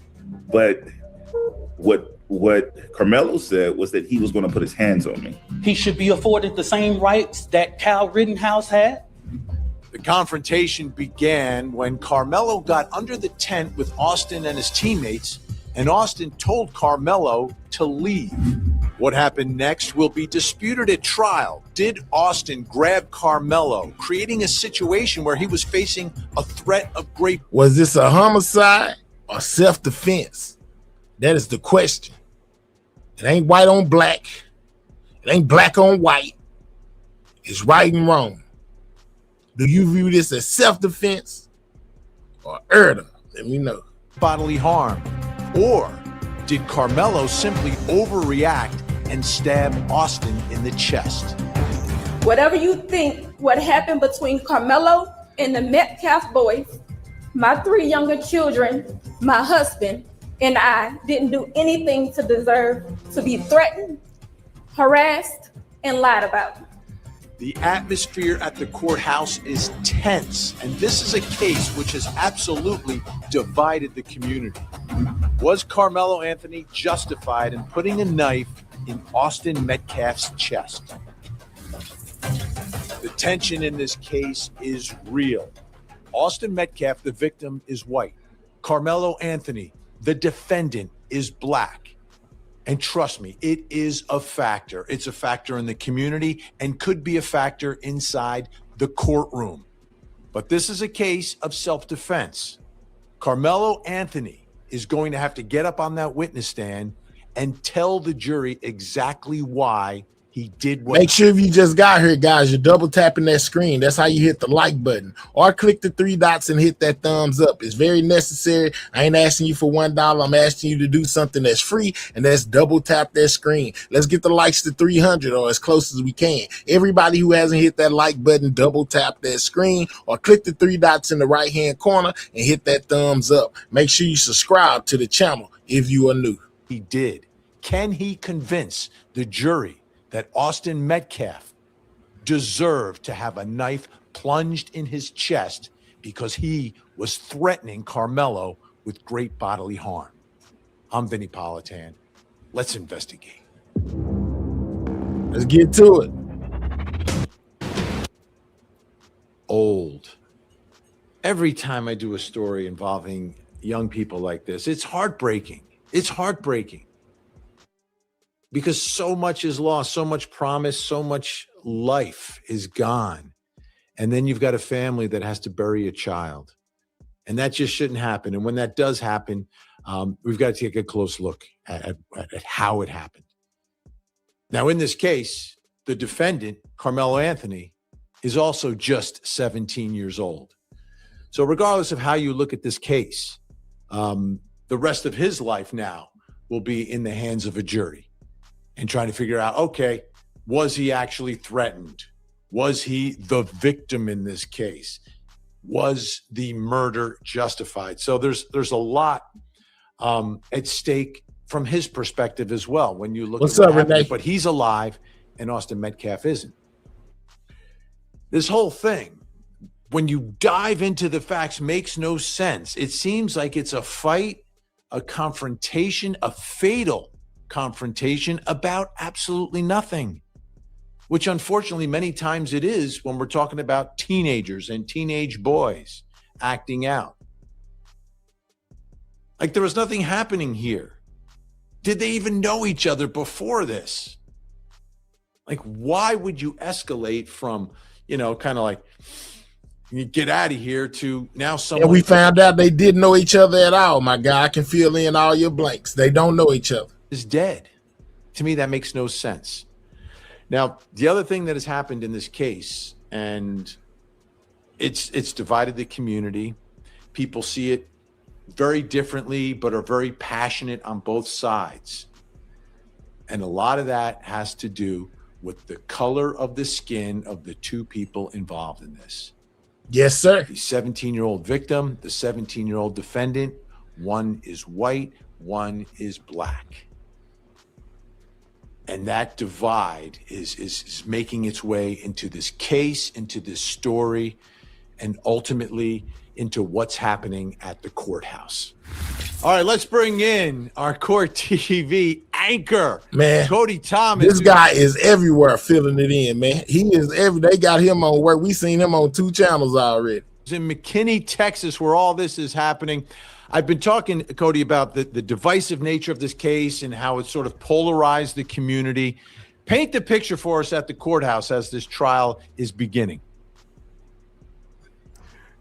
what Carmelo said was that he was going to put his hands on me. He should be afforded the same rights that Kyle Rittenhouse had. The confrontation began when Carmelo got under the tent with Austin and his teammates, and Austin told Carmelo to leave. What happened next will be disputed at trial. Did Austin grab Carmelo, creating a situation where he was facing a threat of great... Was this a homicide or self-defense? That is the question. It ain't white on black. It ain't black on white. It's right and wrong. Do you view this as self-defense or murder? Let me know. Bodily harm. Or did Carmelo simply overreact and stab Austin in the chest? Whatever you think what happened between Carmelo and the Metcalf boys, my 3 younger children, my husband, and I didn't do anything to deserve to be threatened, harassed, and lied about. The atmosphere at the courthouse is tense, and this is a case which has absolutely divided the community. Was Carmelo Anthony justified in putting a knife in Austin Metcalf's chest? The tension in this case is real. Austin Metcalf, the victim, is white. Carmelo Anthony, the defendant, is black. And trust me, it is a factor. It's a factor in the community and could be a factor inside the courtroom. But this is a case of self-defense. Carmelo Anthony is going to have to get up on that witness stand and tell the jury exactly why he did what. Make sure if you just got here, guys, you're double tapping that screen. That's how you hit the like button, or click the 3 dots and hit that thumbs up. It's very necessary. I ain't asking you for $1. I'm asking you to do something that's free, and that's double tap that screen. Let's get the likes to 300 or as close as we can. Everybody who hasn't hit that like button, double tap that screen or click the 3 dots in the right hand corner and hit that thumbs up. Make sure you subscribe to the channel if you are new. He did. Can he convince the jury that Austin Metcalf deserved to have a knife plunged in his chest because he was threatening Karmelo with great bodily harm. I'm Vinny Politan. Let's investigate. Let's get to it. Old. Every time I do a story involving young people like this, it's heartbreaking. It's heartbreaking because so much is lost, so much promise, so much life is gone. And then you've got a family that has to bury a child. And that just shouldn't happen. And when that does happen, we've got to take a close look at how it happened. Now, in this case, the defendant, Karmelo Anthony, is also just 17 years old. So regardless of how you look at this case, the rest of his life now will be in the hands of a jury and trying to figure out, okay, was he actually threatened? Was he the victim in this case? Was the murder justified? So there's a lot at stake from his perspective as well. When you look What's at what up, happened, Renee? but he's alive and Austin Metcalf isn't. This whole thing, when you dive into the facts, makes no sense. It seems like it's a fight, a confrontation, a fatal confrontation about absolutely nothing, which unfortunately many times it is when we're talking about teenagers and teenage boys acting out. Like there was nothing happening here. Did they even know each other before this? Like, why would you escalate from, kind of like, you get out of here to now someone. And we found out they didn't know each other at all, my guy. I can fill in all your blanks. They don't know each other. Is dead. To me, that makes no sense. Now, the other thing that has happened in this case, and it's divided the community. People see it very differently, but are very passionate on both sides. And a lot of that has to do with the color of the skin of the two people involved in this. Yes, sir. The 17-year-old victim, the 17-year-old defendant, one is white, one is black. And that divide is making its way into this case, into this story, and ultimately into what's happening at the courthouse. All right, let's bring in our Court TV anchor, man, Cody Thomas. This guy is everywhere filling it in, man. He is they got him on work. We seen him on 2 channels already. In McKinney, Texas, where all this is happening. I've been talking, Cody, about the divisive nature of this case and how it sort of polarized the community. Paint the picture for us at the courthouse as this trial is beginning.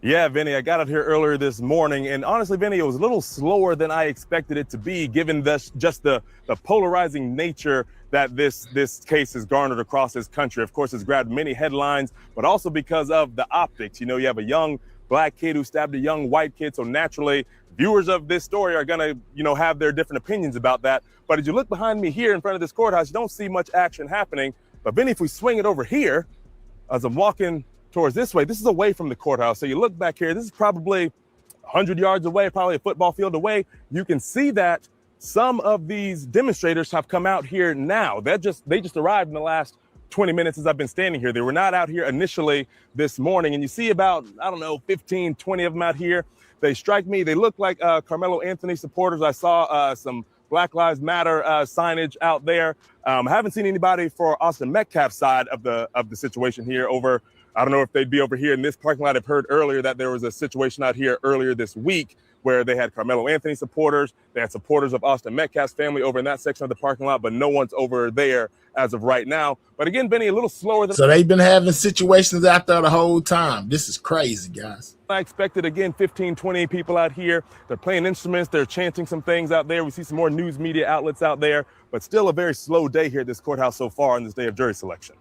Yeah, Vinny, I got out here earlier this morning, and honestly, Vinny, it was a little slower than I expected it to be, given just the polarizing nature that this case has garnered across this country. Of course, it's grabbed many headlines, but also because of the optics. You have a young black kid who stabbed a young white kid, so naturally, viewers of this story are going to, have their different opinions about that. But as you look behind me here in front of this courthouse, you don't see much action happening. But Vinny, if we swing it over here, as I'm walking towards this way, this is away from the courthouse. So you look back here, this is probably 100 yards away, probably a football field away. You can see that some of these demonstrators have come out here now. They just arrived in the last 20 minutes as I've been standing here. They were not out here initially this morning. And you see about, 15, 20 of them out here. They strike me. They look like Karmelo Anthony supporters. I saw some Black Lives Matter signage out there. I haven't seen anybody for Austin Metcalf's side of the situation here over. I don't know if they'd be over here in this parking lot. I've heard earlier that there was a situation out here earlier this week where they had Karmelo Anthony supporters. They had supporters of Austin Metcalf's family over in that section of the parking lot, but no one's over there as of right now. But again, Benny, a little slower than. So they've been having situations out there the whole time. This is crazy, guys. I expected, again, 15, 20 people out here. They're playing instruments. They're chanting some things out there. We see some more news media outlets out there, but still a very slow day here at this courthouse so far on this day of jury selection.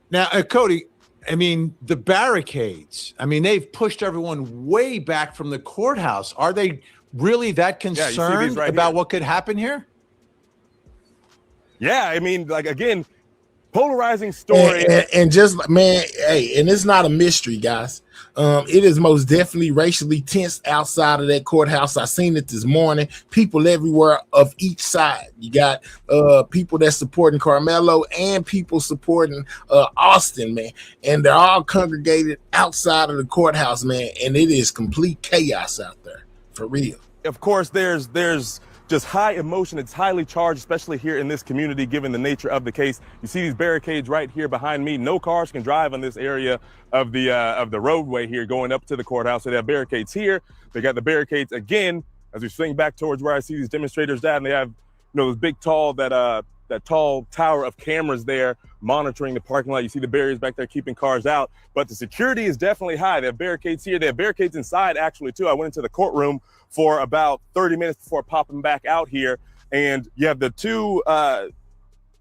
Now, Cody, the barricades, they've pushed everyone way back from the courthouse. Are they really that concerned about what could happen here? Yeah, again, polarizing story. And just, man, hey, and it's not a mystery, guys. It is most definitely racially tense outside of that courthouse. I seen it this morning. People everywhere of each side. You got people that supporting Carmelo and people supporting Austin, man. And they're all congregated outside of the courthouse, man. And it is complete chaos out there, for real. Of course, there's just high emotion. It's highly charged, especially here in this community, given the nature of the case. You see these barricades right here behind me. No cars can drive on this area of the roadway here going up to the courthouse. So they have barricades here. They got the barricades again as we swing back towards where I see these demonstrators at, and they have, you know, this big tall that tall tower of cameras there monitoring the parking lot. You see the barriers back there keeping cars out, but the security is definitely high. They have barricades here. They have barricades inside actually too. I went into the courtroom for about 30 minutes before popping back out here, and you have the two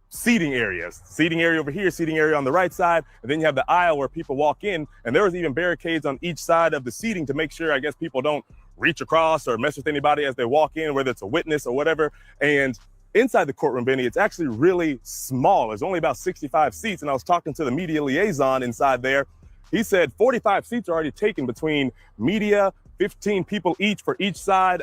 seating areas. Seating area over here, seating area on the right side, and then you have the aisle where people walk in, and there was even barricades on each side of the seating to make sure, I guess, people don't reach across or mess with anybody as they walk in, whether it's a witness or whatever. And inside the courtroom, Benny, it's actually really small. There's only about 65 seats, and I was talking to the media liaison inside there. He said 45 seats are already taken between media, 15 people each for each side,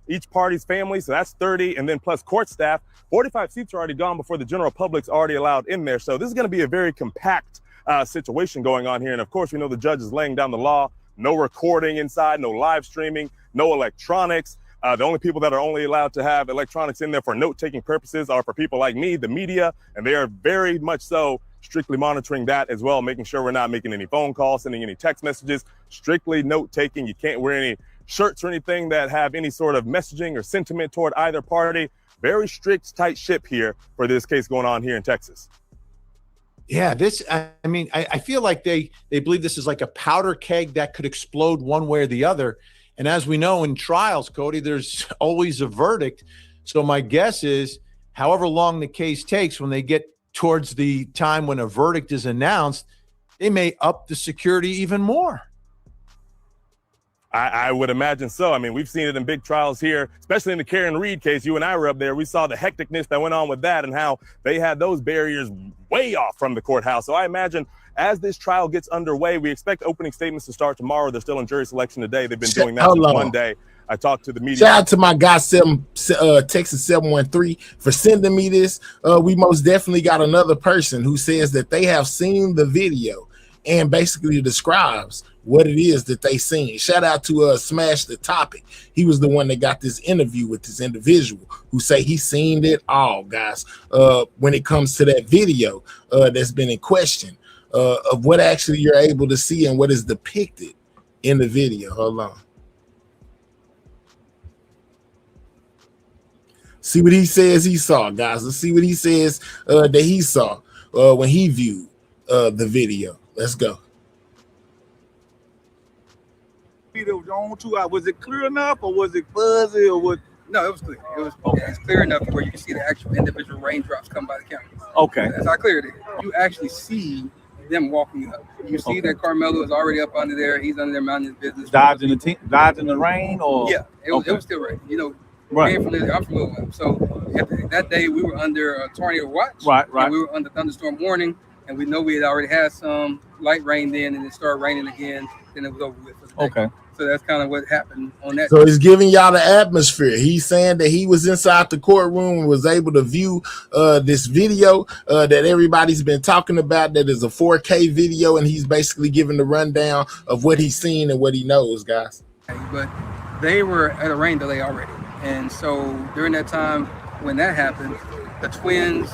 each party's family, so that's 30, and then plus court staff. 45 seats are already gone before the general public's already allowed in there. So this is going to be a very compact situation going on here. And of course, we know the judge is laying down the law. No recording inside, no live streaming, no electronics. The only people that are only allowed to have electronics in there for note-taking purposes are for people like me, the media, and they are very much so strictly monitoring that as well, making sure we're not making any phone calls, sending any text messages, strictly note-taking. You can't wear any shirts or anything that have any sort of messaging or sentiment toward either party. Very strict, tight ship here for this case going on here in Texas. Yeah, I feel like they believe this is like a powder keg that could explode one way or the other. And as we know in trials, Cody, there's always a verdict. So my guess is however long the case takes, when they get towards the time when a verdict is announced, they may up the security even more. I would imagine so. I mean, we've seen it in big trials here, especially in the Karen Reed case. You and I were up there. We saw the hecticness that went on with that and how they had those barriers way off from the courthouse. So I imagine as this trial gets underway, we expect opening statements to start tomorrow. They're still in jury selection today. They've been doing that since Monday. I talked to the media. Shout out to my guy, Texas 713, for sending me this. We most definitely got another person who says that they have seen the video and basically describes what it is that they seen. Shout out to Smash the Topic. He was the one that got this interview with this individual who say he seen it all, guys. When it comes to that video that's been in question, of what actually you're able to see and what is depicted in the video. Hold on. See what he says he saw, guys. Let's see what he says that he saw when he viewed the video. Let's go. Was it clear enough, or was it fuzzy, or what? No, it was clear. It was okay. It's clear enough where you can see the actual individual raindrops come by the camera. Okay. That's how clear it is. You actually see them walking up. You see that Carmelo is already up under there. He's under there minding his business. Dodging the rain, or yeah, it was still rain. You know, right. I'm from Louisville, so that day we were under a tornado watch. Right. And we were under thunderstorm warning, and we know we had already had some light rain then, and it started raining again. Then it was over with for the day. Okay. So that's kind of what happened on that. So he's giving y'all the atmosphere. He's saying that he was inside the courtroom and was able to view this video that everybody's been talking about. That is a 4K video, and he's basically giving the rundown of what he's seen and what he knows, guys. But they were at a rain delay already. And so during that time when that happened, the twins,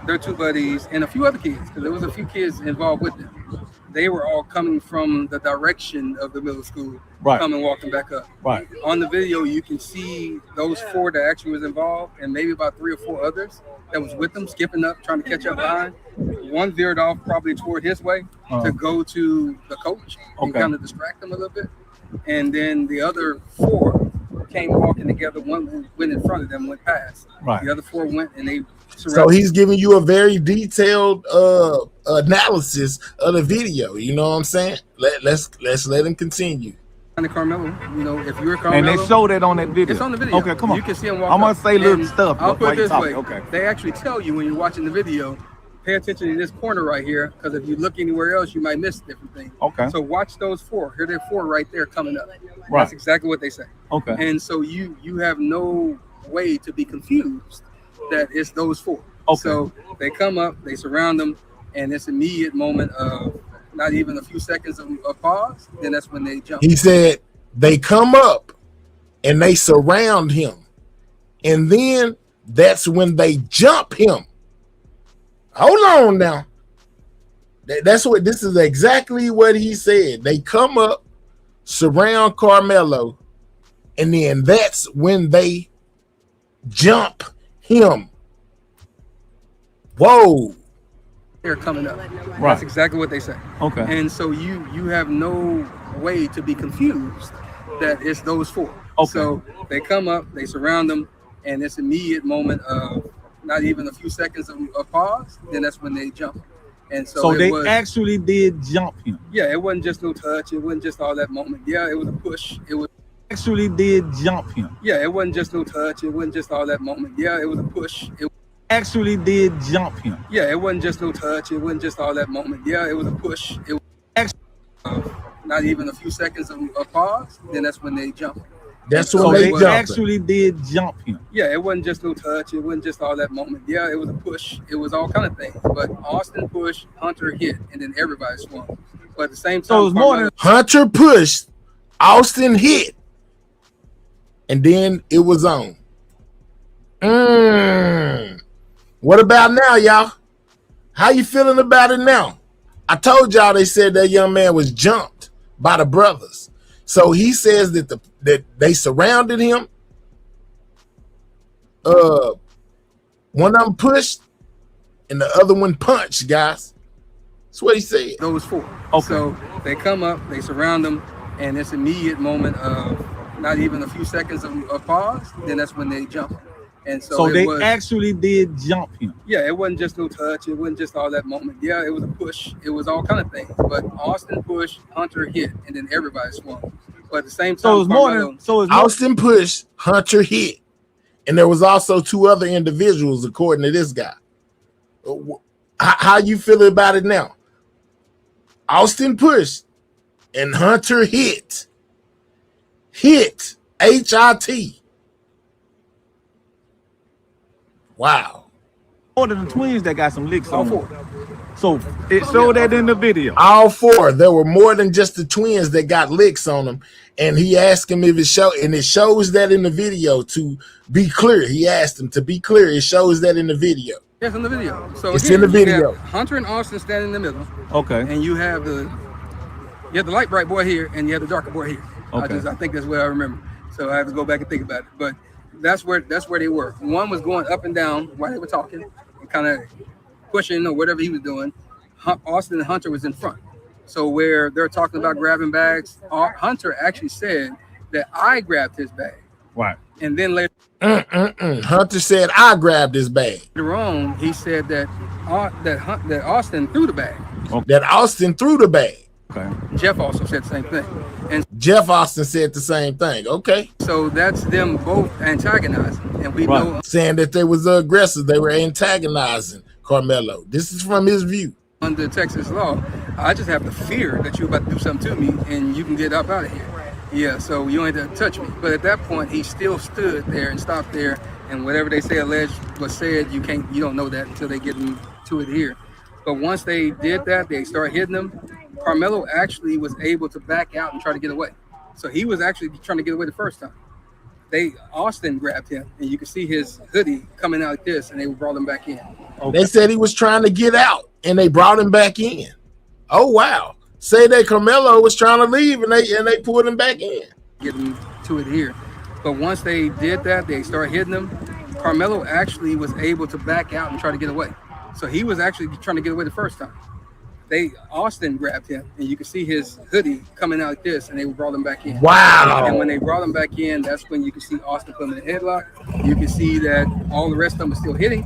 their two buddies, and a few other kids, because there was a few kids involved with them, they were all coming from the direction of the middle school, coming walking back up. Right. On the video, you can see those four that actually was involved, and maybe about 3 or 4 others that was with them, skipping up, trying to catch up behind. One veered off probably toward his way to go to the coach and kind of distract him a little bit. And then the other 4 came walking together. One went in front of them, went past. Right. The other 4 went, and they So he's giving you a very detailed analysis of the video. You know what I'm saying? Let's let him continue. Carmelo, you know, if you're Carmelo, and they showed that on that video. It's on the video. Okay, come on. You can see him walk. I'm gonna say little stuff. I'll put it this way. Okay. They actually tell you when you're watching the video pay attention to this corner right here, because if you look anywhere else, you might miss different things. Okay. So watch those four. Here, there are four right there coming up. Right. That's exactly what they say. Okay. And so you have no way to be confused that it's those four. Okay. So they come up, they surround them, and this immediate moment of not even a few seconds of pause, then that's when they jump. He said they come up and they surround him, and then that's when they jump him. Hold on now. That's what this is exactly what he said. They come up, surround Carmelo, and then that's when they jump him. Whoa. They're coming up. Right. That's exactly what they say. Okay. And so you have no way to be confused that it's those four. Okay. So they come up, they surround them, and this immediate moment of not even a few seconds of pause, then that's when they jump. And so they actually did jump him. Yeah, it wasn't just no touch. It wasn't just all that moment. Yeah, it was a push. It was actually did jump him. Yeah, it wasn't just no touch. It wasn't just all that moment. Yeah, it was a push. It actually did jump him. Yeah, it wasn't just no touch. It wasn't just all that moment. Yeah, it was a push. It was actually not even a few seconds of pause, then that's when they jump. That's when they actually did jump him. Yeah, it wasn't just no touch. It wasn't just all that moment. Yeah, it was a push. It was all kind of things. But Austin pushed, Hunter hit, and then everybody swung. But at the same time, so it was more than Hunter pushed, Austin hit, and then it was on. What about now, y'all? How you feeling about it now? I told y'all they said that young man was jumped by the brothers. So he says that that they surrounded him. One of them pushed and the other one punched, guys. That's what he said. Those four. Okay. So they come up, they surround them, and this immediate moment of not even a few seconds of pause, then that's when they jump. And so they actually did jump him. Yeah, it wasn't just no touch. It wasn't just all that moment. Yeah, it was a push. It was all kind of things. But Austin pushed, Hunter hit, and then everybody swung. But at the same time, so it was more than Austin pushed, Hunter hit, and there was also two other individuals, according to this guy. How you feel about it now? Austin pushed, and Hunter hit. Hit. H-I-T. Wow. More than the twins that got some licks on them. So it showed that in the video. All four. There were more than just the twins that got licks on them. And he asked him if it showed, and it shows that in the video. To be clear, he asked him to be clear. It shows that in the video. Yes, in the video. So it's again, in the video. Hunter and Austin standing in the middle. Okay. And you have the light bright boy here, and you have the darker boy here. Okay. I think that's what I remember. So I have to go back and think about it. But that's where they were. One was going up and down while they were talking, and kind of pushing or whatever he was doing. Austin and Hunter was in front. So where they're talking about grabbing bags, Hunter actually said that I grabbed his bag. Right. And then later, Hunter said I grabbed his bag. Later on, he said that Austin threw the bag. That Austin threw the bag. Okay. Jeff also said the same thing. And Jeff Austin said the same thing. Okay. So that's them both antagonizing. And we know saying that they was aggressive. They were antagonizing Carmelo. This is from his view. Under Texas law, I just have the fear that you're about to do something to me and you can get up out of here. Yeah, so you don't have to touch me. But at that point, he still stood there and stopped there. And whatever they say alleged was said, you don't know that until they get to it here. But once they did that, they started hitting them. Carmelo actually was able to back out and try to get away. So he was actually trying to get away the first time. Austin grabbed him, and you can see his hoodie coming out like this, and they brought him back in. Okay. They said he was trying to get out, and they brought him back in. Oh wow! Say that Carmelo was trying to leave, and they pulled him back in. Getting to it here, but once they did that, they started hitting him. Carmelo actually was able to back out and try to get away. So he was actually trying to get away the first time. Austin grabbed him, and you can see his hoodie coming out like this, and they brought him back in. Wow. And when they brought him back in, that's when you can see Austin put him in a headlock. You can see that all the rest of them are still hitting.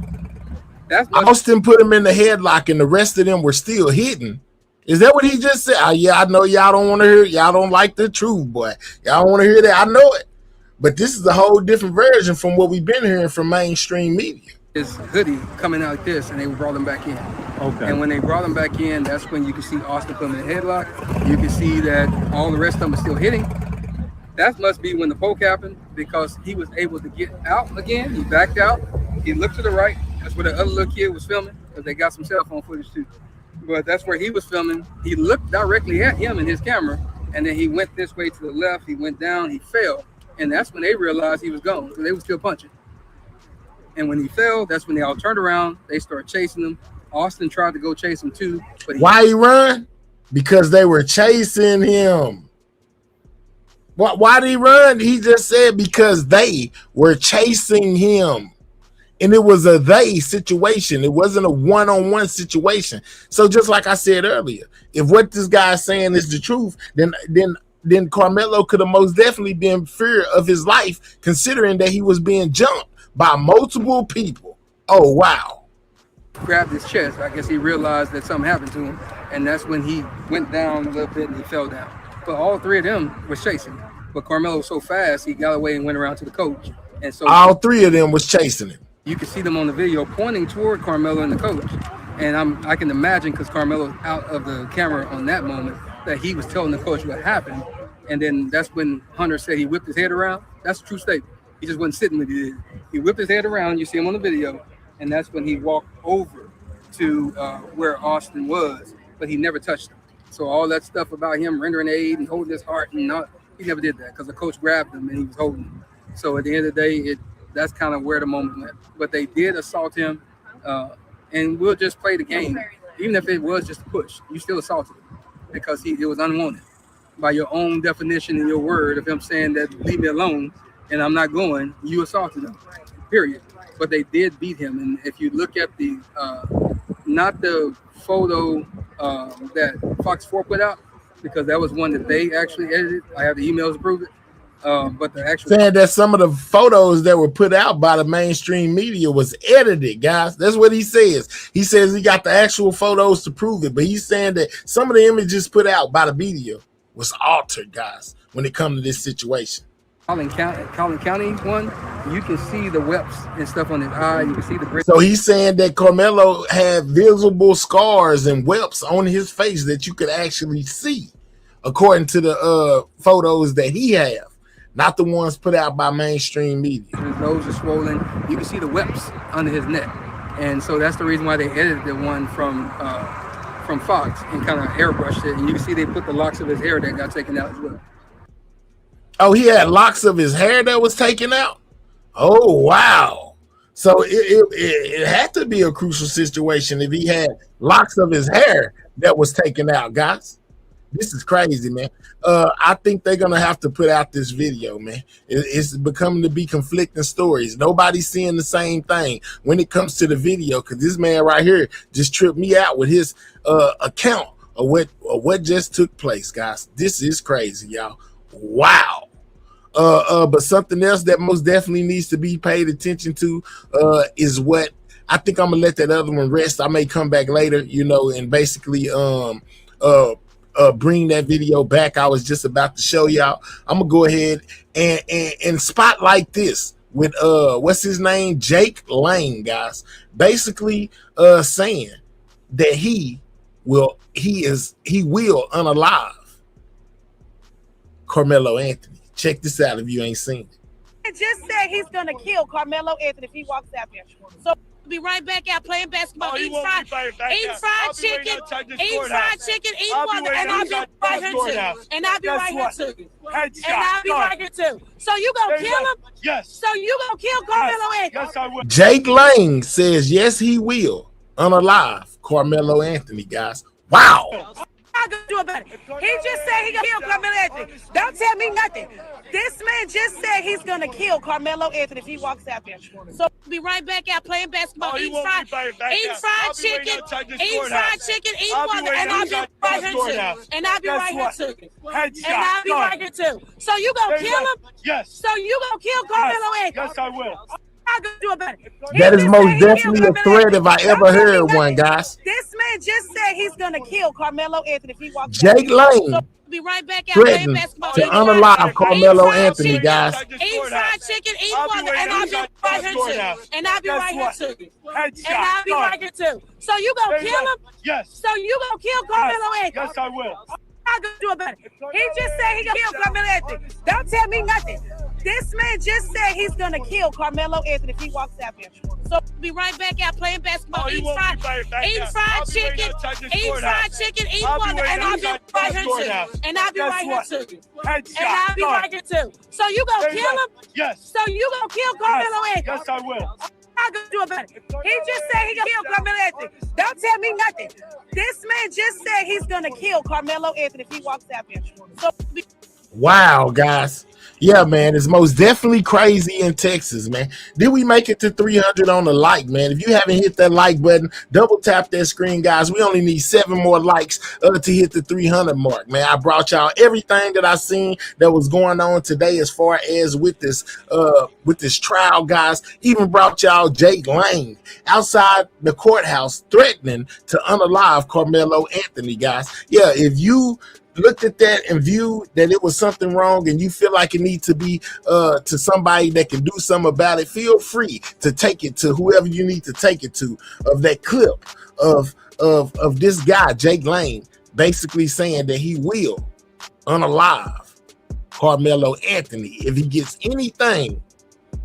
Austin put him in the headlock, and the rest of them were still hitting. Is that what he just said? Yeah, I know y'all don't want to hear it. Y'all don't like the truth, boy. Y'all don't want to hear that. I know it. But this is a whole different version from what we've been hearing from mainstream media. his hoodie coming out like this, and they brought him back in. Okay. And when they brought him back in, that's when you can see Austin put him in a headlock. You can see that all the rest of them are still hitting. That must be when the poke happened, because he was able to get out again. He backed out. He looked to the right. That's where the other little kid was filming, because they got some cell phone footage too. But that's where he was filming. He looked directly at him in his camera, and then he went this way to the left. He went down. He fell. And that's when they realized he was gone, because they were still punching. And when he fell, that's when they all turned around. They started chasing him. Austin tried to go chase him too. But why he run? Because they were chasing him. Why did he run? He just said because they were chasing him. And it was a they situation. It wasn't a one-on-one situation. So just like I said earlier, if what this guy is saying is the truth, then Karmelo could have most definitely been in fear of his life, considering that he was being jumped by multiple people. Oh, wow. Grabbed his chest. I guess he realized that something happened to him. And that's when he went down a little bit and he fell down. But all three of them were chasing. But Karmelo was so fast, he got away and went around to the coach. And so all three of them was chasing him. You can see them on the video pointing toward Karmelo and the coach. And I can imagine, because Karmelo's out of the camera on that moment, that he was telling the coach what happened. And then that's when Hunter said he whipped his head around. That's a true statement. He just wasn't sitting with it. He whipped his head around. You see him on the video. And that's when he walked over to where Austin was, but he never touched him. So all that stuff about him rendering aid and holding his heart, he never did that, because the coach grabbed him and he was holding him. So at the end of the day, that's kind of where the moment went. But they did assault him, and we'll just play the game. Even if it was just a push, you still assaulted him, because it was unwanted. By your own definition and your word of him saying that leave me alone and I'm not going, you assaulted him, period. But they did beat him. And if you look at the, not the photo that Fox 4 put out, because that was one that they actually edited. I have the emails to prove it. But the actual saying that some of the photos that were put out by the mainstream media was edited, guys. That's what he says. He says he got the actual photos to prove it, but he's saying that some of the images put out by the media was altered, guys, when it comes to this situation. Collin County one, you can see the webs and stuff on his eye. You can see the So he's saying that Karmelo had visible scars and whelps on his face that you could actually see, according to the photos that he have, not the ones put out by mainstream media. His nose is swollen. You can see the whelps under his neck, and so that's the reason why they edited the one from Fox and kind of airbrushed it. And you can see they put the locks of his hair that got taken out as well. Oh, he had locks of his hair that was taken out? Oh, wow. So it had to be a crucial situation if he had locks of his hair that was taken out, guys. This is crazy, man. I think they're going to have to put out this video, man. It's becoming to be conflicting stories. Nobody's seeing the same thing when it comes to the video, because this man right here just tripped me out with his account of what just took place, guys. This is crazy, y'all. Wow. But something else that most definitely needs to be paid attention to is what I think I'm gonna let that other one rest. I may come back later, and basically bring that video back. I was just about to show y'all. I'm gonna go ahead and spotlight this with what's his name, Jakelang, guys. Basically saying that he will unalive Karmelo Anthony. Check this out if you ain't seen it. It just said he's gonna kill Karmelo Anthony if he walks out there. So we'll be right back out playing basketball, eating fried chicken, eat water, and I'll be right here too. And I'll be right here too. And I'll be right here too. So you gonna kill him? Yes. So you gonna kill Karmelo Anthony? Yes, I will. Jakelang says yes, he will unalive Karmelo Anthony, guys. Wow. I'm gonna do about it. He just said he gonna kill Karmelo Anthony. Don't tell me nothing. This man just said he's gonna kill Karmelo Anthony if he walks out there. So we'll be right back out playing basketball, eating fried chicken, eat water, and I'll be right here too. And I'll be right here too. And I'll be right here too. So you gonna kill him? Yes. So you gonna kill Karmelo Anthony? Yes, I will. I'm gonna do about it. That is most definitely a threat if I ever heard one, guys. This man just said he's gonna kill Karmelo Anthony if he walks Jakelang be right back out playing threatened basketball. to Eat unalive fried Carmelo Anthony, chicken, guys. eat fried chicken, eat water, and I'll be right here too. And I'll be right here too. And I'll be right here too. So you gonna kill him? Yes. So you gonna kill Carmelo Anthony? Yes, I will. What gonna do about it? He just said he gonna kill Carmelo Anthony. Don't tell me nothing. This man just said he's gonna kill Carmelo Anthony if he walks out here. So be right back out playing basketball. Eat fried chicken, eat water, and I'll be right here too. And I'll be right here too. And I'll be right here too. So you gonna kill him? Yes. So you gonna kill Carmelo Anthony? Yes, I will. What gonna do about it? He just said he gonna kill Carmelo Anthony. Don't tell me nothing. This man just said he's gonna kill Carmelo Anthony if he walks out here. So Wow, guys. Yeah, man, it's most definitely crazy in Texas, man. Did we make it to 300 on the like, man? If you haven't hit that like button, double tap that screen, guys. We only need 7 more likes to hit the 300 mark, man. I brought y'all everything that I seen that was going on today as far as with this trial, guys. Even brought y'all jakelang outside the courthouse threatening to unalive Carmelo Anthony, guys. Yeah, if you looked at that and viewed that it was something wrong and you feel like it needs to be to somebody that can do something about it, feel free to take it to whoever you need to take it to, of that clip of this guy jakelang basically saying that he will unalive Carmelo Anthony if he gets anything,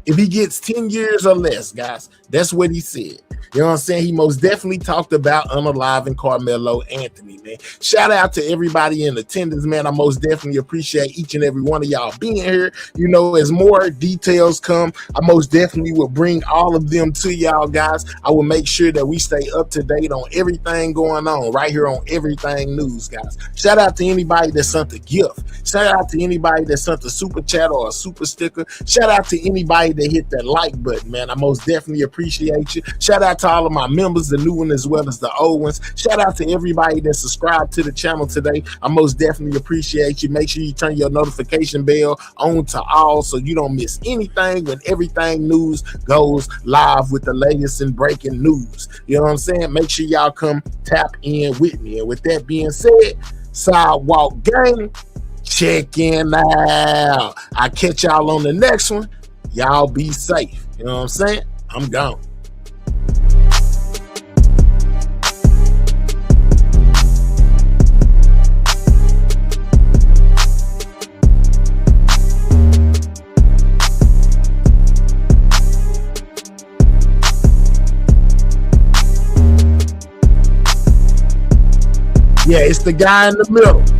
if he gets 10 years or less, guys. That's what he said. You know what I'm saying? He most definitely talked about unaliving Carmelo Anthony, man. Shout out to everybody in attendance, man. I most definitely appreciate each and every one of y'all being here. You know, as more details come, I most definitely will bring all of them to y'all, guys. I will make sure that we stay up to date on everything going on right here on Everything News, guys. Shout out to anybody that sent a gift. Shout out to anybody that sent a super chat or a super sticker. Shout out to anybody that hit that like button, man. I most definitely appreciate you. Shout out to all of my members, the new one as well as the old ones. Shout out to everybody that subscribed to the channel today. I most definitely appreciate you. Make sure you turn your notification bell on to all so you don't miss anything when Everything News goes live with the latest and breaking news. You know what I'm saying? Make sure y'all come tap in with me. And with that being said, Sidewalk Gang, check in out. I'll catch y'all on the next one. Y'all be safe. You know what I'm saying? I'm gone. Yeah, it's the guy in the middle.